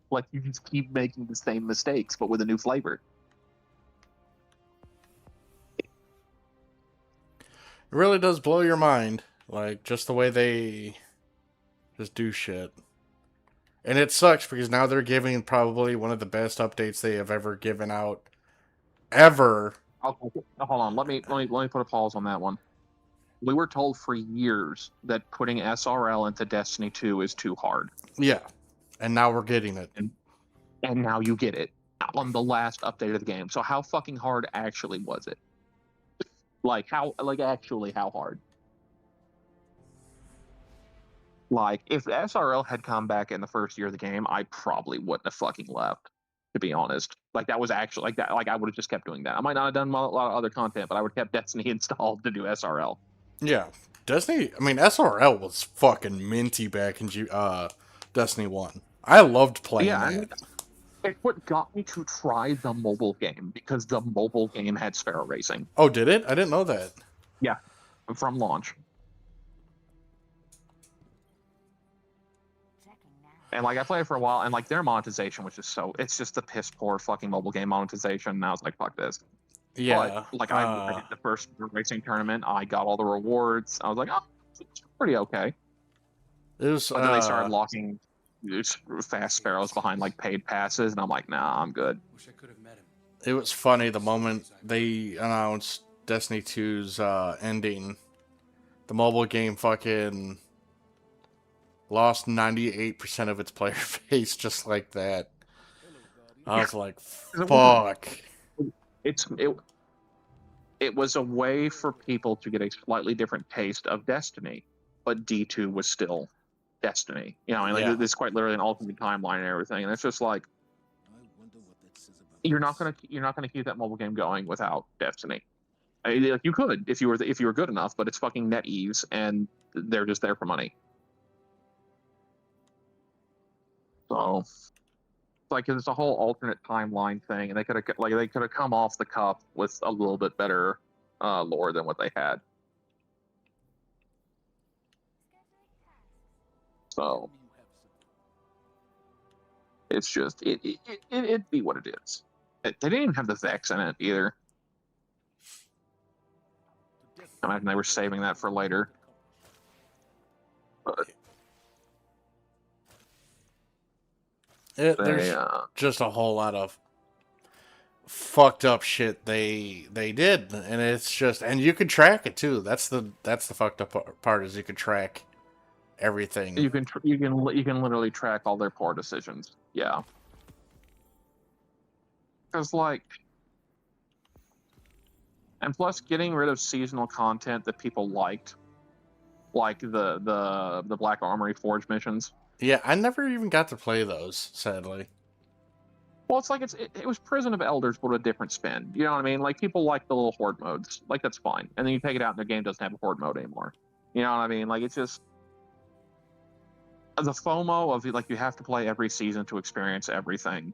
Like you just keep making the same mistakes but with a new flavor. It really does blow your mind. Like, just the way they just do shit. And it sucks because now they're giving probably one of the best updates they have ever given out. Ever. Okay, hold on. Let me put a pause on that one. We were told for years that putting SRL into Destiny 2 is too hard. Yeah. And now we're getting it. And now you get it on the last update of the game. So how fucking hard actually was it? Actually how hard? Like, if SRL had come back in the first year of the game, I probably wouldn't have fucking left, to be honest. Like, that was actually, like, that. Like, I would have just kept doing that. I might not have done a lot of other content, but I would have kept Destiny installed to do SRL. Yeah. Destiny, I mean, SRL was fucking minty back in Destiny 1. I loved playing that. It's what got me to try the mobile game, because the mobile game had Sparrow Racing. Oh, did it? I didn't know that. Yeah, from launch. And like I played it for a while, and like their monetization was just it's just the piss poor fucking mobile game monetization. And I was like, fuck this. Yeah. But like I did the first racing tournament, I got all the rewards. I was like, oh, it's pretty okay. It was. But then they started locking fast sparrows behind like paid passes, and I'm like, nah, I'm good. Wish I could have met him. It was funny the moment they announced Destiny 2's ending. The mobile game fucking lost 98% of its player base just like that. I was like, fuck. It was a way for people to get a slightly different taste of Destiny, but D2 was still Destiny. You know, I mean, like, this is quite literally an alternate timeline and everything, and it's just like you're not gonna keep that mobile game going without Destiny. I mean, like, you could if you were good enough, but it's fucking NetEase, and they're just there for money. So, like, it's a whole alternate timeline thing, and they could have come off the cuff with a little bit better lore than what they had. So, it's just it'd be what it is. They didn't even have the Vex in it either. I imagine they were saving that for later. But There's just a whole lot of fucked up shit they did, and it's just, and you can track it too. That's the fucked up part, is you can track everything. you can literally track all their poor decisions. Yeah, because like, and plus getting rid of seasonal content that people liked, like the Black Armory Forge missions. Yeah, I never even got to play those, sadly. Well, it's like it was Prison of Elders, but a different spin. You know what I mean? Like, people like the little horde modes. Like, that's fine. And then you take it out and the game doesn't have a horde mode anymore. You know what I mean? Like, it's just the FOMO of, like, you have to play every season to experience everything.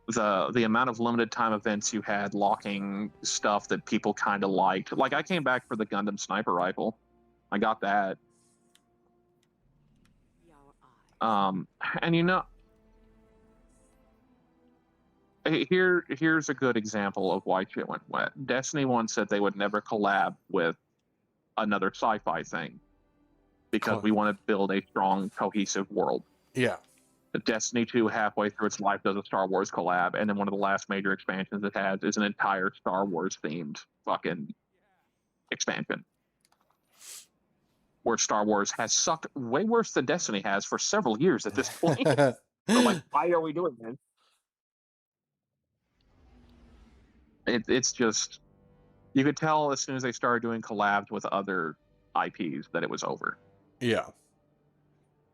The amount of limited time events you had locking stuff that people kind of liked. Like, I came back for the Gundam sniper rifle. I got that. And you know, here's a good example of why shit went wet. Destiny 1 said they would never collab with another sci-fi thing because we want to build a strong, cohesive world. Yeah. Destiny 2, halfway through its life, does a Star Wars collab, and then one of the last major expansions it has is an entire Star Wars themed fucking expansion, where Star Wars has sucked way worse than Destiny has for several years at this point. So, like, why are we doing this? It's just, you could tell as soon as they started doing collabs with other IPs that it was over. Yeah.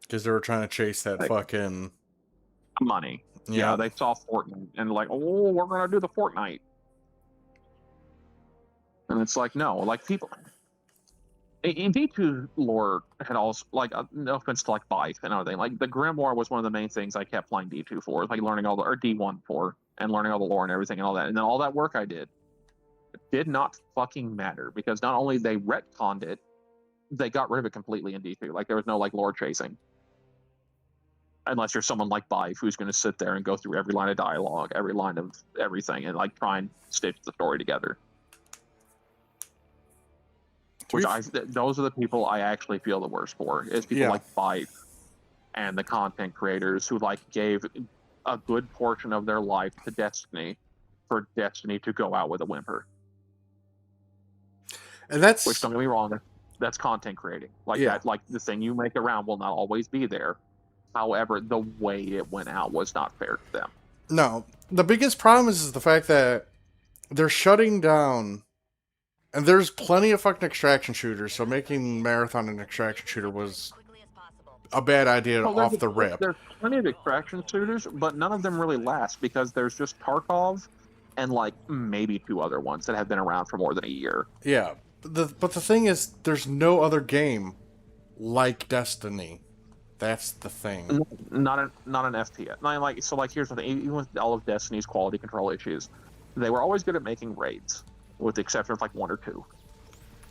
Because they were trying to chase that fucking money. Yeah, they saw Fortnite and like, oh, we're gonna do the Fortnite. And it's like, no, like, people in D2 lore had also, like, no offense to like Bife and everything, like the Grimoire was one of the main things I kept playing D2 for, like learning all the, or D1 for, and learning all the lore and everything and all that. And then all that work I did did not fucking matter, because not only they retconned it, they got rid of it completely in D2. Like, there was no like lore chasing. Unless you're someone like Bife, who's going to sit there and go through every line of dialogue, every line of everything, and like try and stitch the story together. Which those are the people I actually feel the worst for, is people like Bife and the content creators who like gave a good portion of their life to Destiny for Destiny to go out with a whimper. And that's, which, don't get me wrong, that's content creating. Like that, like the thing you make around will not always be there. However, the way it went out was not fair to them. No, the biggest problem is the fact that they're shutting down, and there's plenty of fucking extraction shooters, so making Marathon an extraction shooter was a bad idea off the rip. There's plenty of extraction shooters, but none of them really last, because there's just Tarkov and like maybe 2 other ones that have been around for more than a year. Yeah, but the thing is, there's no other game like Destiny. That's the thing. Not an FPS. Not like so. Like here's the thing. Even with all of Destiny's quality control issues, they were always good at making raids, with the exception of like one or two.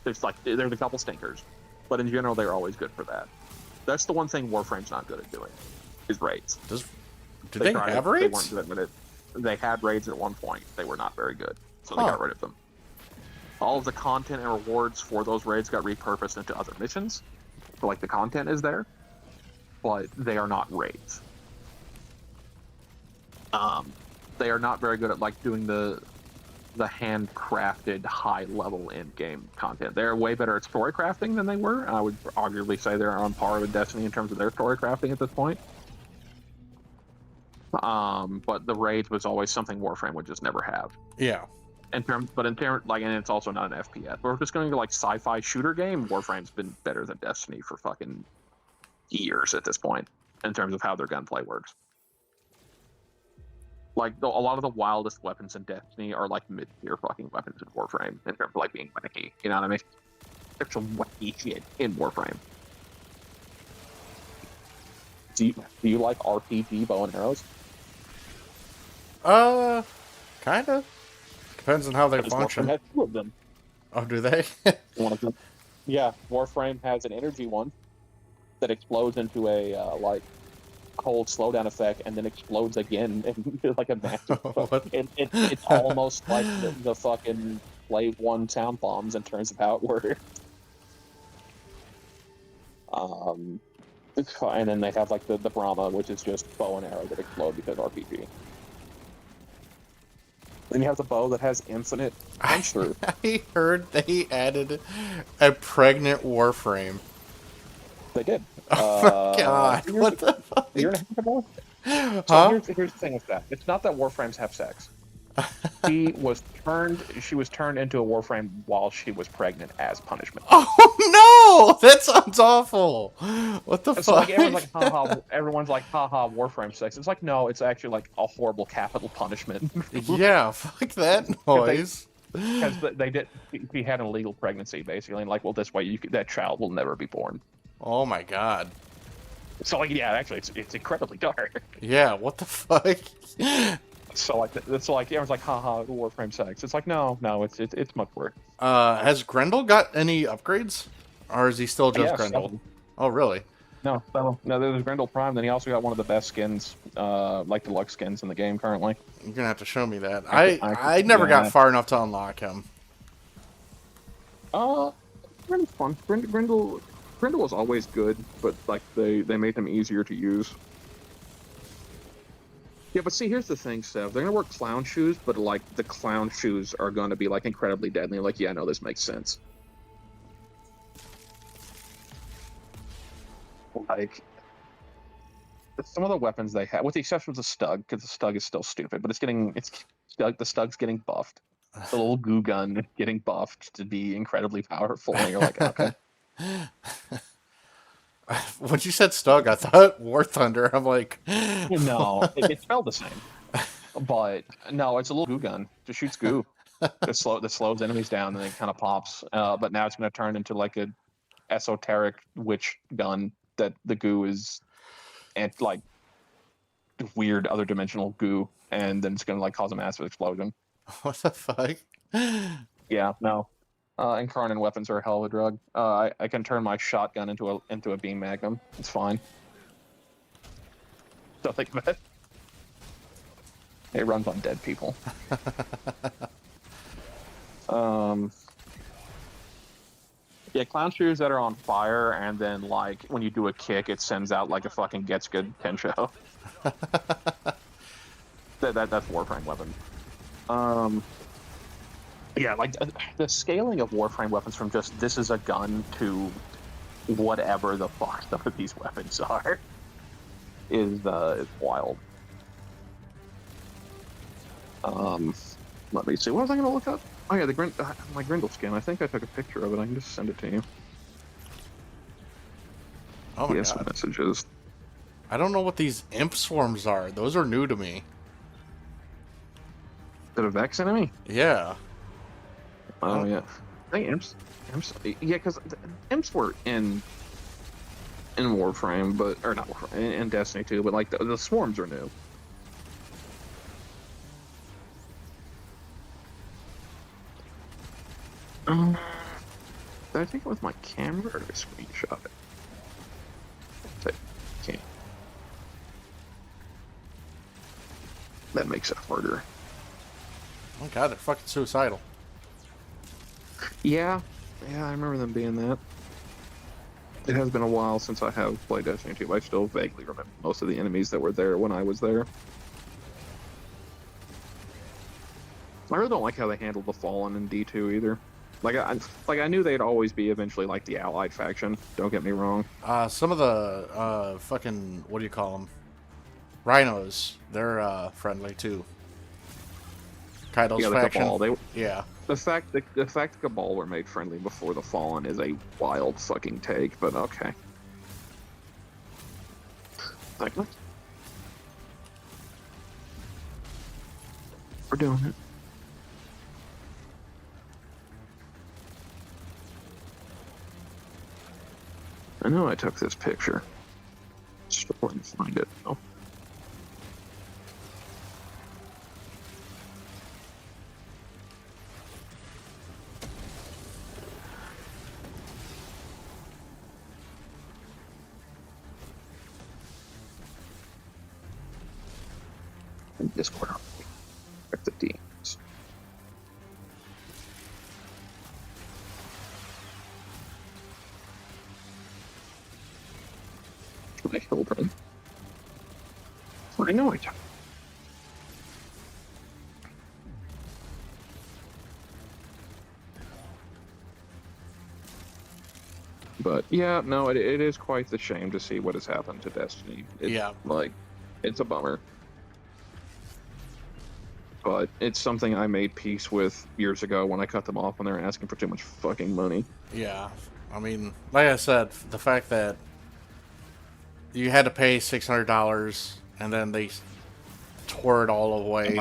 There's a couple stinkers, but in general they're always good for that. That's the one thing Warframe's not good at doing, is raids. Do they tried have it, raids? They weren't good at it. They had raids at one point. They were not very good, so they got rid of them. All of the content and rewards for those raids got repurposed into other missions. So like the content is there, but they are not raids. They are not very good at like doing the handcrafted high level end game content. They're way better at story crafting than they were. I would arguably say they're on par with Destiny in terms of their story crafting at this point. But the raids was always something Warframe would just never have. Yeah. And it's also not an FPS. But we're just going to like sci-fi shooter game. Warframe's been better than Destiny for fucking years at this point in terms of how their gunplay works. Like a lot of the wildest weapons in Destiny are like mid-tier fucking weapons in Warframe in terms of like being wacky. You know what I mean? There's some wacky shit in Warframe. Do you like RPG bow and arrows? Kinda. Depends on how they function. Warframe has two of them. Oh, do they? One of them. Yeah, Warframe has an energy one that explodes into a like cold slowdown effect, and then explodes again into like a massive. It's almost like the fucking Slave 1 sound bombs in terms of how it works. And then they have like the Brahma, which is just bow and arrow that explode because RPG. Then you have the bow that has infinite punch through. I heard they added a pregnant Warframe. They did. Oh my god! What the fuck? A year and a half ago? Huh? So here's the thing with that. It's not that Warframes have sex. She was turned into a Warframe while she was pregnant as punishment. Oh no! That sounds awful. What the So fuck? like everyone's like, haha, Warframe sex. It's like, no, it's actually like a horrible capital punishment. Yeah, fuck that noise. Because he had an illegal pregnancy basically, and like, well, this way that child will never be born. Oh my god. So like, yeah, actually, it's incredibly dark. Yeah, what the fuck? So like, everyone's like, haha, Warframe sex. It's like, no, it's much worse. Has Grendel got any upgrades? Or is he still just Yes, Grendel? seven. Oh, really? No, there's Grendel Prime. Then he also got one of the best skins, like deluxe skins in the game currently. You're gonna have to show me that. I I never got yeah. far enough to unlock him. Grendel's fun. Grendel was always good, but like they made him easier to use. Yeah, but see, here's the thing, Sev. They're gonna wear clown shoes, but like the clown shoes are gonna be like incredibly deadly. Like, yeah, no, this makes sense. Like some of the weapons they have, with the exception of the Stug, because the Stug is still stupid, but the Stug's getting buffed. The little goo gun getting buffed to be incredibly powerful, and you're like, okay. When you said Stug, I thought War Thunder. I'm like, No, it spelled the same. But no, it's a little goo gun. Just shoots goo. that slows enemies down and then kind of pops. But now it's going to turn into like a esoteric witch gun that the goo is and like weird other dimensional goo, and then it's going to like cause a massive explosion. what the fuck? Yeah, no. Incarnate weapons are a hell of a drug. I can turn my shotgun into a beam magnum. It's fine. Don't think of it. It runs on dead people. Yeah, clown shoes that are on fire, and then like when you do a kick, it sends out like a fucking gets good Tensho. That's Warframe weapon. Yeah, like the scaling of Warframe weapons from just this is a gun to whatever the fuck some of these weapons are is wild. Let me see. What was I going to look up? Oh yeah, my Grendel skin. I think I took a picture of it. I can just send it to you. Oh my Yes, god. messages. I don't know what these imp swarms are. Those are new to me. Is that a Vex enemy? Yeah. Oh yeah. I think imps. Yeah, because imps were in in Warframe, but or not Warframe, in Destiny 2, but like the swarms are new. Did I take it with my camera or did I screenshot it? Okay. That makes it harder. Oh god, they're fucking suicidal. Yeah, I remember them being that. It has been a while since I have played Destiny 2, but I still vaguely remember most of the enemies that were there when I was there. I really don't like how they handled the Fallen in D2 either. Like I knew they'd always be eventually like the Allied faction. Don't get me wrong. Some of the fucking, what do you call them? Rhinos. They're friendly too. Kaido's Yeah, the faction. Cabal. Yeah. The fact that Cabal were made friendly before the Fallen is a wild fucking take, but okay. Like what? We're doing it. I know I took this picture. Struggling to find it though. In Discord, check the DMs. I killed him. I know I took. But yeah, no, it is quite the shame to see what has happened to Destiny. Yeah. Like, it's a bummer. But it's something I made peace with years ago when I cut them off when they were asking for too much fucking money. Yeah. I mean, like I said, the fact that you had to pay $600 and then they tore it all away.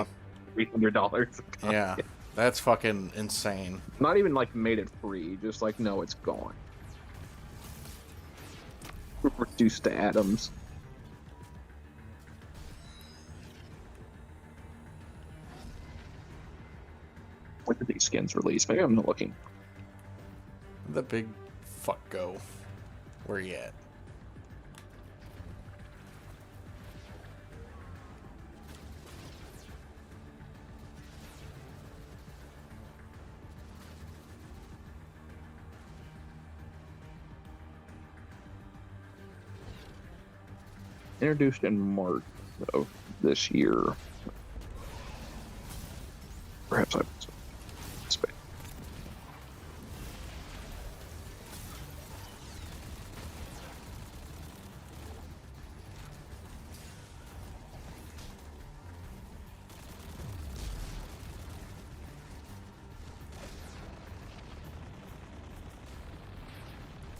$300. Yeah. That's fucking insane. Not even like made it free, just like, no, it's gone. Reduced to atoms. When did these skins release? Maybe I'm not looking. The big fuck go. Where you at? Introduced in March of this year. Perhaps I space.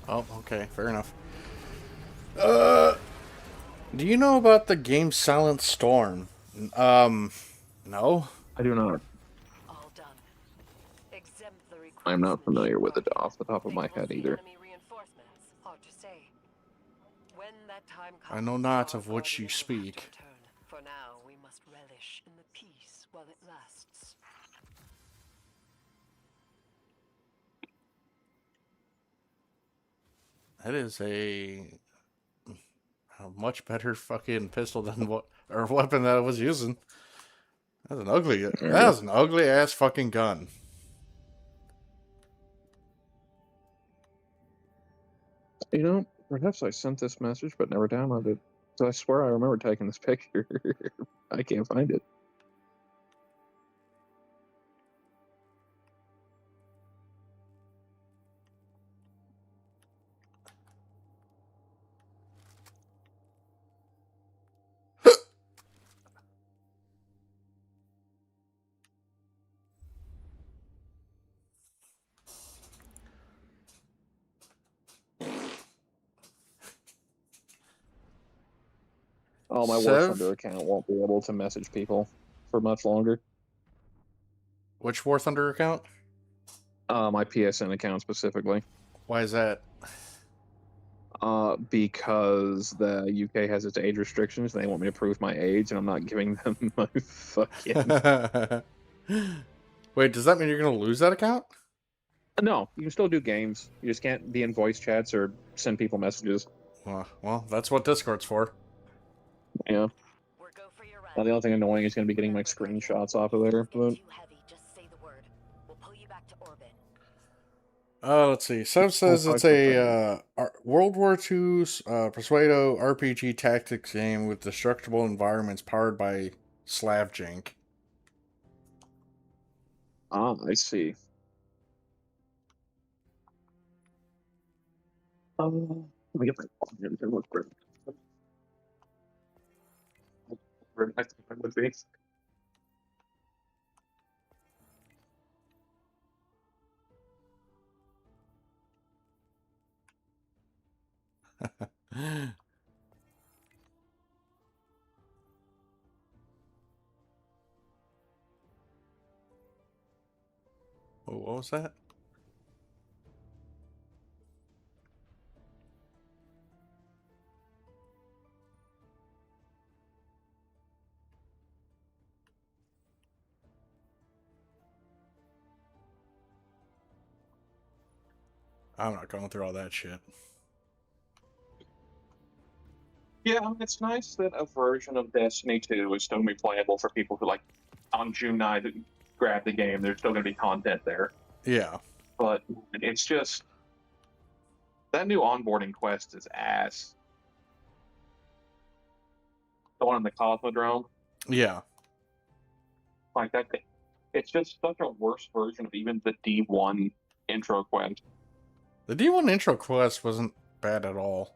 Oh, okay, fair enough. Do you know about the game Silent Storm? No? I do not. All done. Exemplary I'm not craftsmanship. familiar with it off the top of my They will head see either. enemy reinforcements. Hard to say. When that time I comes, know not our of which you guardian will have to speak. return. For now, we must relish in the peace while it lasts. That is a much better fucking pistol than what, or weapon that I was using. That was an ugly ass fucking gun. You know, perhaps I sent this message but never downloaded it. So I swear I remember taking this picture. I can't find it. Oh, my War Sev? Thunder account won't be able to message people for much longer. Which War Thunder account? My PSN account specifically. Why is that? Because the UK has its age restrictions and they want me to prove my age, and I'm not giving them my fucking. Wait, does that mean you're gonna lose that account? No, you can still do games. You just can't be in voice chats or send people messages. Well, that's what Discord's for. Yeah. We're go for your Now, the only thing annoying is going to be getting my screenshots off of there. But Too heavy. Just say the word. We'll pull you back to orbit. Let's see. Sev says it's a World War II Persuado RPG tactics game with destructible environments powered by Slavjank. I see. Let me get my phone here to look for where I think it would be. Oh, what was that? I'm not going through all that shit. Yeah, it's nice that a version of Destiny 2 is still going to be playable for people who, like, on June 9th grab the game. There's still going to be content there. Yeah. But it's just... that new onboarding quest is ass. The one in the Cosmodrome. Yeah. Like, that... it's just such a worse version of even the D1 intro quest. The D1 intro quest wasn't bad at all.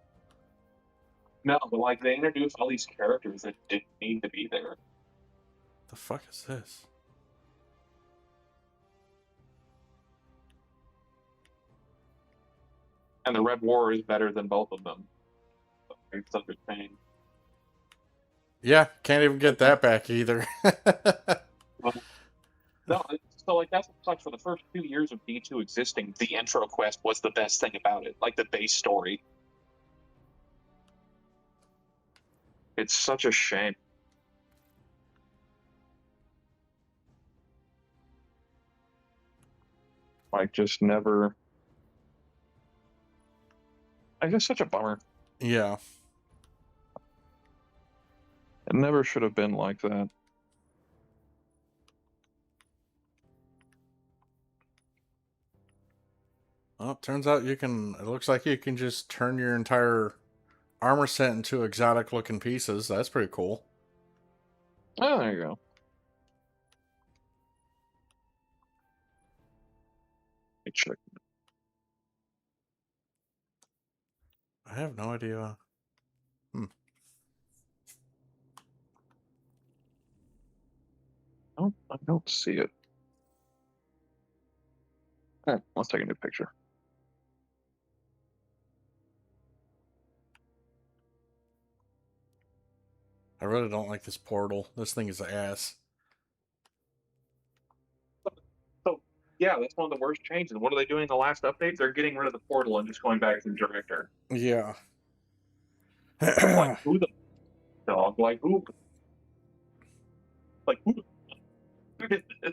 No, but, like, they introduced all these characters that didn't need to be there. The fuck is this? And the Red War is better than both of them. It's such a pain. Yeah, can't even get that back either. No, so like that's what sucks. For the first 2 years of D2 existing, the intro quest was the best thing about it, like the base story. It's such a shame. Like, just never. Like, just such a bummer. Yeah. It never should have been like that. Well, it turns out you can. It looks like you can just turn your entire armor set into exotic looking pieces. That's pretty cool. Oh, there you go. Let me check. I have no idea. Oh, I don't see it. Oh, let's take a new picture. I really don't like this portal. This thing is ass. So, yeah, that's one of the worst changes. What are they doing in the last update? They're getting rid of the portal and just going back to the director. Yeah. Like, who the dog? Like, who? Like, who? Who did this?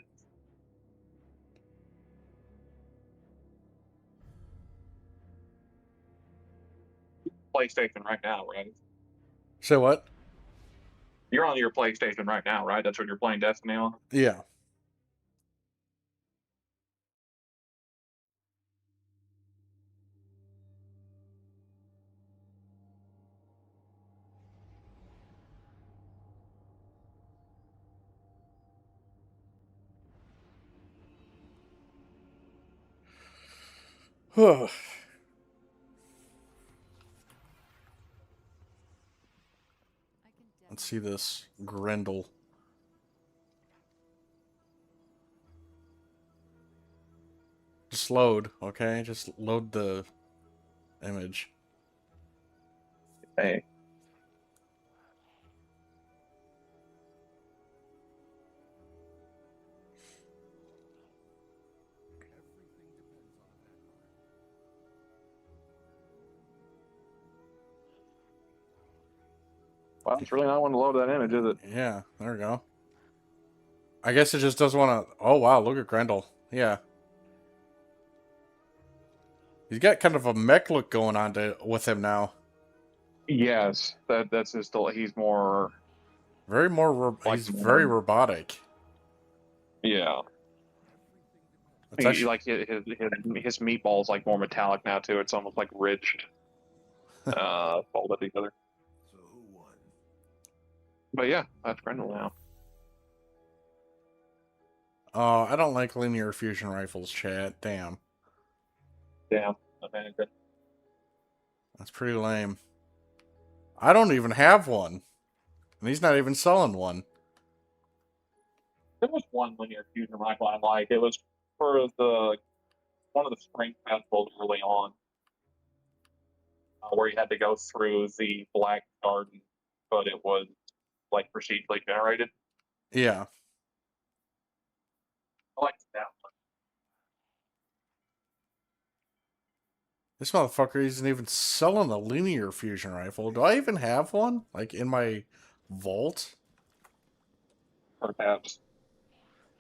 PlayStation right now, right? So what? You're on your PlayStation right now, right? That's what you're playing Destiny on? Yeah. Let's see this Grendel. Just load, okay? Just load the image. Hey. Well, it's really not one to load that image, is it? Yeah, there we go. I guess it just doesn't want to... Oh, wow, look at Grendel. Yeah. He's got kind of a mech look going on with him now. Yes, that's his. He's more. He's very robotic. Yeah. It's actually... Like his meatball's like more metallic now too. It's almost like ridged, folded together. So who won? But yeah, that's Grendel now. Oh, I don't like linear fusion rifles, chat. Damn. Damn. Okay, good. That's pretty lame. I don't even have one. And he's not even selling one. There was one linear fusion rifle I liked. It was for one of the spring festivals early on, where you had to go through the Black Garden, but it was like procedurally generated. Yeah. I liked that one. This motherfucker isn't even selling a linear fusion rifle. Do I even have one? Like, in my vault? Perhaps.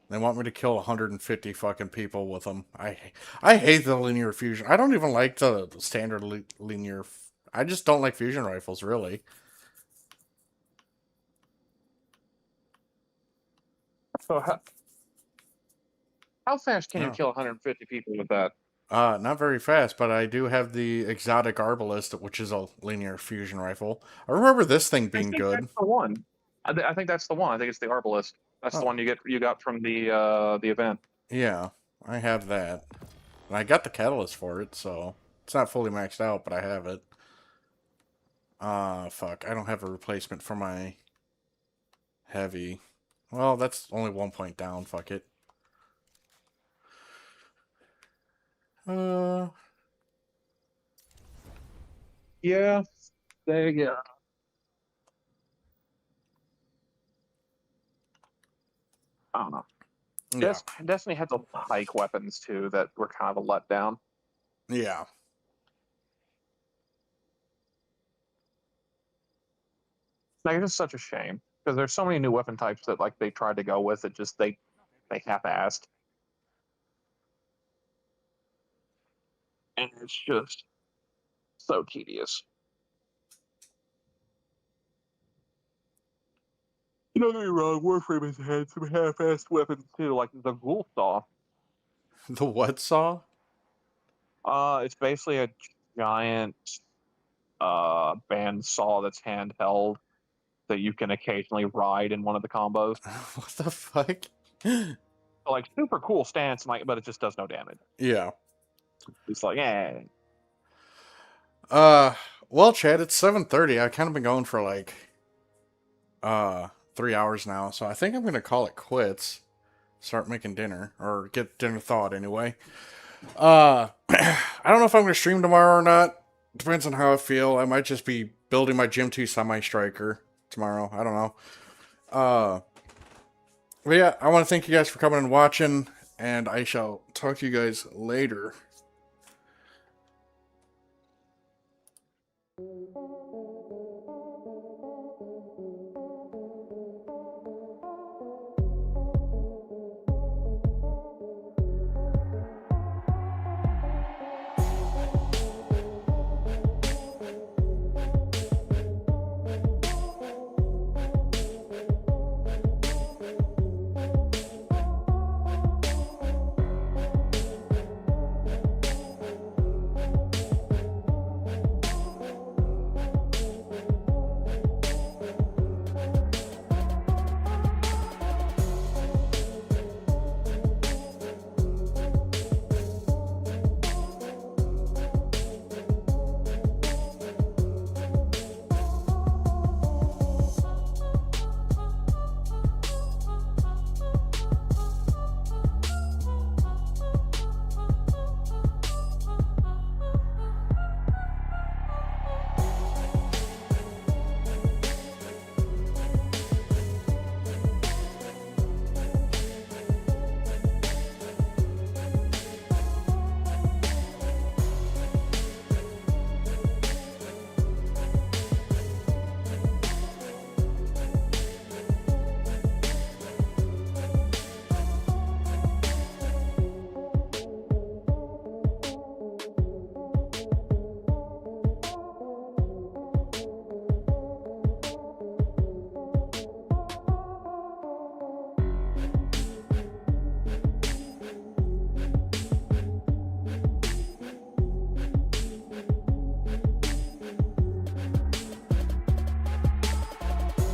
They want me to kill 150 fucking people with them. I hate the linear fusion. I don't even like the standard linear... I just don't like fusion rifles, really. So how fast can you kill 150 people with that? Not very fast, but I do have the exotic arbalist, which is a linear fusion rifle. I remember this thing being good. That's the one. I think that's the one. I think it's the arbalist. That's the one you got from the event. Yeah, I have that. And I got the catalyst for it, so it's not fully maxed out, but I have it. Fuck. I don't have a replacement for my heavy. Well, that's only 1 point down. Fuck it. Yeah, there you go. I don't know. Yeah. Destiny had the pike weapons too that were kind of a letdown. Yeah. Like, it's just such a shame because there's so many new weapon types that like they tried to go with it, just they half-assed, and it's just so tedious. Don't get me wrong, Warframe has had some half-assed weapons too, like the Ghoul Saw. The what saw? It's basically a giant band saw that's handheld that you can occasionally ride in one of the combos. What the fuck? So, like, super cool stance, but it just does no damage. Yeah. It's like, eh. Well, Chad, it's 7:30. I've kind of been going for like 3 hours now, so I think I'm gonna call it quits. Start making dinner, or get dinner thawed anyway. I don't know if I'm gonna stream tomorrow or not. Depends on how I feel. I might just be building my Gym 2 semi-striker tomorrow. I don't know. But yeah, I want to thank you guys for coming and watching, and I shall talk to you guys later.